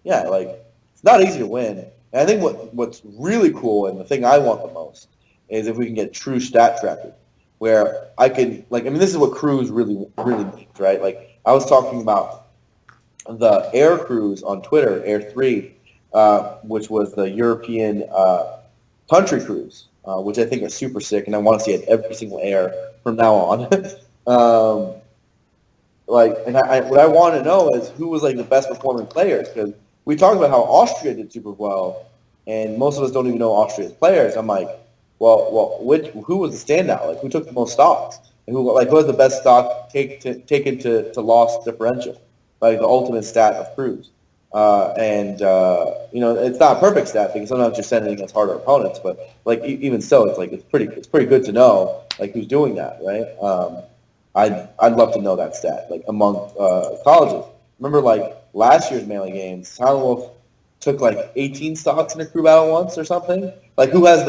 Yeah, like, it's not easy to win. And I think what's really cool, and the thing I want the most, is if we can get true stat tracking, where I can, like, this is what crews really, really means, right? Like, I was talking about the Air crews on Twitter, Air3, which was the European country crews, which I think are super sick, and I want to see it every single Air from now on. What I want to know is who was, like, the best performing players, because we talked about how Austria did super well, and most of us don't even know Austria's players. I'm like, well, who was the standout? Like, who took the most stocks? And who was the best stock taken to loss differential? Like, the ultimate stat of crews. It's not a perfect stat because sometimes you're sending against harder opponents, but, like, even so, it's like it's pretty good to know, like, who's doing that, right? I'd love to know that stat, like, among colleges. Remember, like, last year's Melee Games, Silent Wolf took, like, 18 stocks in a crew battle once or something. Like, who has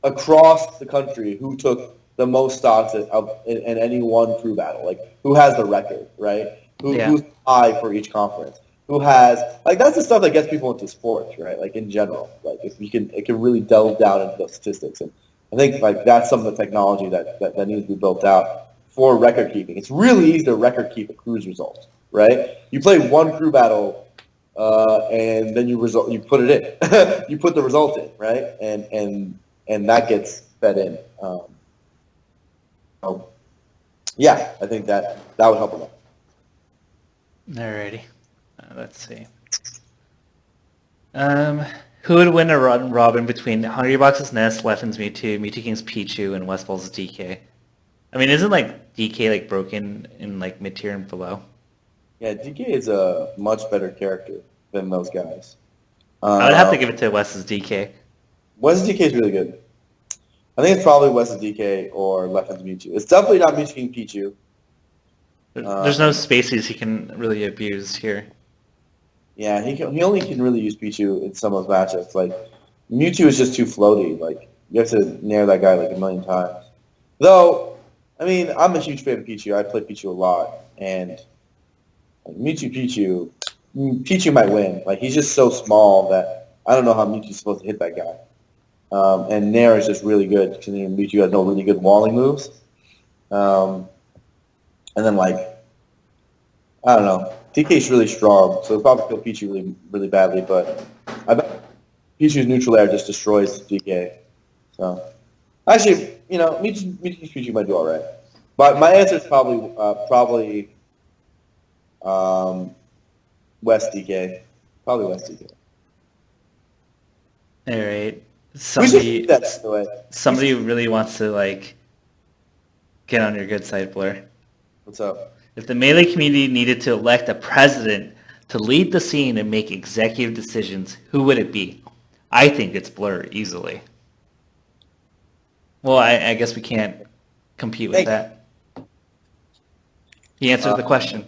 across the country, who took the most stocks in any one crew battle? Like, who has the record, right? Who's high for each conference? Who has, like, that's the stuff that gets people into sports, right? Like, in general, like, if it can really delve down into those statistics. And I think, like, that's some of the technology that needs to be built out for record keeping. It's really easy to record keep a crew's results, right? You play one crew battle, and then you put it in. You put the result in, right? And that gets fed in. I think that would help a lot. Alrighty. Let's see. Who would win a run robin between Hungrybox's Nest, Leffen's Mewtwo, Mewtwo King's Pichu, and Westball's DK? Isn't, like, DK, like, broken in, like, mid-tier and below? Yeah, DK is a much better character than those guys. I would have to give it to Wes's DK. Wes's DK is really good. I think it's probably Wes's DK or Leffen's Mewtwo. It's definitely not Mewtwo King Pichu. There's no spaces he can really abuse here. Yeah, he only can really use Pichu in some of his matchups. Like, Mewtwo is just too floaty. Like, you have to nair that guy, like, a million times. Though, I'm a huge fan of Pichu. I play Pichu a lot, and, like, Pichu might win. Like, he's just so small that I don't know how Mewtwo's supposed to hit that guy. And Nair is just really good because Mewtwo has no really good walling moves. And then, like, I don't know. DK's really strong, so it'll probably kill Pichu really, really badly, but I bet Pichu's neutral air just destroys DK. So, actually, Pichu might do all right. But my answer is probably West DK. Probably West DK. All right. We should keep that, by the way. Somebody really wants to like get on your good side, Blur. What's up? If the Melee community needed to elect a president to lead the scene and make executive decisions, who would it be? I think it's Blur, easily. Well, I guess we can't compete with that. He answered the question.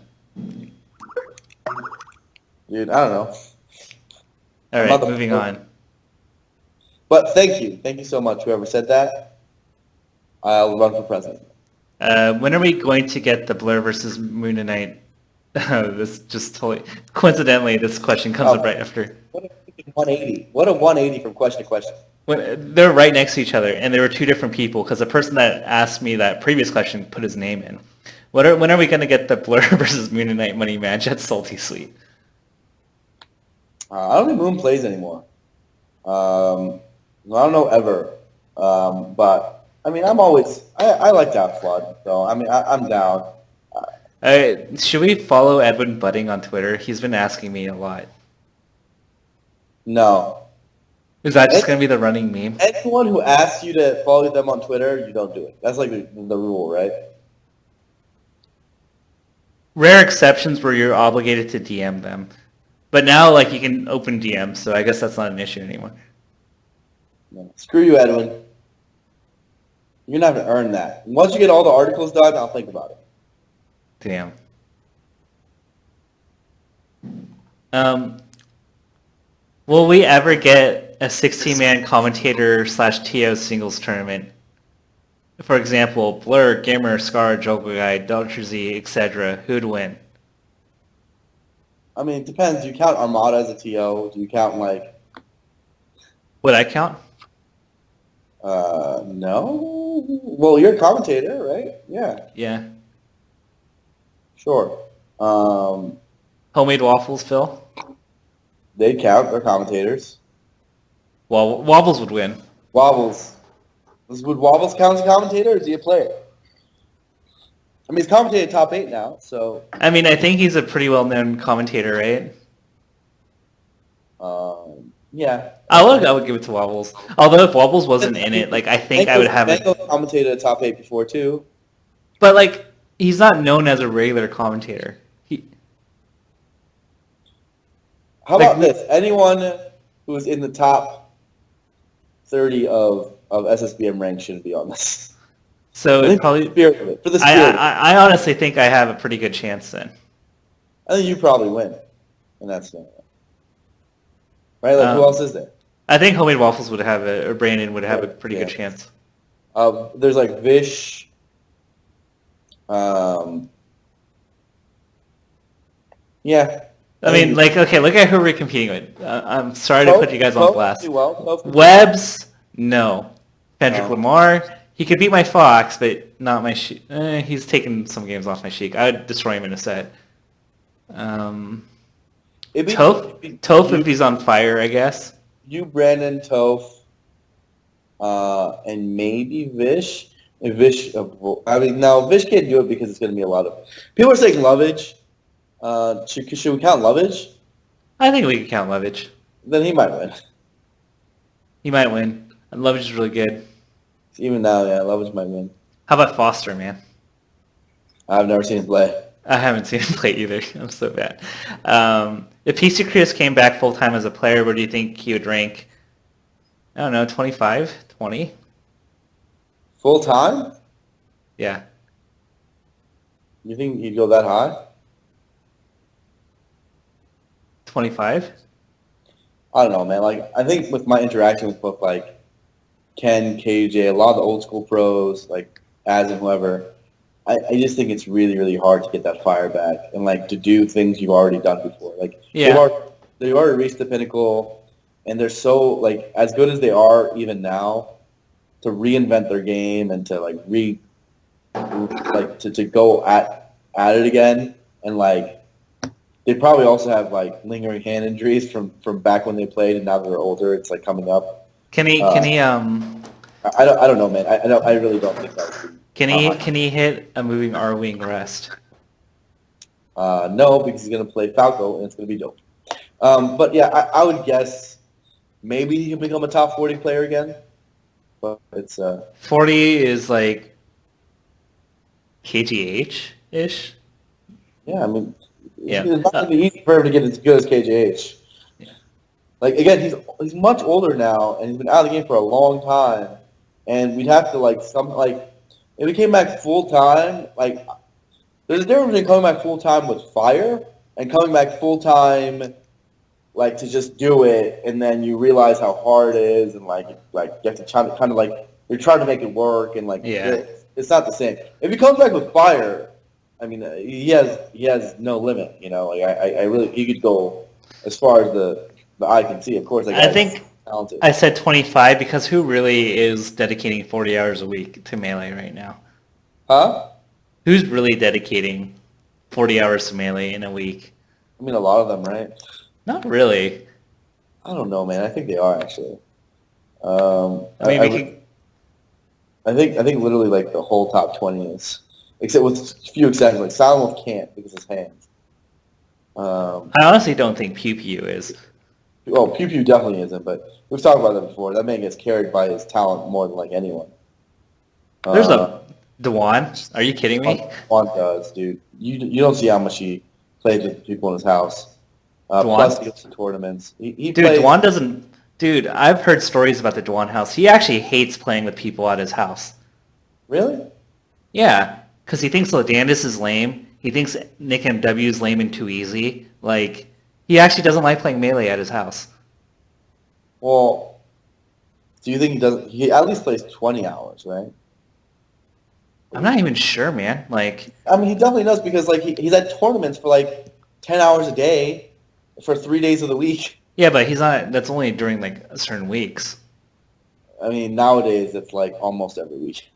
Dude, I don't know. All right, moving on. But thank you. Thank you so much, whoever said that. I'll run for president. When are we going to get the Blur versus Mooninite? This just totally... Coincidentally, this question comes up right after. What a 180. What a 180 from question to question. They're right next to each other, and they were two different people, because the person that asked me that previous question put his name in. When are we going to get the Blur versus Mooninite money match at Salty Sweet? I don't think Moon plays anymore. I don't know ever. But, I mean, I'm always... I like that flood, so, I mean, I'm down. Should we follow Edwin Budding on Twitter? He's been asking me a lot. No. Is that just going to be the running meme? Anyone who asks you to follow them on Twitter, you don't do it. That's like the rule, right? Rare exceptions where you're obligated to DM them. But now, like, you can open DMs, so I guess that's not an issue anymore. No. Screw you, Edwin. You're not going to earn that. Once you get all the articles done, I'll think about it. Damn. Will we ever get a 16-man commentator/TO singles tournament? For example, Blur, Gamer, Scar, Joker Guy, Dr. Z, etc. Who'd win? I mean, it depends. Do you count Armada as a TO? Do you count, like... Would I count? No. Well, you're a commentator, right? Yeah. Yeah. Sure. Homemade waffles, Phil? They'd count. They're commentators. Well, Wobbles would win. Wobbles. Would Wobbles count as a commentator, or is he a player? I mean, he's commentated top 8 now, so... I mean, I think he's a pretty well-known commentator, right? Yeah. I would give it to Wobbles. Although if Wobbles wasn't in it, like, I think I would have it... Mango commentated at top 8 before, too. But, like, he's not known as a regular commentator. How about this? Anyone who's in the top 30 of SSBM rank shouldn't be on this. So it probably... For the spirit. I honestly think I have a pretty good chance then. I think you probably win in that scenario. Right? Like, who else is there? I think Homemade Waffles would have or Brandon would have a pretty good chance. There's like Vish. Yeah. I mean, like, okay, look at who we're competing with. I'm sorry to put you guys on blast. Webbs, no. Kendrick Lamar, he could beat my Fox, but not my Sheik. He's taken some games off my Sheik. I would destroy him in a set. Toph if he's on fire, I guess. You, Brandon, Toph, and maybe Vish. Vish, I mean, no, Vish can't do it because it's going to be a lot of... People are saying Lovage. Should we count Lovage? I think we could count Lovage. Then he might win. He might win. And Lovage is really good. Even now, yeah, Lovage might win. How about Foster, man? I've never seen him play. I haven't seen him play either. I'm so bad. If PC Chris came back full-time as a player, where do you think he would rank? I don't know, 25? 20? Full-time? Yeah. You think he'd go that high? 25? I don't know, man. Like, I think with my interaction with both, like, Ken, KJ, a lot of the old school pros, like, Az and whoever, I just think it's really, really hard to get that fire back and, like, to do things you've already done before. Like, yeah. they've already reached the pinnacle, and they're so, like, as good as they are even now, to reinvent their game and to, like, to go at it again, and, like, they probably also have, like, lingering hand injuries from back when they played, and now that they're older, it's, like, coming up. Can he I don't know, man. I really don't think that would be. Can he hit a moving R-wing rest? No, because he's going to play Falco, and it's going to be dope. But, yeah, I would guess maybe he can become a top 40 player again. But it's 40 is like KGH-ish? yeah, I mean, Yeah. it's not going to be easy for him to get as good as KJH. Yeah. Like, again, he's much older now, and he's been out of the game for a long time. And we'd have to, if he came back full-time, there's a difference between coming back full-time with fire and coming back full-time, to just do it, and then you realize how hard it is, and, you have to try to, you're trying to make it work, and, it's not the same. If he comes back with fire, I mean, he has no limit, I really, he could go as far as the eye can see. Of course, I think talented. I said 25 because who really is dedicating 40 hours a week to Melee right now? Huh? Who's really dedicating 40 hours to Melee in a week? I mean, a lot of them, right? Not really. I don't know, man. I think they are, actually. I think literally the whole top 20 is, except with a few exceptions. Like Silent can't because his hands. I honestly don't think Pew Pew is. Oh, Pew Pew definitely isn't, but we've talked about that before. That man gets carried by his talent more than anyone. There's a Dewan. Are you kidding me? Dewan does, dude. You don't see how much he plays with people in his house. Dewan? Plus he goes to tournaments. He Dude, plays, Dewan doesn't... Dude, I've heard stories about the Dewan house. He actually hates playing with people at his house. Really? Yeah, because he thinks Lodandis is lame. He thinks Nick MW is lame and too easy. He actually doesn't like playing Melee at his house. Well, do you think he doesn't? He at least plays 20 hours, right? I'm not even sure, man. I mean, he definitely does because he's at tournaments for 10 hours a day for 3 days of the week. Yeah, but he's not. That's only during certain weeks. I mean, nowadays it's almost every week.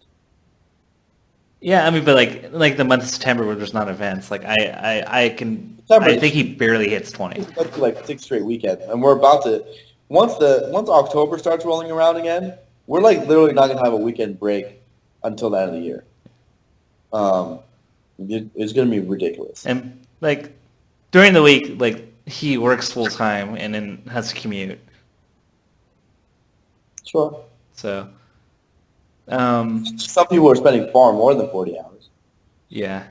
Yeah, I mean, but the month of September where there's not events, I think he barely hits 20. It's up to 6 straight weekends, and we're about to. Once October starts rolling around again, we're literally not gonna have a weekend break until the end of the year. It's gonna be ridiculous. And during the week, he works full time and then has to commute. Sure. So, some people are spending far more than 40 hours. Yeah.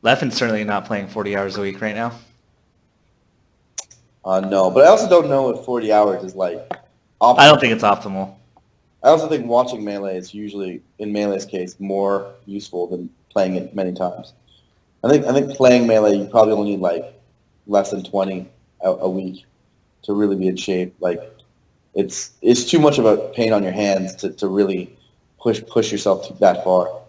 Leffen's certainly not playing 40 hours a week right now. No, but I also don't know if 40 hours is optimal. I don't think it's optimal. I also think watching Melee is usually, in Melee's case, more useful than playing it many times. I think playing Melee, you probably only need less than 20 a week to really be in shape. It's too much of a pain on your hands to really push yourself that far.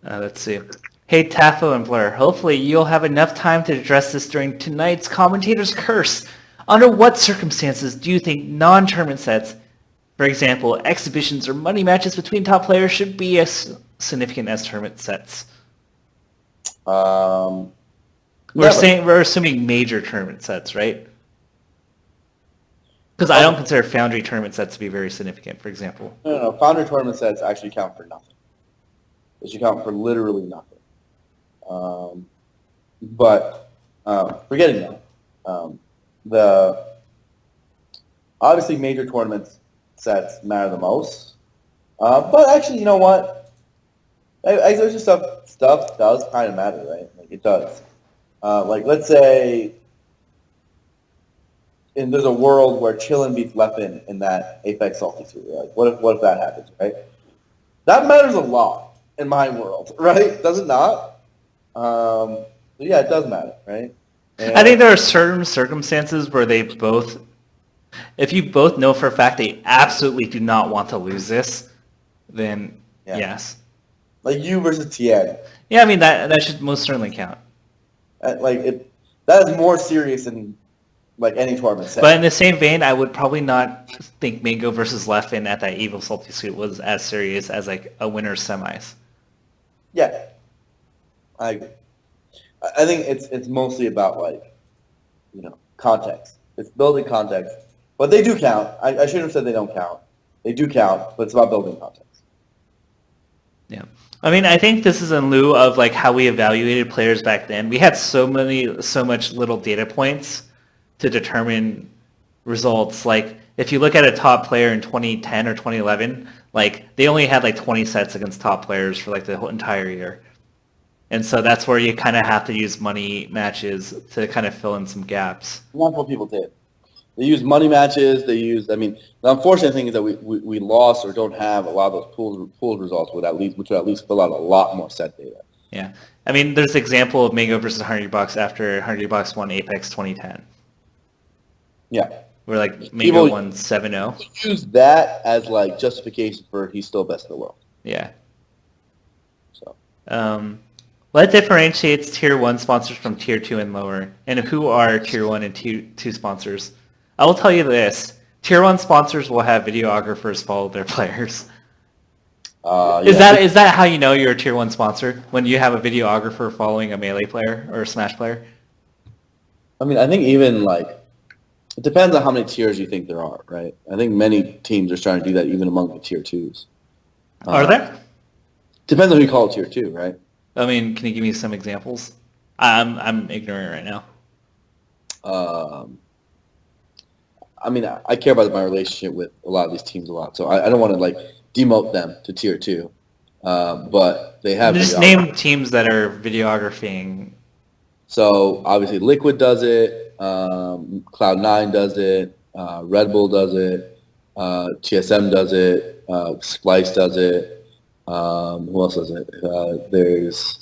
Let's see. Hey, Tafo and Blur, hopefully you'll have enough time to address this during tonight's Commentator's Curse. Under what circumstances do you think non-tournament sets, for example, exhibitions or money matches between top players, should be as significant as tournament sets? We're assuming major tournament sets, right? Because I don't consider Foundry tournament sets to be very significant, for example. No. Foundry tournament sets actually count for nothing. They should count for literally nothing. But forgetting that, obviously major tournament sets matter the most. But actually, you know what? There's just stuff does kind of matter, right? It does. Let's say there's a world where Chillin beats Leffen in that Apex Salty Suit, right? What if that happens, right? That matters a lot in my world, right? Does it not? Yeah, it does matter, right? And I think there are certain circumstances where if you both know for a fact they absolutely do not want to lose this, then yes. Like you versus Tien. Yeah, I mean, that should most certainly count. That is more serious than any tournament set. But in the same vein, I would probably not think Mango versus Leffen at that Evil Salty Suit was as serious as a winner's semis. Yeah. I agree. I think it's mostly about context. It's building context. But they do count. I shouldn't have said they don't count. They do count, but it's about building context. Yeah. I mean, I think this is in lieu of how we evaluated players back then. We had so much little data points to determine results. Like if you look at a top player in 2010 or 2011, like they only had like 20 sets against top players for like the whole entire year. And so that's where you kind of have to use money matches to kind of fill in some gaps. Not what people did. They use money matches. They use. I mean, the unfortunate thing is that we lost or don't have a lot of those pooled results which would at least fill out a lot more set data. Yeah, I mean, there's the example of Mango versus Hungrybox after Hungrybox won Apex 2010. Yeah, where like Mango won 7-0. Use that as like justification for he's still best in the world. Yeah. So. What differentiates Tier 1 sponsors from Tier 2 and lower? And who are Tier 1 and Tier 2 sponsors? I will tell you this. Tier 1 sponsors will have videographers follow their players. Is that how you know you're a Tier 1 sponsor? When you have a videographer following a Melee player or a Smash player? I mean, I think even like, it depends on how many tiers you think there are, right? I think many teams are trying to do that even among the Tier 2s. Are there? Depends on who you call it Tier 2, right? I mean, can you give me some examples? I'm ignorant right now. I mean, I care about my relationship with a lot of these teams a lot, so I don't want to like demote them to Tier 2. But they have just name teams that are videographing. So obviously Liquid does it, Cloud9 does it, Red Bull does it, TSM does it, Splice does it. Who else does it? There's...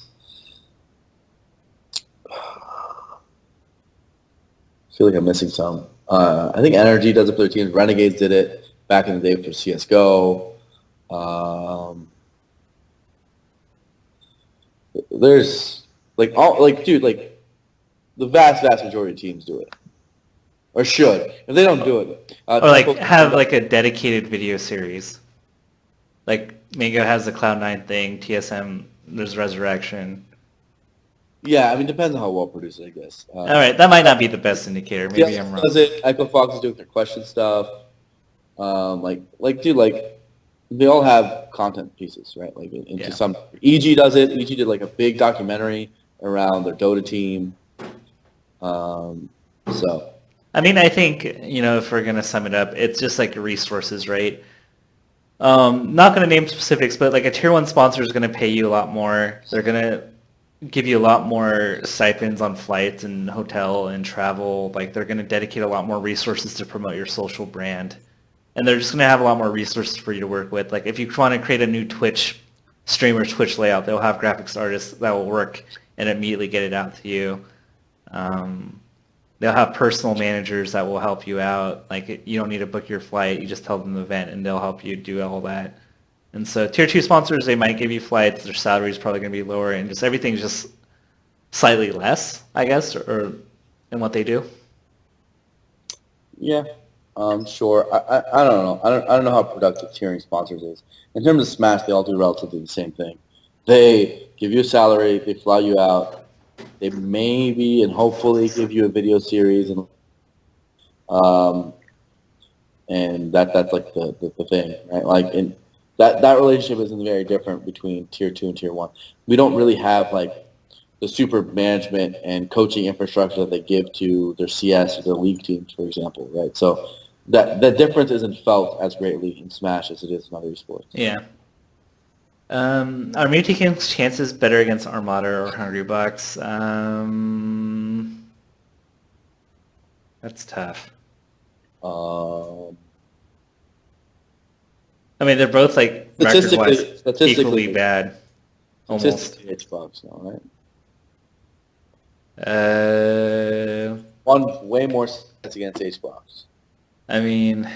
I feel like I'm missing some. I think Energy does it for their teams. Renegades did it back in the day for CSGO. There's the vast majority of teams do it, or should. If they don't do it, or like have like a dedicated video series. Like Mango has the Cloud9 thing. TSM, there's Resurrection. Yeah, I mean, depends on how well produced, I guess. All right, that might not be the best indicator. Maybe I'm wrong. Does it? Echo Fox is doing their question stuff. They all have content pieces, right? Like into some. EG does it. EG did like a big documentary around their Dota team. So. I mean, I think if we're gonna sum it up, it's just like resources, right? Not gonna name specifics, but like a Tier 1 sponsor is gonna pay you a lot more. They're gonna give you a lot more stipends on flights and hotel and travel. Like they're going to dedicate a lot more resources to promote your social brand. And they're just going to have a lot more resources for you to work with. Like if you want to create a new Twitch streamer Twitch layout, they'll have graphics artists that will work and immediately get it out to you. They'll have personal managers that will help you out. Like you don't need to book your flight. You just tell them the event and they'll help you do all that. And so Tier 2 sponsors, they might give you flights. Their salary is probably going to be lower, and just everything's just slightly less, I guess, or in what they do. Yeah, sure. I don't know. I don't know how productive tiering sponsors is. In terms of Smash, they all do relatively the same thing. They give you a salary. They fly you out. They maybe and hopefully give you a video series, and that's like the thing, right? Like That relationship isn't very different between Tier 2 and Tier 1. We don't really have like the super management and coaching infrastructure that they give to their CS or their league teams, for example, right? So that difference isn't felt as greatly in Smash as it is in other esports. Yeah. Are Multilingual's chances better against Armada or Hungrybox? That's tough. I mean, they're both like record-wise equally bad. Almost. Xbox now, right? One way more stats against Xbox. I mean,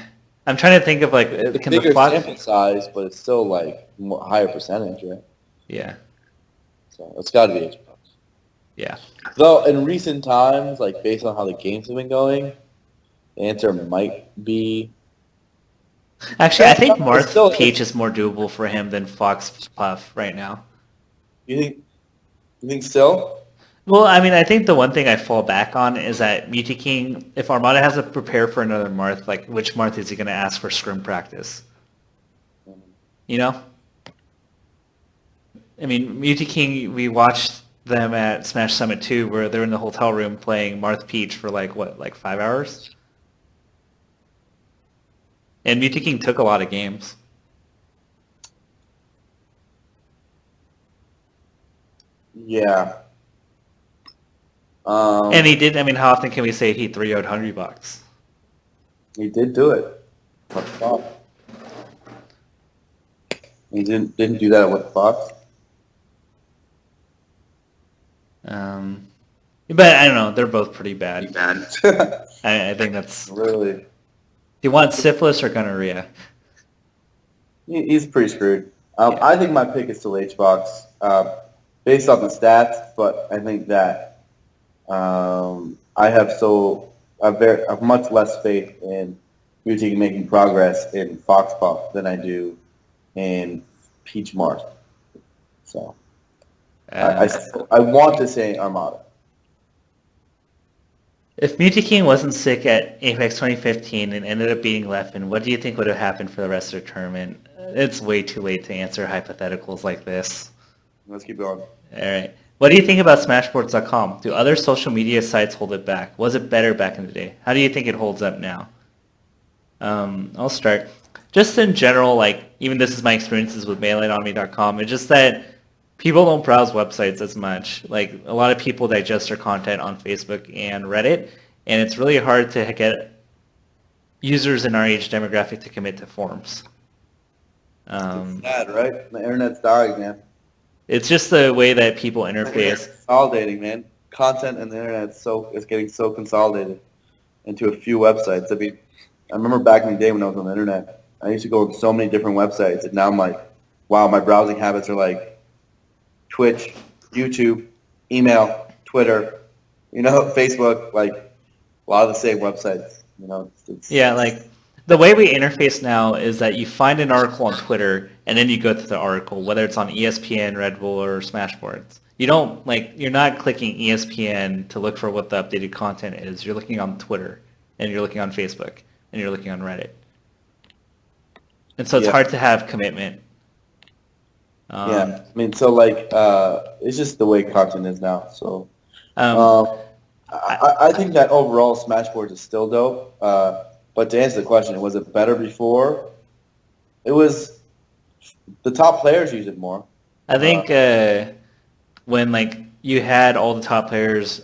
I'm trying to think of like can bigger sample size, but it's still like higher percentage, right? Yeah. So it's got to be Xbox. Yeah. Though in recent times, like based on how the games have been going, the answer might be. Actually, I think Marth Peach is more doable for him than Fox Puff right now. You think still? Well, I mean, I think the one thing I fall back on is that Multiking, if Armada has to prepare for another Marth, like which Marth is he going to ask for scrim practice? You know? I mean, Multiking, we watched them at Smash Summit 2 where they're in the hotel room playing Marth Peach for like 5 hours? And Mutaking took a lot of games. Yeah. And he did, I mean, how often can we say he 3-0'd Hungrybox? He did do it. What the fuck? He didn't do that with Fox. But I don't know, they're both pretty bad. I think that's... Really? Do you want syphilis or gonorrhea? He's pretty screwed. I think my pick is still HBox, based off the stats, but I think that I have much less faith in Mutaking making progress in Fox Pop than I do in Peach Mart. So I want to say Armada. If Mutaking wasn't sick at Apex 2015 and ended up beating Leffen, what do you think would have happened for the rest of the tournament? It's way too late to answer hypotheticals like this. Let's keep going. All right. What do you think about Smashboards.com? Do other social media sites hold it back? Was it better back in the day? How do you think it holds up now? I'll start. Just in general, like, even this is my experiences with MailinOnMe.com, it's just that people don't browse websites as much. Like, a lot of people digest their content on Facebook and Reddit, and it's really hard to get users in our age demographic to commit to forums. It's sad, right? The internet's dying, man. It's just the way that people interface. Consolidating, man. Content and the internet is getting so consolidated into a few websites. I mean, I remember back in the day when I was on the internet, I used to go to so many different websites, and now I'm like, wow, my browsing habits are like Twitch, YouTube, email, Twitter, Facebook, like a lot of the same websites. Yeah, like the way we interface now is that you find an article on Twitter and then you go to the article, whether it's on ESPN, Red Bull, or Smashboards. You're not clicking ESPN to look for what the updated content is. You're looking on Twitter, and you're looking on Facebook, and you're looking on Reddit. And so it's hard to have commitment. I mean, so it's just the way content is now. So I think that overall Smashboards is still dope. But to answer the question, was it better before? It was the top players use it more. I think when you had all the top players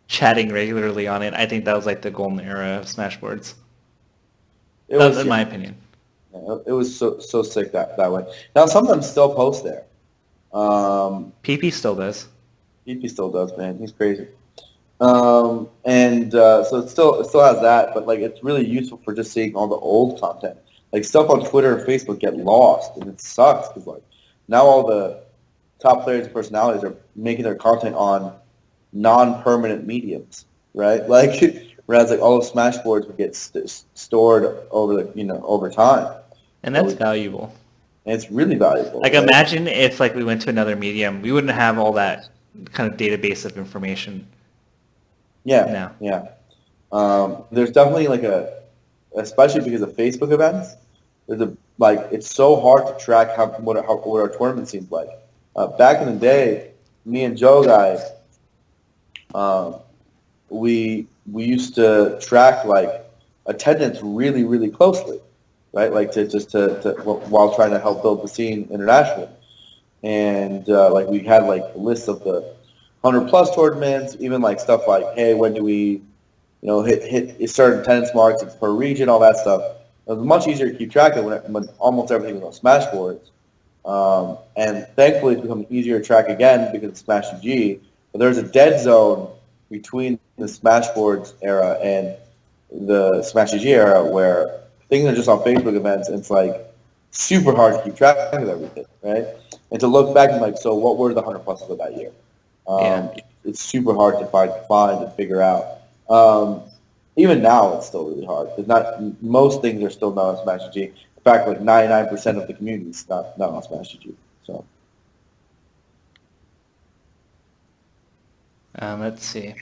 chatting regularly on it, I think that was like the golden era of Smashboards. That's in my opinion. It was so sick that way. Now some of them still post there. PP still does. PP still does, man. He's crazy. So it still has that, but it's really useful for just seeing all the old content. Like stuff on Twitter and Facebook get lost, and it sucks because now all the top players and personalities are making their content on non-permanent mediums, right? Whereas all the Smashboards would get stored over time. And that's valuable. And it's really valuable. Imagine if we went to another medium, we wouldn't have all that kind of database of information. Yeah. There's definitely especially because of Facebook events, it's so hard to track what our tournament seems like. Back in the day, me and Joe guys, we used to track attendance really, really closely, right? While trying to help build the scene internationally, and we had lists of the 100+ tournaments, even stuff hey, when do we, hit certain attendance marks per region, all that stuff. It was much easier to keep track of when almost everything was on Smashboards. And thankfully, it's become easier to track again because of Smash GG. But there's a dead zone between the Smashboards era and the Smash GG era where things are just on Facebook events, and it's super hard to keep track of everything, right? And to look back and so what were the 100+ of that year? It's super hard to find and figure out. Even now, it's still really hard because most things are still not on Smash GG. In fact, 99% of the community is not on Smash GG. So, let's see.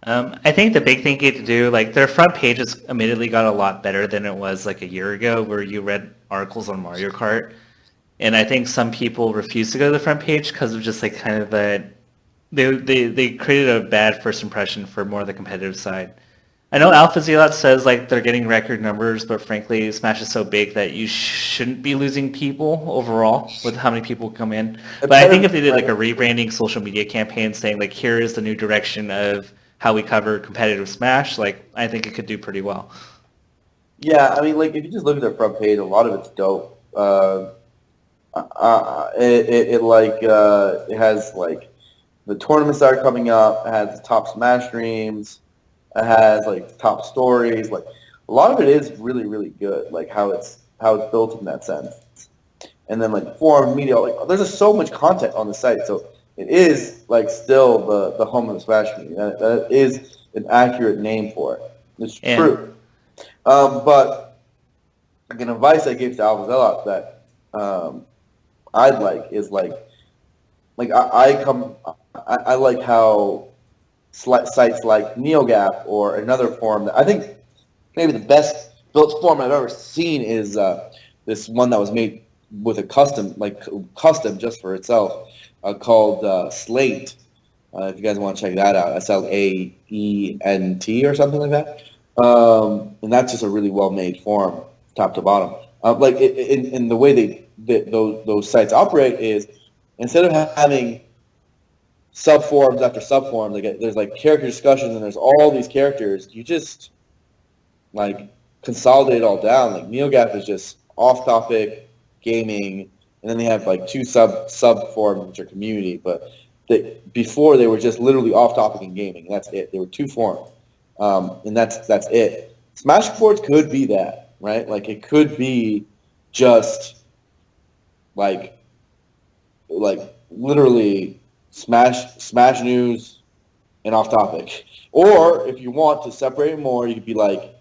I think the big thing you get to do, their front page has admittedly got a lot better than it was a year ago, where you read articles on Mario Kart, and I think some people refuse to go to the front page because of just kind of that. They created a bad first impression for more of the competitive side. I know AlphaZealot says like they're getting record numbers, but frankly, Smash is so big that you shouldn't be losing people overall with how many people come in. But I think if they did like a rebranding social media campaign saying like here is the new direction of how we cover competitive Smash, like I think it could do pretty well. Yeah, I mean, like if you just look at their front page, a lot of it's dope. It has like the tournaments that are coming up. It has the top Smash streams. It has like top stories. Like a lot of it is really, really good. Like how it's built in that sense. And then like forum media, like there's just so much content on the site. So it is like still the home of the Smash community. That is an accurate name for it. It's true. But like an advice I gave to AlphaZealot that I'd like is like I like how sites like NeoGAF or another forum that I think maybe the best built forum I've ever seen is this one that was made with a custom just for itself called Slate. If you guys want to check that out, SLAENT or something like that. And that's just a really well-made forum, top to bottom. In the way those sites operate is instead of having sub-forums after sub-forums, there's like character discussions and there's all these characters, you just like consolidate it all down. Like NeoGAF is just off-topic gaming, and then they have like two sub-forums which are community, but before they were just literally off-topic and gaming, and that's it. There were two forums. And that's it. Smashboards could be that, right? Like it could be just like literally Smash news and off topic. Or if you want to separate more, you could be like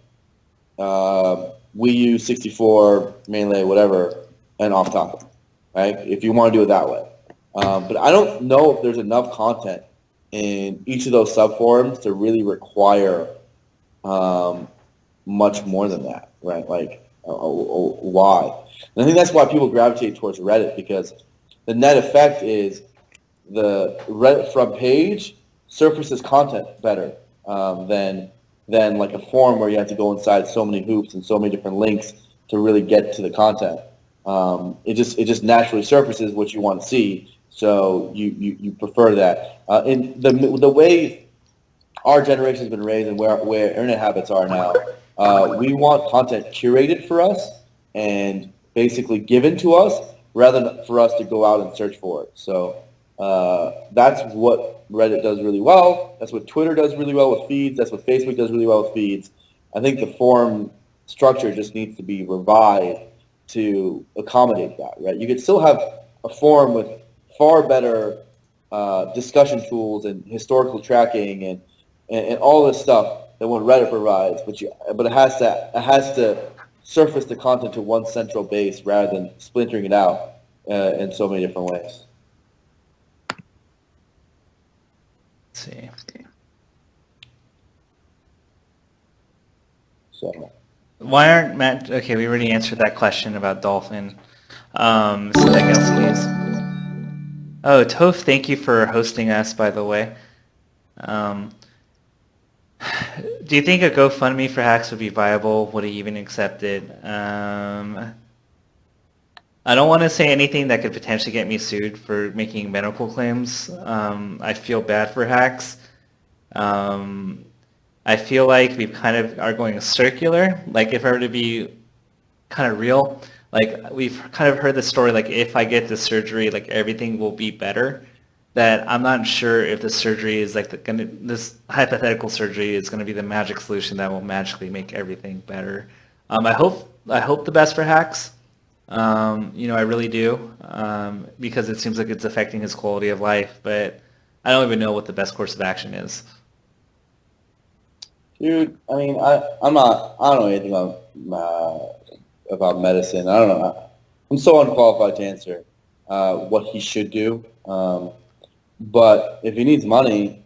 Wii U 64, Melee, whatever, and off topic, right? If you want to do it that way. But I don't know if there's enough content in each of those subforums to really require much more than that, right? Like, why? And I think that's why people gravitate towards Reddit, because the net effect is the Reddit front page surfaces content better than like a forum where you have to go inside so many hoops and so many different links to really get to the content. It just naturally surfaces what you want to see. So you prefer that. In the way our generation has been raised and where internet habits are now, we want content curated for us and basically given to us rather than for us to go out and search for it. So that's what Reddit does really well. That's what Twitter does really well with feeds. That's what Facebook does really well with feeds. I think the forum structure just needs to be revised to accommodate that, right? You could still have a forum with far better discussion tools and historical tracking and all this stuff than what Reddit provides, but it has to surface the content to one central base rather than splintering it out in so many different ways. Let's see. So. Why aren't Matt? Okay, we already answered that question about Dolphin. Something else, please. Oh, Toph, thank you for hosting us, by the way. Do you think a GoFundMe for hacks would be viable? Would he even accept it? I don't want to say anything that could potentially get me sued for making medical claims. I feel bad for hacks. I feel like we kind of are going circular. Like if I were to be kind of real, like we've kind of heard the story, like if I get the surgery, like everything will be better. That I'm not sure if the surgery is like this hypothetical surgery is going to be the magic solution that will magically make everything better. I hope the best for hacks. I really do, because it seems like it's affecting his quality of life. But I don't even know what the best course of action is. Dude, I mean, I don't know anything about medicine. I don't know. I'm so unqualified to answer what he should do. But if he needs money,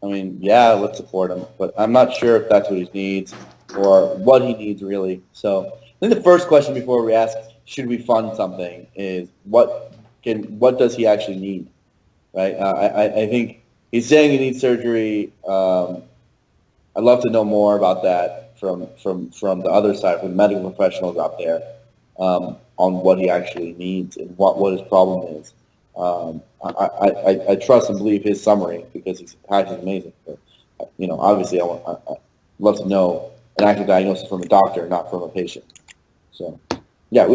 I mean, yeah, let's support him. But I'm not sure if that's what he needs or what he needs really. So I think the first question before we ask, should we fund something, is what does he actually need, right? I think he's saying he needs surgery. I'd love to know more about that from the other side, from medical professionals out there, on what he actually needs and what his problem is. I trust and believe his summary because his passion is amazing. But, obviously, I'd love to know an actual diagnosis from a doctor, not from a patient. So, yeah,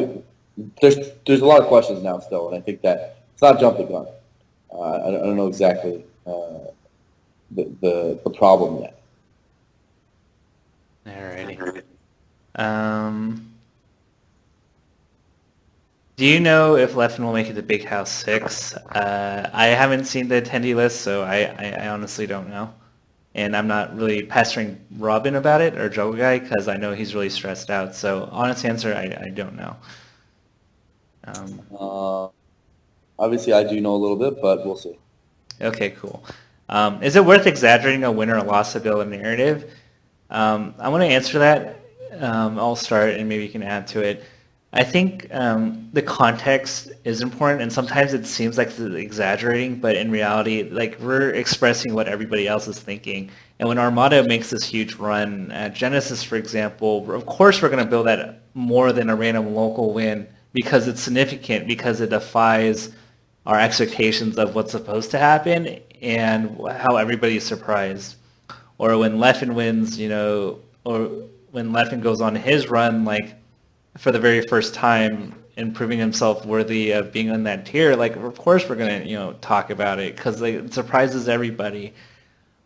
there's a lot of questions now still, and I think that it's not jump the gun. I don't know exactly the problem yet. Alrighty. Do you know if Leffen will make it to Big House 6? I haven't seen the attendee list, so I honestly don't know. And I'm not really pestering Robin about it, or Joe Guy, because I know he's really stressed out. So honest answer, I don't know. Obviously, I do know a little bit, but we'll see. Okay, cool. Is it worth exaggerating a win or loss to build a narrative? I want to answer that. I'll start, and maybe you can add to it. I think the context is important, and sometimes it seems like it's exaggerating, but in reality, like, we're expressing what everybody else is thinking. And when Armada makes this huge run at Genesis, for example, of course we're going to build that more than a random local win because it's significant, because it defies our expectations of what's supposed to happen and how everybody's surprised. Or when Leffen wins, or when Leffen goes on his run, like, for the very first time and proving himself worthy of being on that tier, like, of course we're going to, talk about it because, like, it surprises everybody.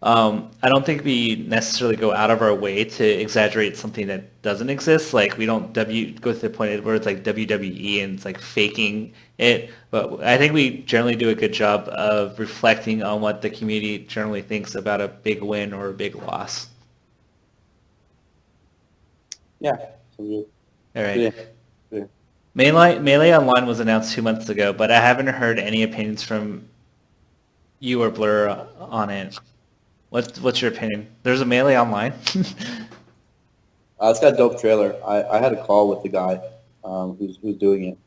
I don't think we necessarily go out of our way to exaggerate something that doesn't exist. Like, we don't go to the point where it's like WWE and it's like faking it. But I think we generally do a good job of reflecting on what the community generally thinks about a big win or a big loss. Yeah. So all right. Yeah. Melee Online was announced 2 months ago, but I haven't heard any opinions from you or Blur on it. What's your opinion? There's a Melee Online? It's got a dope trailer. I had a call with the guy who's doing it.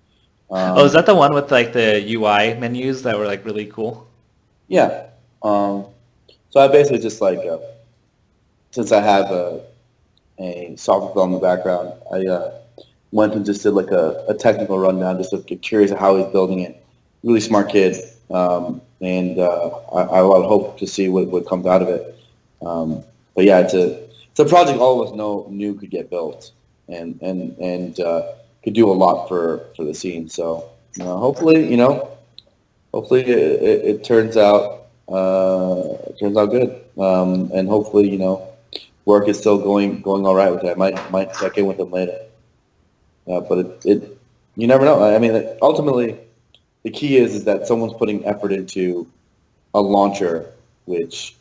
Is that the one with, like, the UI menus that were, like, really cool? Yeah. So I basically just, like, since I have a software development background, I went and just did, like, a technical rundown just to get curious of how he's building it. Really smart kid. And I have a lot of hope to see what comes out of it. But yeah, it's a project all of us knew could get built and could do a lot for the scene. So hopefully it turns out good. And hopefully work is still going all right with it. I might check in with them later. But it you never know. I mean, ultimately, the key is that someone's putting effort into a launcher which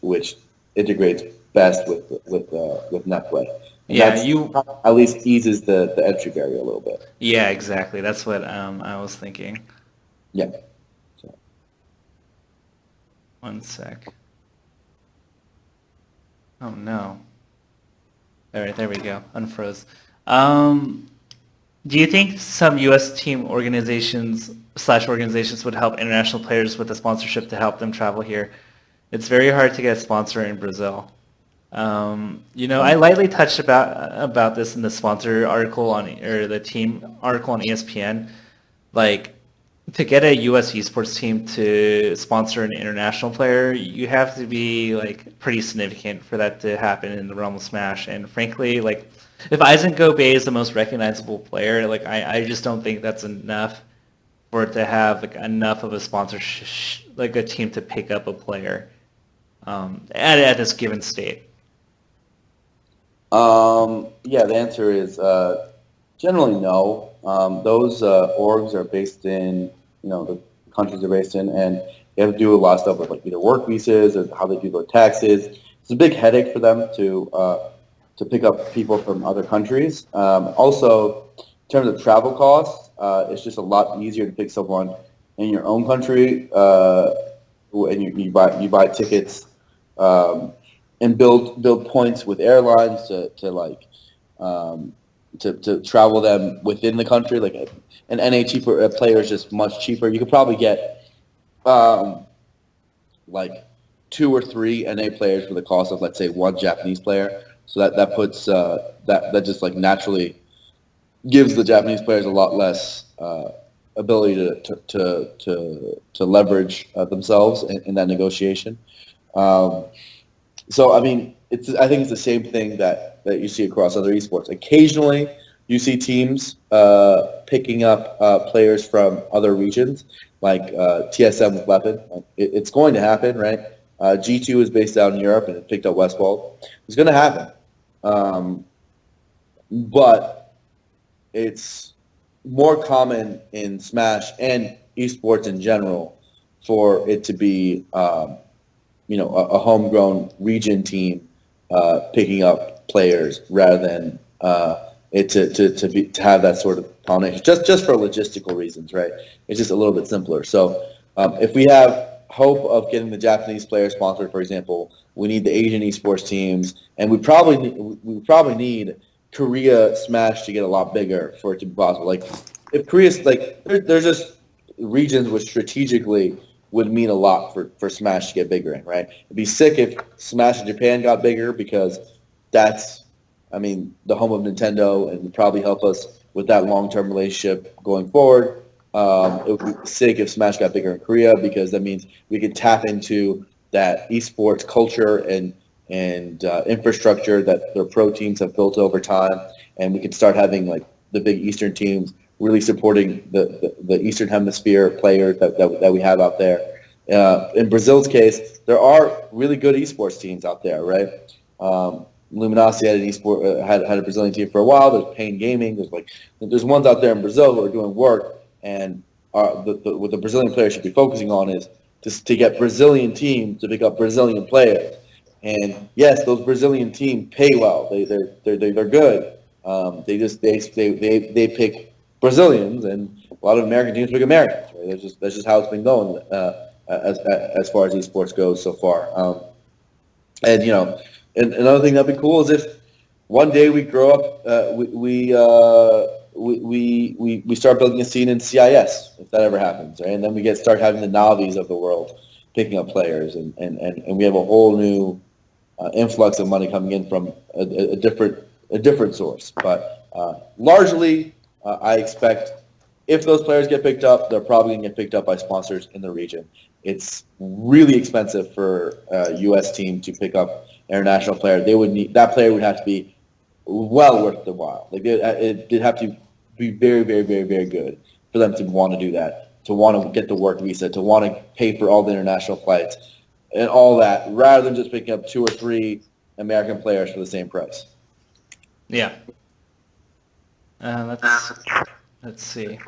integrates best with NetPlay. And that at least eases the entry barrier a little bit. Yeah, exactly. That's what I was thinking. Yeah. So. 1 sec. Oh no. All right, there we go. Unfroze. Do you think some U.S. team organizations would help international players with a sponsorship to help them travel here? It's very hard to get a sponsor in Brazil. I lightly touched about this in the sponsor article or the team article on ESPN. Like, to get a U.S. esports team to sponsor an international player, you have to be, like, pretty significant for that to happen in the realm of Smash. And frankly, like, if Eisengo Bay is the most recognizable player, like, I just don't think that's enough for it to have, like, enough of a sponsorship, like a team to pick up a player at this given state. Yeah, the answer is generally no. Those orgs are based in the countries they're based in, and they have to do a lot of stuff with, like, either work visas or how they do their taxes. It's a big headache for them to pick up people from other countries. Also, in terms of travel costs, it's just a lot easier to pick someone in your own country, and you buy tickets and build points with airlines to travel them within the country. Like an NA player is just much cheaper. You could probably get like 2 or 3 NA players for the cost of, let's say, 1 Japanese player. So that puts that just like naturally gives the Japanese players a lot less ability to leverage themselves in that negotiation. So I mean, I think it's the same thing that you see across other esports. Occasionally, you see teams picking up players from other regions, like TSM with Leffen. It's going to happen, right? G2 is based out in Europe and it picked up Westworld. It's going to happen. But it's more common in Smash and esports in general for it to be, a homegrown region team picking up players rather than it to have that sort of pollination. Just for logistical reasons, right? It's just a little bit simpler. So if we have hope of getting the Japanese player sponsored, for example, we need the Asian esports teams, and we probably need Korea Smash to get a lot bigger for it to be possible. Like if Korea's like there's just regions which strategically would mean a lot for Smash to get bigger in, right? It'd be sick if Smash in Japan got bigger because that's, the home of Nintendo and would probably help us with that long-term relationship going forward. It would be sick if Smash got bigger in Korea because that means we could tap into that esports culture and infrastructure that their pro teams have built over time, and we can start having like the big Eastern teams really supporting the Eastern Hemisphere players that we have out there. In Brazil's case, there are really good esports teams out there, right? Luminosity had had a Brazilian team for a while. There's Pain Gaming. There's ones out there in Brazil who are doing work, and what the Brazilian players should be focusing on is just to get Brazilian teams to pick up Brazilian players. And yes, those Brazilian teams pay well. They're good. They pick Brazilians, and a lot of American teams pick Americans. Right? That's just how it's been going as far as esports goes so far. And another thing that'd be cool is if one day we grow up, we start building a scene in CIS, if that ever happens, right? And then we start having the Navis of the world picking up players, and we have a whole new influx of money coming in from a different source. But largely, I expect if those players get picked up, they're probably going to get picked up by sponsors in the region. It's really expensive for a U.S. team to pick up an international player. That player would have to be well worth the while. It'd have to be very, very, very, very good for them to want to do that, to want to get the work visa, to want to pay for all the international flights and all that, rather than just picking up 2 or 3 American players for the same price. Yeah. Let's see.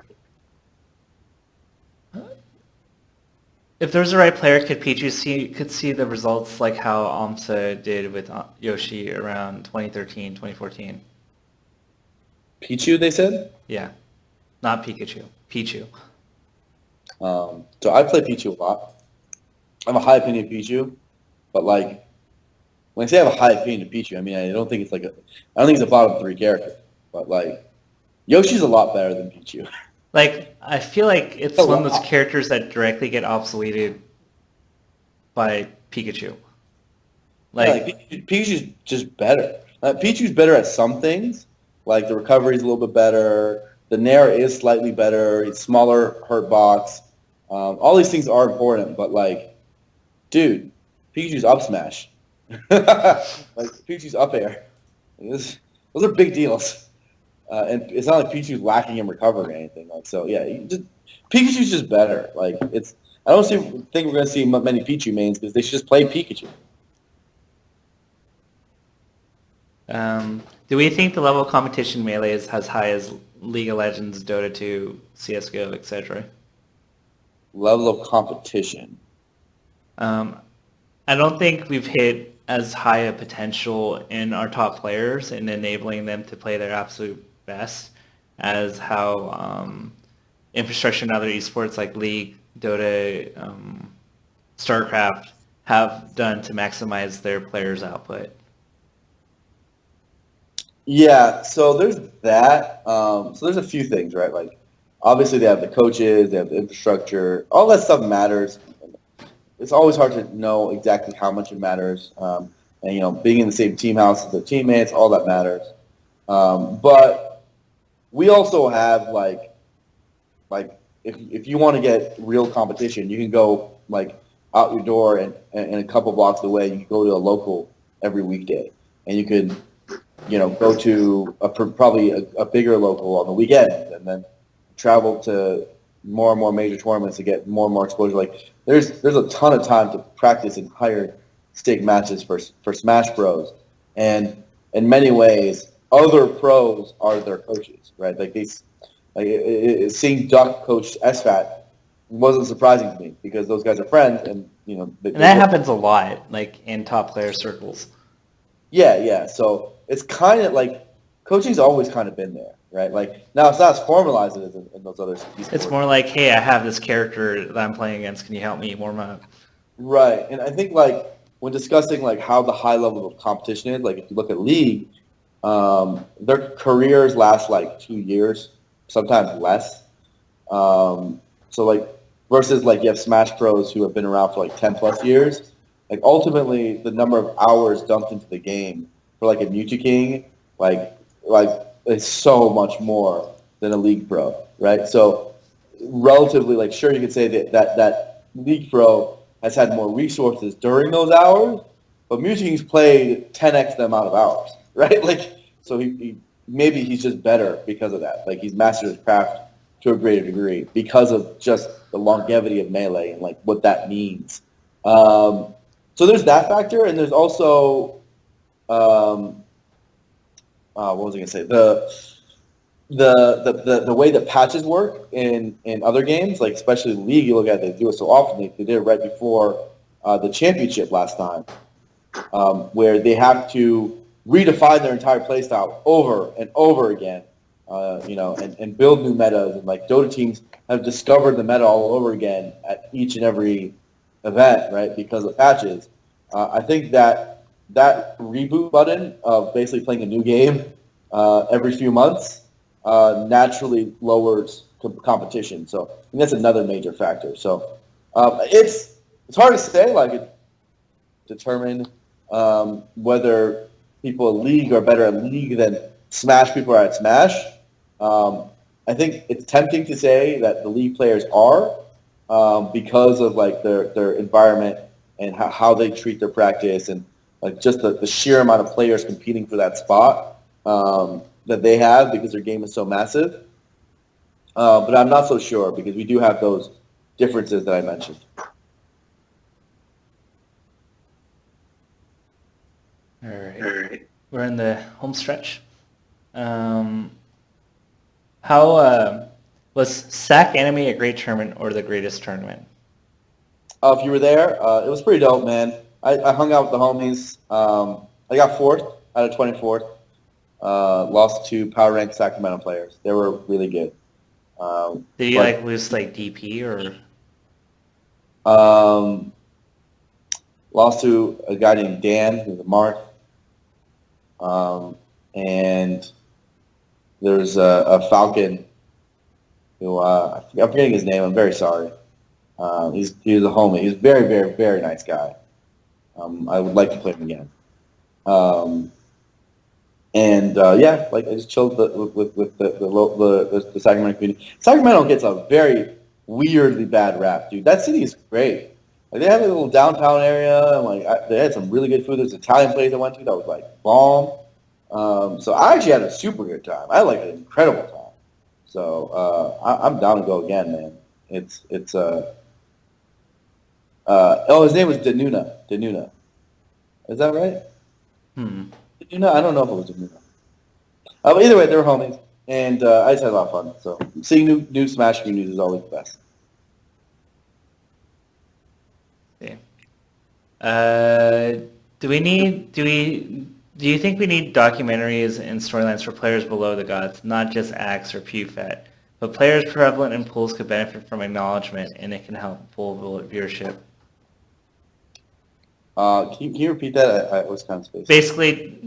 If there's the right player, could Pichu see the results like how AMSA did with Yoshi around 2013, 2014? Pichu, they said? Yeah. Not Pikachu. Pichu. So I play Pichu a lot. I have a high opinion of Pichu, but when I say I have a high opinion of Pichu, I don't think it's I don't think it's a bottom 3 character, but Yoshi's a lot better than Pichu. I feel like it's one of those characters that directly get obsoleted by Pikachu. Pichu's just better. Pichu's better at some things, like the recovery's a little bit better, the Nair is slightly better, it's smaller hurt box. All these things are important, but dude, Pikachu's up smash. Pikachu's up air. Those are big deals. And it's not like Pichu's lacking in recovery or anything. Pikachu's just better. I don't think we're going to see many Pichu mains because they should just play Pikachu. Do we think the level of competition Melee is as high as League of Legends, Dota 2, CSGO, etc.? Level of competition? I don't think we've hit as high a potential in our top players in enabling them to play their absolute best as how infrastructure in other esports like League, Dota, StarCraft have done to maximize their players' output. Yeah, so there's that. So there's a few things, right? Obviously they have the coaches, they have the infrastructure, all that stuff matters. it's always hard to know exactly how much it matters. And being in the same team house as their teammates, all that matters. But we also have like if you want to get real competition, you can go like out your door and a couple blocks away, you can go to a local every weekday, and you could go to probably a bigger local on the weekends, and then travel to more and more major tournaments to get more and more exposure. Like there's a ton of time to practice in higher stake matches for Smash Bros. And in many ways, other pros are their coaches, right? Like seeing Duck coach SFAT wasn't surprising to me because those guys are friends, and and that happens a lot, like in top player circles. Yeah. So it's kind of like coaching's always kind of been there, right? Like now it's not as formalized as in those other esports. It's more like, hey, I have this character that I'm playing against. Can you help me warm up? Right, and I think like when discussing like how the high level of competition is, like if you look at League, their careers last like 2 years, sometimes less. So like versus like you have Smash Pros who have been around for like 10 plus years. Like ultimately, the number of hours dumped into the game for like a Mewtwo King, like it's so much more than a League Pro, right? So relatively, like sure you could say that League Pro has had more resources during those hours, but Mewtwo King's played 10x the amount of hours, right? Like so he maybe he's just better because of that. Like he's mastered his craft to a greater degree because of just the longevity of Melee and like what that means. So there's that factor, and there's also what was I gonna say? The way that patches work in other games, like especially League, you look at it, they do it so often. They did it right before the championship last time, where they have to redefine their entire playstyle over and over again, and build new metas. And like Dota teams have discovered the meta all over again at each and every event, right? Because of patches. I think that reboot button of basically playing a new game every few months naturally lowers competition. So I think that's another major factor. So it's hard to say, like determine whether people at League are better at League than Smash people are at Smash. I think it's tempting to say that the League players are because of like their environment and how they treat their practice and like just the sheer amount of players competing for that spot that they have because their game is so massive. But I'm not so sure because we do have those differences that I mentioned. All right. We're in the home stretch. How was SacAnime a great tournament or the greatest tournament? If you were there, it was pretty dope, man. I hung out with the homies. I got 4th out of 24th. Lost to power ranked Sacramento players. They were really good. Did you lose like DP or? Lost to a guy named Dan, who's a Marth. And there's a Falcon who I'm forgetting his name. I'm very sorry. He's a homie. He's a very, very, very nice guy. I would like to play him again. I just chilled with the Sacramento community. Sacramento gets a very weirdly bad rap, dude. That city is great. Like they have a little downtown area, and they had some really good food. There's an Italian place I went to that was like bomb. So I actually had a super good time. I had like an incredible time. So I'm down to go again, man. It's his name was Danuna. Danuna. Is that right? Danuna? I don't know if it was Danuna. But either way, they were homies, and I just had a lot of fun. So seeing new Smash communities is always the best. Okay. Do you think we need documentaries and storylines for players below the gods, not just Axe or PewFat, but players prevalent in pools could benefit from acknowledgement, and it can help pull viewership? Can you repeat that? I was kind of spaced. Basically,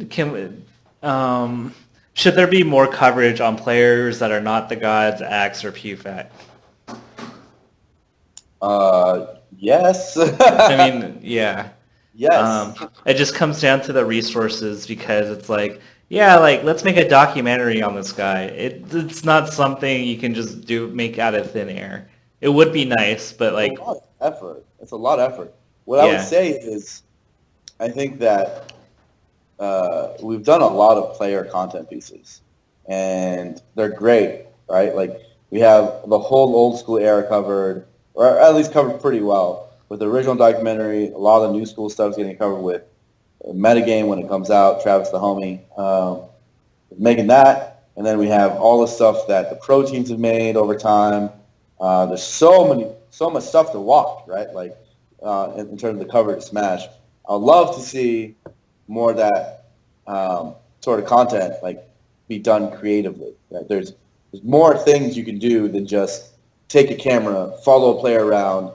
should there be more coverage on players that are not the gods, Axe or PewFat? yes. I mean, yeah. Yes. It just comes down to the resources because it's like, yeah, like let's make a documentary on this guy. It's not something you can just make out of thin air. It would be nice, but It's a like, lot of effort. It's a lot of effort. What I would yeah, say is, I think that we've done a lot of player content pieces, and they're great, right? Like we have the whole old school era covered, or at least covered pretty well with the original documentary. A lot of the new school stuff is getting covered with metagame when it comes out. Travis the homie making that, and then we have all the stuff that the pro teams have made over time. There's so much stuff to watch, right? Like in terms of the coverage of Smash, I'd love to see more of that sort of content like be done creatively. Right? There's more things you can do than just take a camera, follow a player around,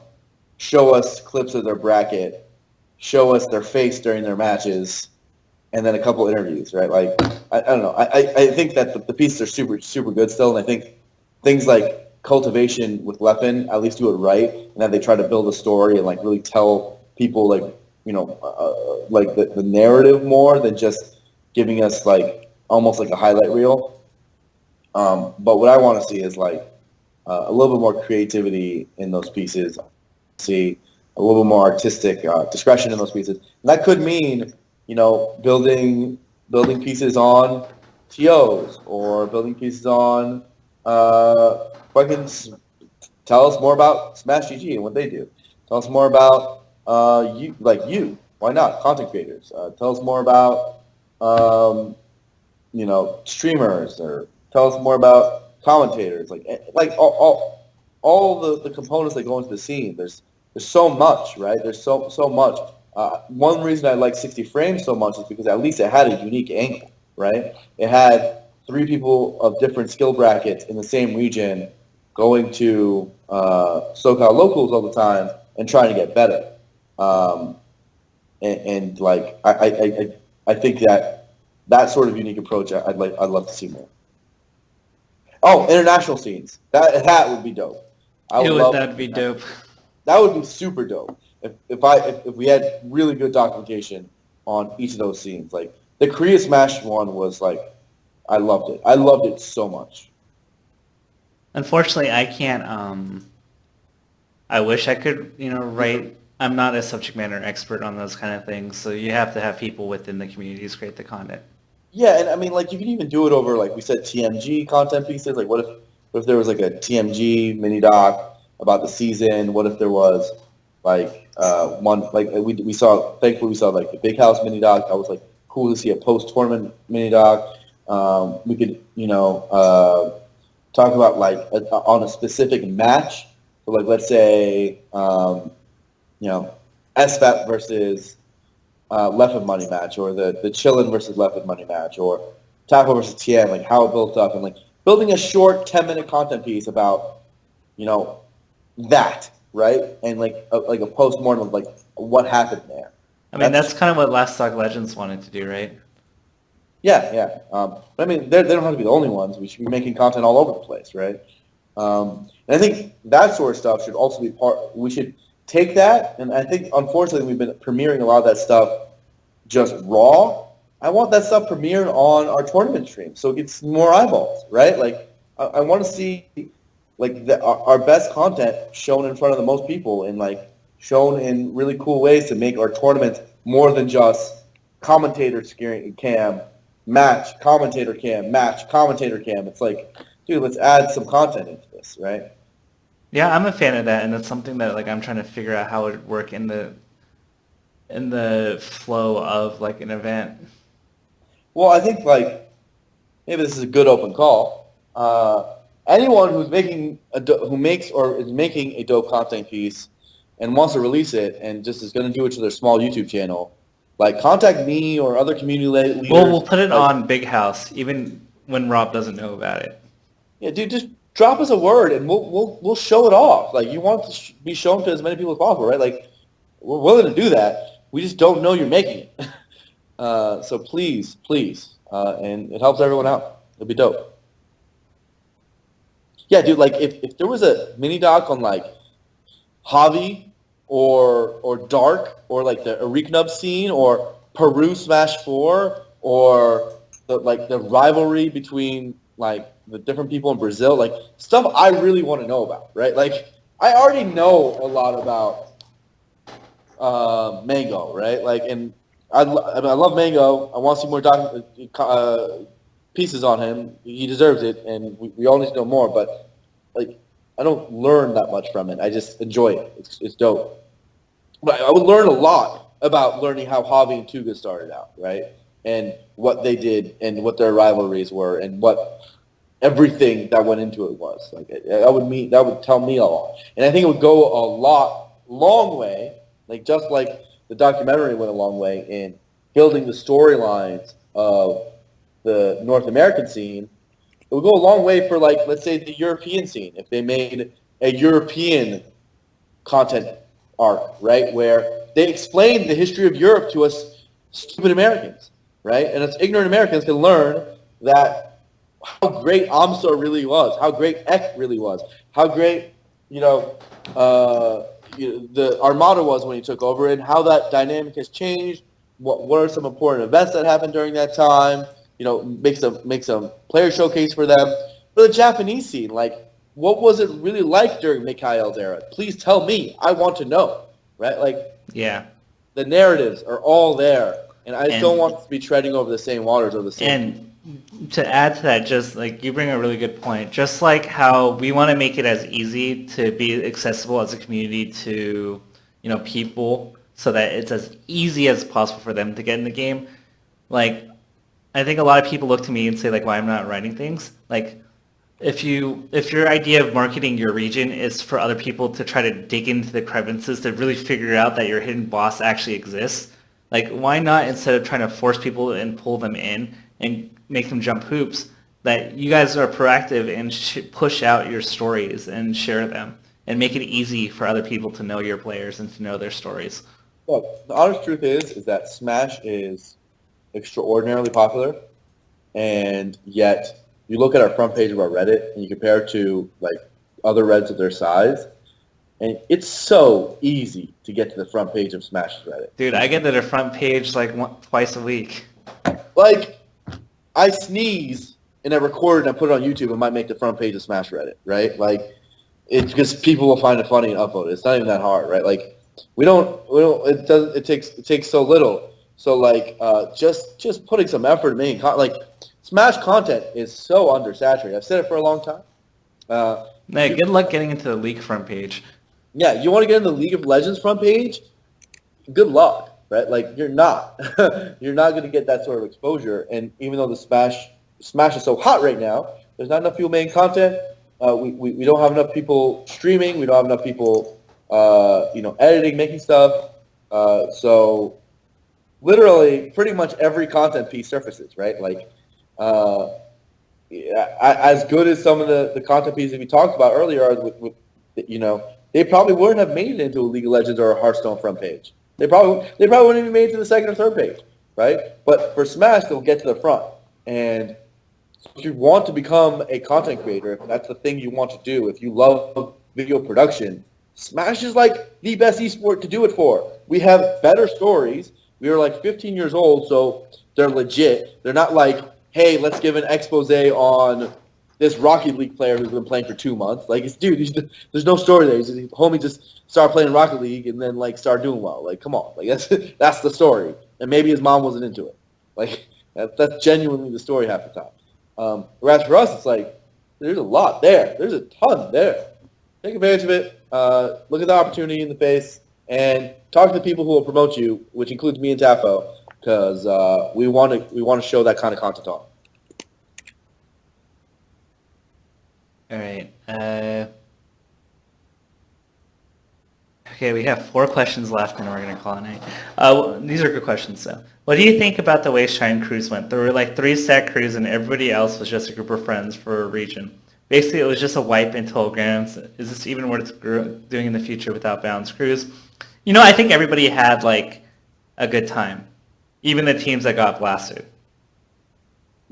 show us clips of their bracket, show us their face during their matches, and then a couple interviews, right? Like I don't know. I think that the pieces are super good still, and I think things like cultivation with Leffen at least do it right, and that they try to build a story and like really tell people like like the narrative more than just giving us like almost like a highlight reel. But what I want to see is like a little bit more creativity in those pieces. See a little bit more artistic discretion in those pieces, and that could mean building pieces on TOs or building pieces on fucking tell us more about Smash GG and what they do. Tell us more about you. Why not? Content creators. Tell us more about streamers, or tell us more about commentators. Like all the components that go into the scene. There's so much, right? There's so much. One reason I like 60 frames so much is because at least it had a unique angle, right? It had 3 people of different skill brackets in the same region going to SoCal locals all the time and trying to get better. And like I think that sort of unique approach I'd love to see more. Oh, international scenes. That would be dope. that'd be dope. That would be super dope. If we had really good documentation on each of those scenes. Like the Korea Smash one was like, I loved it. I loved it so much. Unfortunately, I can't. I wish I could, write. I'm not a subject matter expert on those kind of things, so you have to have people within the communities create the content. Yeah, and I mean, like you can even do it over, like we said, TMG content pieces. Like, what if there was like a TMG mini doc about the season? What if there was like one like we saw? Thankfully, we saw like the Big House mini doc. That was like cool to see a post tournament mini doc. We could talk about like on a specific match. So like let's say SFAT versus Leffen money match, or the Chillin versus Leffen money match, or Taco versus TN, like how it built up, and like building a short 10-minute content piece about that, right? And like a post-mortem of like what happened there. I mean, that's kind of what Last Stock Legends wanted to do, right? Yeah. But I mean, they don't have to be the only ones. We should be making content all over the place, right? And I think that sort of stuff should also be we should take that, and I think, unfortunately, we've been premiering a lot of that stuff just raw. I want that stuff premiered on our tournament stream so it gets more eyeballs, right? Like, I want to see, like, our best content shown in front of the most people and, like, shown in really cool ways to make our tournaments more than just commentator cam, match, commentator cam, match, commentator cam. It's like, dude, let's add some content into this, right? Yeah, I'm a fan of that, and that's something that like I'm trying to figure out how it would work in the flow of like an event. Well, I think like maybe this is a good open call. Anyone who's who makes or is making a dope content piece and wants to release it and just is going to do it to their small YouTube channel, like contact me or other community leaders. Well, we'll put it on Big House even when Rob doesn't know about it. Yeah, dude, just drop us a word and we'll show it off. Like, you want it to be shown to as many people as possible, right? Like, we're willing to do that. We just don't know you're making it. So please, and it helps everyone out. It'll be dope. Yeah, dude, like if there was a mini doc on like Javi or Dark, or like the Ariknub scene, or Peru Smash 4, or the rivalry between like the different people in Brazil, like stuff I really want to know about, right? Like I already know a lot about Mango, right? Like, and I love Mango. I want to see more pieces on him. He deserves it, and we all need to know more. But like, I don't learn that much from it. I just enjoy it. It's dope. But I would learn a lot about learning how Javi and Tuga started out, right? And what they did, and what their rivalries were, and what everything that went into it was. Like that would tell me a lot, and I think it would go a long way. Like just like the documentary went a long way in building the storylines of the North American scene. It would go a long way for, like, let's say the European scene, if they made a European content arc, right, where they explained the history of Europe to us stupid Americans, right? And us ignorant Americans can learn that how great AMSA really was, how great Ek really was, how great, the Armada was when he took over, and how that dynamic has changed. What are some important events that happened during that time? Make some player showcase for them. For the Japanese scene, like, what was it really like during Mikhail's era? Please tell me. I want to know, right? Like, yeah, the narratives are all there, and I don't want to be treading over the same waters or the same. And to add to that, just like you bring a really good point, just like how we want to make it as easy to be accessible as a community to, people, so that it's as easy as possible for them to get in the game. Like, I think a lot of people look to me and say, like, why I'm not writing things. Like, if your idea of marketing your region is for other people to try to dig into the crevices to really figure out that your hidden boss actually exists, like, why not, instead of trying to force people and pull them in and make them jump hoops, that you guys are proactive and push out your stories and share them and make it easy for other people to know your players and to know their stories. Well, the honest truth is that Smash is extraordinarily popular, and yet you look at our front page of our Reddit and you compare it to like other Reddits of their size, and it's so easy to get to the front page of Smash's Reddit. Dude, I get to the front page like twice a week. Like, I sneeze and I record and I put it on YouTube and might make the front page of Smash Reddit, right? Like, it's because people will find it funny and upload it. It's not even that hard, right? Like, it takes so little. So like, just putting some effort in making like, Smash content is so undersaturated. I've said it for a long time. Good luck getting into the League front page. Yeah, you want to get in the League of Legends front page? Good luck, right? Like, you're not going to get that sort of exposure. And even though the Smash is so hot right now, there's not enough people making content. We don't have enough people streaming. We don't have enough people, editing, making stuff. So literally, pretty much every content piece surfaces, right? Like, as good as some of the content pieces we talked about earlier are, with they probably wouldn't have made it into a League of Legends or a Hearthstone front page. They probably wouldn't even made it to the second or third page, right? But for Smash, they'll get to the front. And if you want to become a content creator, if that's the thing you want to do, if you love video production, Smash is like the best esport to do it for. We have better stories. We are like 15 years old, so they're legit. They're not like, hey, let's give an expose on this Rocket League player who's been playing for 2 months. Like, there's no story there. Homie just started playing Rocket League and then, like, started doing well. Like, come on. Like, that's the story. And maybe his mom wasn't into it. Like, that's genuinely the story half the time. Whereas for us, it's like, there's a lot there. There's a ton there. Take advantage of it. Look at the opportunity in the face. And talk to the people who will promote you, which includes me and Tafo, because we want to show that kind of content on. All right. Okay, we have 4 questions left, and we're going to call it a night. These are good questions, though. What do you think about the way Shine Cruise went? There were like 3 stack crews, and everybody else was just a group of friends for a region. Basically, it was just a wipe in holograms. Is this even worth doing in the future without balanced crews? I think everybody had like a good time, even the teams that got blasted.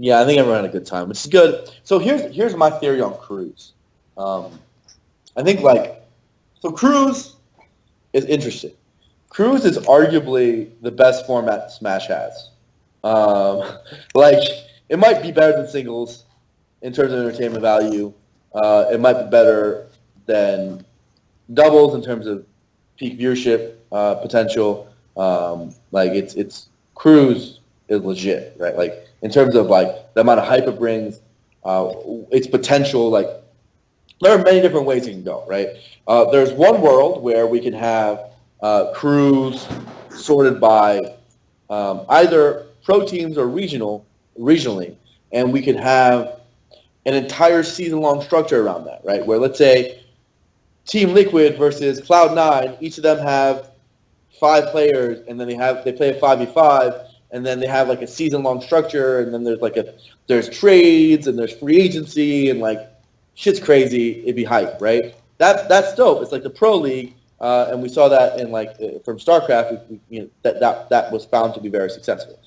Yeah, I think everyone had a good time, which is good. So here's my theory on crews. I think, like, so crews, is interesting. Cruise is arguably the best format Smash has. Like, it might be better than singles in terms of entertainment value. It might be better than doubles in terms of peak viewership potential. Like, it's Cruise is legit, right? Like, in terms of like the amount of hype it brings, its potential. Like, there are many different ways you can go, right? There's one world where we can have crews sorted by either pro teams or regionally, and we could have an entire season-long structure around that, right? Where, let's say, Team Liquid versus Cloud9, each of them have 5 players, and then they play a 5v5, and then they have like a season-long structure, and then there's trades, and there's free agency, and like shit's crazy. It'd be hype, right? That's dope. It's like the pro league, and we saw that in like from StarCraft. That was found to be very successful.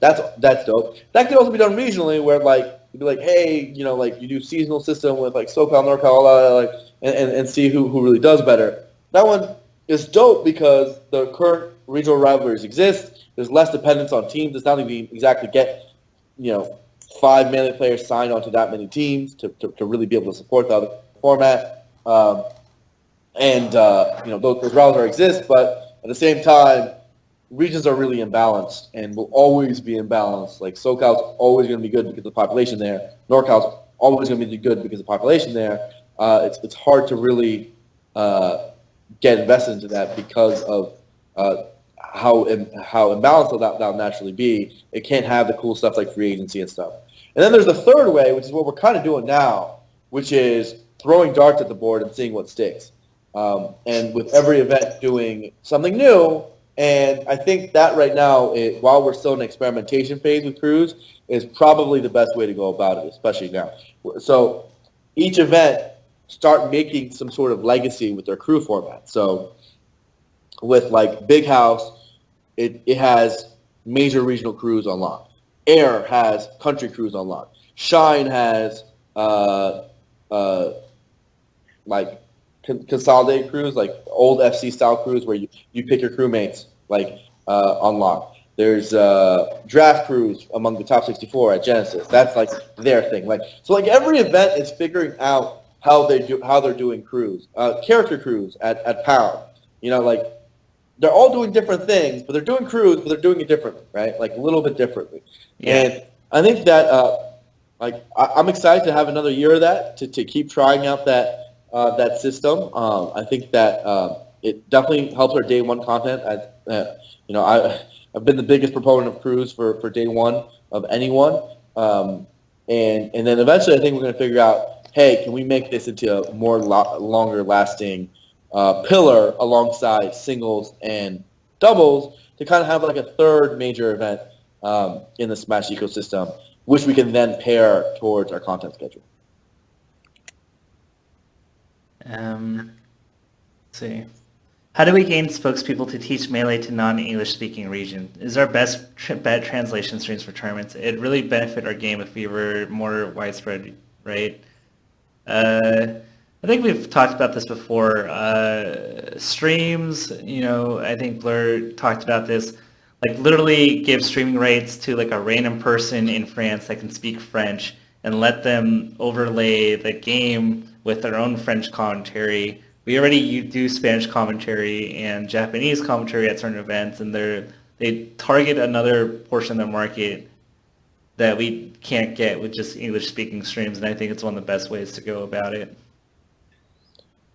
That's dope. That could also be done regionally, where like you'd be like, hey, like you do seasonal system with like SoCal, Norcal, like, and see who really does better. That one is dope because the current regional rivalries exist. There's less dependence on teams. It's not even exactly get 5 melee players signed onto that many teams to really be able to support the other format. Those rivalries exist, but at the same time, regions are really imbalanced and will always be imbalanced. Like, SoCal's always going to be good because of the population there. NorCal's always going to be good because of the population there. It's hard to really get invested into that because of how imbalanced that'll naturally be. It can't have the cool stuff like free agency and stuff. And then there's the third way, which is what we're kind of doing now, which is throwing darts at the board and seeing what sticks. And with every event doing something new, and I think that right now, while we're still in experimentation phase with crews, is probably the best way to go about it, especially now. So each event start making some sort of legacy with their crew format. So with like Big House, it has major regional crews on lock. Air has country crews on lock. Shine has like consolidated crews, like old FC style crews where you pick your crewmates like on lock. There's draft crews among the top 64 at Genesis. That's like their thing. Like, so like every event is figuring out how they're doing crews. Character crews at Pound. Like, they're all doing different things, but they're doing crews, but they're doing it differently, right? Like a little bit differently. Yeah. And I think that I'm excited to have another year of that to keep trying out that system. I think that it definitely helps our day one content. I've been the biggest proponent of crews for day one of anyone, and then eventually I think we're going to figure out, hey, can we make this into a more longer lasting pillar alongside singles and doubles to kind of have like a third major event in the Smash ecosystem, which we can then pair towards our content schedule. Let's see. How do we gain spokespeople to teach Melee to non-English speaking region? Is our best bet translation streams for tournaments? It'd really benefit our game if we were more widespread, right? I think we've talked about this before. Streams, I think Blur talked about this. Like, literally give streaming rights to like a random person in France that can speak French and let them overlay the game with their own French commentary. We already do Spanish commentary and Japanese commentary at certain events, and they target another portion of the market that we can't get with just English-speaking streams, and I think it's one of the best ways to go about it.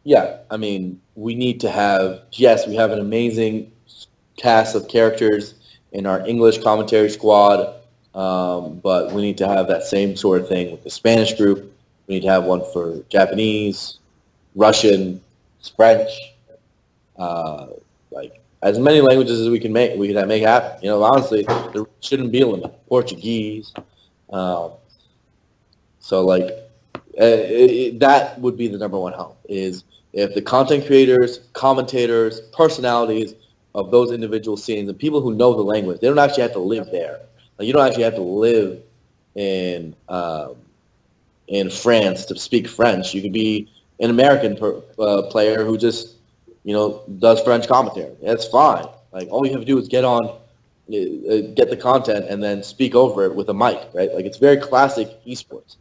Yeah, I mean, we need to have, yes, we have an amazing cast of characters in our English commentary squad, but we need to have that same sort of thing with the Spanish group. We need to have one for Japanese, Russian, French, like as many languages as we can make happen. Honestly, there shouldn't be a limit. Portuguese. So like that would be the number one help, is if the content creators, commentators, personalities of those individual scenes, and people who know the language, they don't actually have to live there. Like, you don't actually have to live in France to speak French. You could be an American player who just does French commentary. That's fine. Like, all you have to do is get the content and then speak over it with a mic, right? Like, it's very classic esports.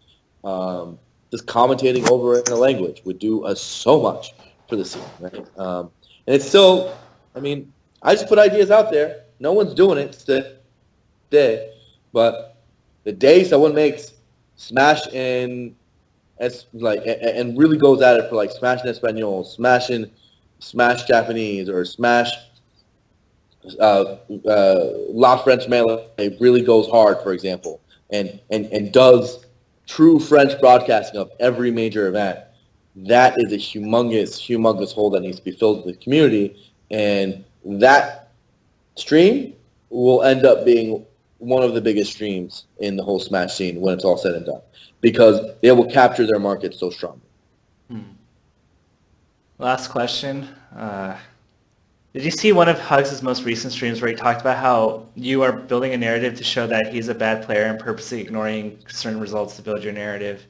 Just commentating over it in a language would do us so much for the scene, right? And it's still, I just put ideas out there. No one's doing it today, but the day someone makes Smash and really goes at it for like Smash in Espanol, Smash Japanese, or Smash La French Melee, really goes hard, for example, and does true French broadcasting of every major event. That is a humongous hole that needs to be filled with the community, and that stream will end up being one of the biggest streams in the whole Smash scene when it's all said and done, because they will capture their market so strongly. Last question. Did you see one of Hugs' most recent streams where he talked about how you are building a narrative to show that he's a bad player and purposely ignoring certain results to build your narrative?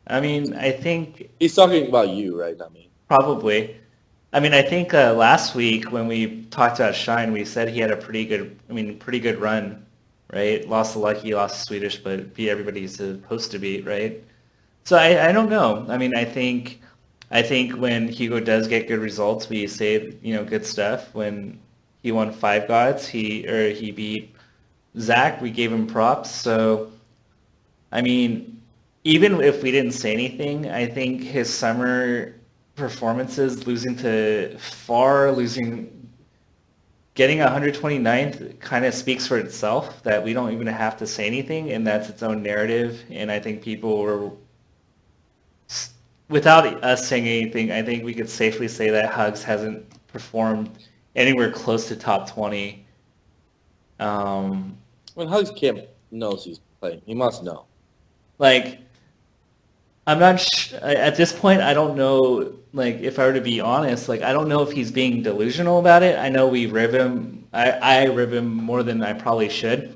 I think... He's talking about you, right? Probably. I think last week when we talked about Shine, we said he had a pretty good run, right? Lost to Lucky, lost to Swedish, but beat everybody he's supposed to beat, right? So I don't know. I think when Hugo does get good results, we say, good stuff. When he won 5 Gods, he beat Zach, we gave him props. So, even if we didn't say anything, I think his summer performances, getting 129th kind of speaks for itself, that we don't even have to say anything, and that's its own narrative. And I think people were... Without us saying anything, I think we could safely say that Hugs hasn't performed anywhere close to top 20. When Hugs knows he's playing, he must know. I'm not at this point, I don't know, if I were to be honest, I don't know if he's being delusional about it. I know we rib him. I rib him more than I probably should.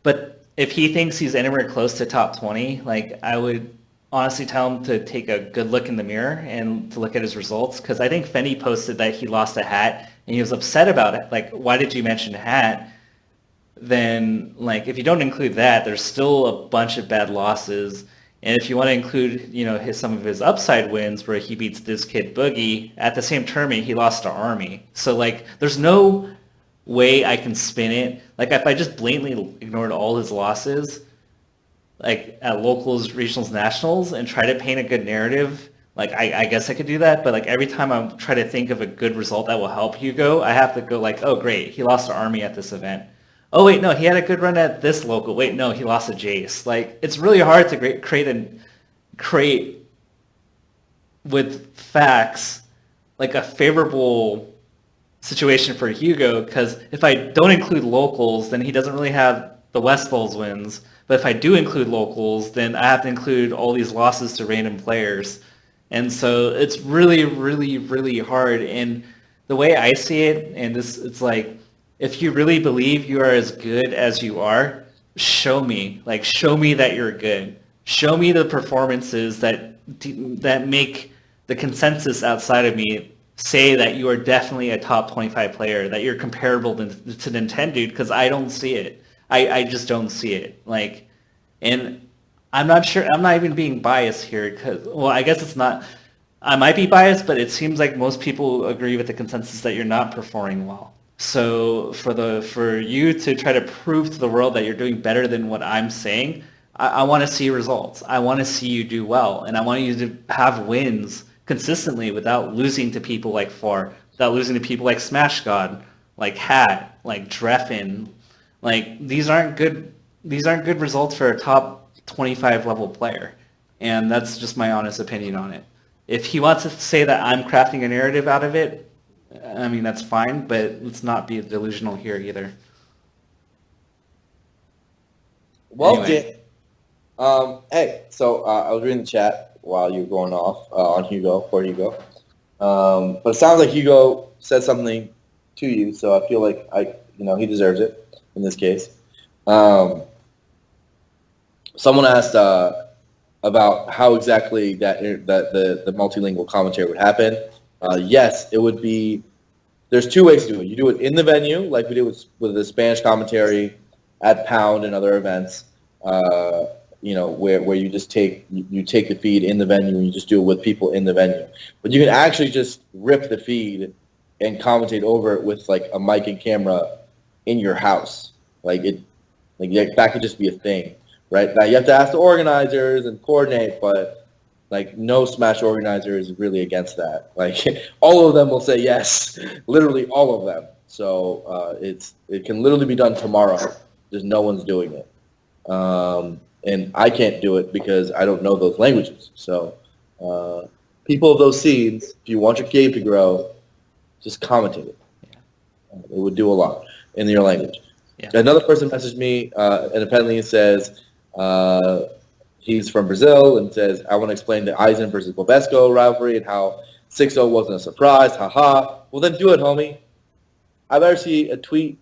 But if he thinks he's anywhere close to top 20, I would honestly tell him to take a good look in the mirror and to look at his results, because I think Fenny posted that he lost a hat and he was upset about it. Why did you mention hat? Then, if you don't include that, there's still a bunch of bad losses. And if you want to include, some of his upside wins where he beats this kid Boogie, at the same tournament he lost to Army. So there's no way I can spin it. If I just blatantly ignored all his losses, at locals, regionals, nationals, and try to paint a good narrative, I guess I could do that. But every time I try to think of a good result that will help Hugo, I have to go oh great, he lost to Army at this event. Oh wait, no, he had a good run at this local. Wait, no, he lost to Jace. It's really hard to create with facts a favorable situation for Hugo, because if I don't include locals, then he doesn't really have the West Bowls wins. But if I do include locals, then I have to include all these losses to random players. And so it's really, really, really hard. And the way I see it, and it's if you really believe you are as good as you are, show me. Show me that you're good. Show me the performances that make the consensus outside of me say that you are definitely a top 25 player, that you're comparable to Nintendo, because I don't see it. I just don't see it. And I'm not sure, I'm not even being biased here, because, well, I guess it's not, I might be biased, but it seems like most people agree with the consensus that you're not performing well. So for you to try to prove to the world that you're doing better than what I'm saying, I want to see results. I want to see you do well, and I want you to have wins consistently without losing to people like Far, without losing to people like Smash God, like Hat, like Dreffen. These aren't good results for a top 25 level player. And that's just my honest opinion on it. If he wants to say that I'm crafting a narrative out of it, that's fine, but let's not be delusional here either. Well, anyway. Hey, so I was reading the chat while you were going off on Hugo, for Hugo. But it sounds like Hugo said something to you, so I feel like he deserves it in this case. Someone asked about how exactly that the multilingual commentary would happen. yes, it would be. There's two ways to do it. You do it in the venue, like we did with the Spanish commentary at Pound and other events. Where you just take the feed in the venue and you just do it with people in the venue. But you can actually just rip the feed and commentate over it with like a mic and camera in your house. That could just be a thing, right? Now you have to ask the organizers and coordinate, but like no Smash organizer is really against that. Like all of them will say yes, literally all of them. So it can literally be done tomorrow. Just no one's doing it. And I can't do it because I don't know those languages. So people of those scenes, if you want your game to grow, just commentate it. It would do a lot in your language. Yeah. Another person messaged me, and apparently he says he's from Brazil and says, I want to explain the Aizen versus Bobesco rivalry and how 6-0 wasn't a surprise. Haha. Well, then do it, homie. I better see a tweet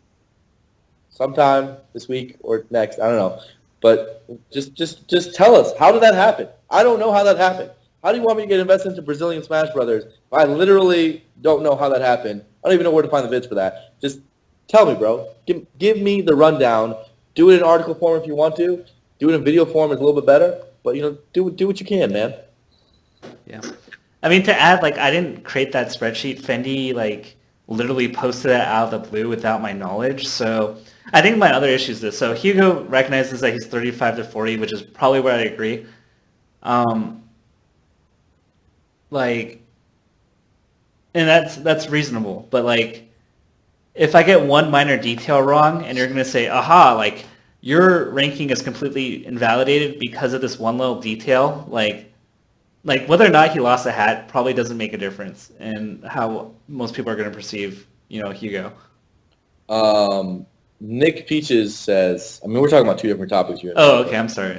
sometime this week or next. I don't know. But just tell us, how did that happen? I don't know how that happened. How do you want me to get invested into Brazilian Smash Brothers if I literally don't know how that happened? I don't even know where to find the vids for that. Just tell me, bro. Give me the rundown. Do it in article form if you want to. Do it in video form is a little bit better. But, do what you can, man. Yeah. I mean, to add, I didn't create that spreadsheet. Fendi, literally posted it out of the blue without my knowledge. So I think my other issue is this. So Hugo recognizes that he's 35 to 40, which is probably where I agree. And that's reasonable. But if I get one minor detail wrong and you're going to say, aha, your ranking is completely invalidated because of this one little detail, whether or not he lost a hat probably doesn't make a difference in how most people are going to perceive, Hugo. Nick Peaches says, we're talking about two different topics here. Oh, okay. I'm sorry.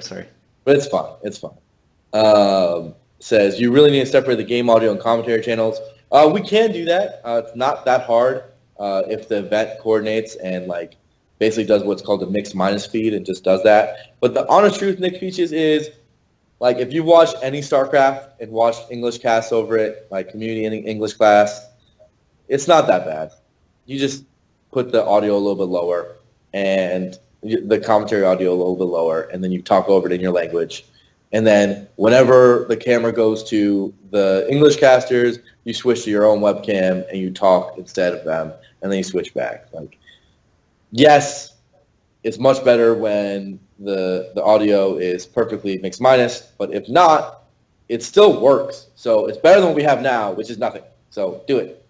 But it's fine. Says, you really need to separate the game audio and commentary channels. We can do that. It's not that hard if the event coordinates and, basically does what's called a mixed minus feed and just does that. But the honest truth, Nick Peaches, is, if you watched any StarCraft and watched English casts over it, community English class, it's not that bad. You just put the audio a little bit lower and the commentary audio a little bit lower, and then you talk over it in your language. And then whenever the camera goes to the English casters, you switch to your own webcam and you talk instead of them, and then you switch back. Yes, it's much better when the audio is perfectly mixed minus, but if not, it still works. So it's better than what we have now, which is nothing. So do it.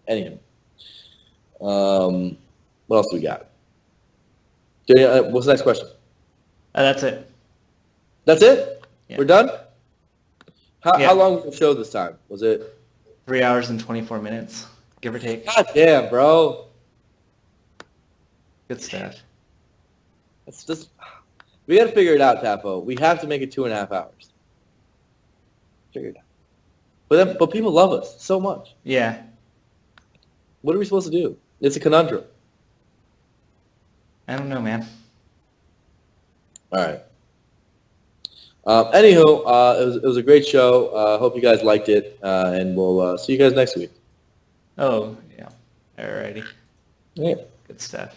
Anywho. What else do we got? What's the next question? That's it. That's it? Yeah. We're done? How long was the show this time? Was it 3 hours and 24 minutes, give or take? God damn, bro. Good stuff. It's just, we got to figure it out, Tafo. We have to make it 2.5 hours. Figure it out. But people love us so much. Yeah. What are we supposed to do? It's a conundrum. I don't know, man. All right. Anywho, it was a great show. Hope you guys liked it, and we'll see you guys next week. Oh, yeah. Alrighty. Yeah. Good stuff.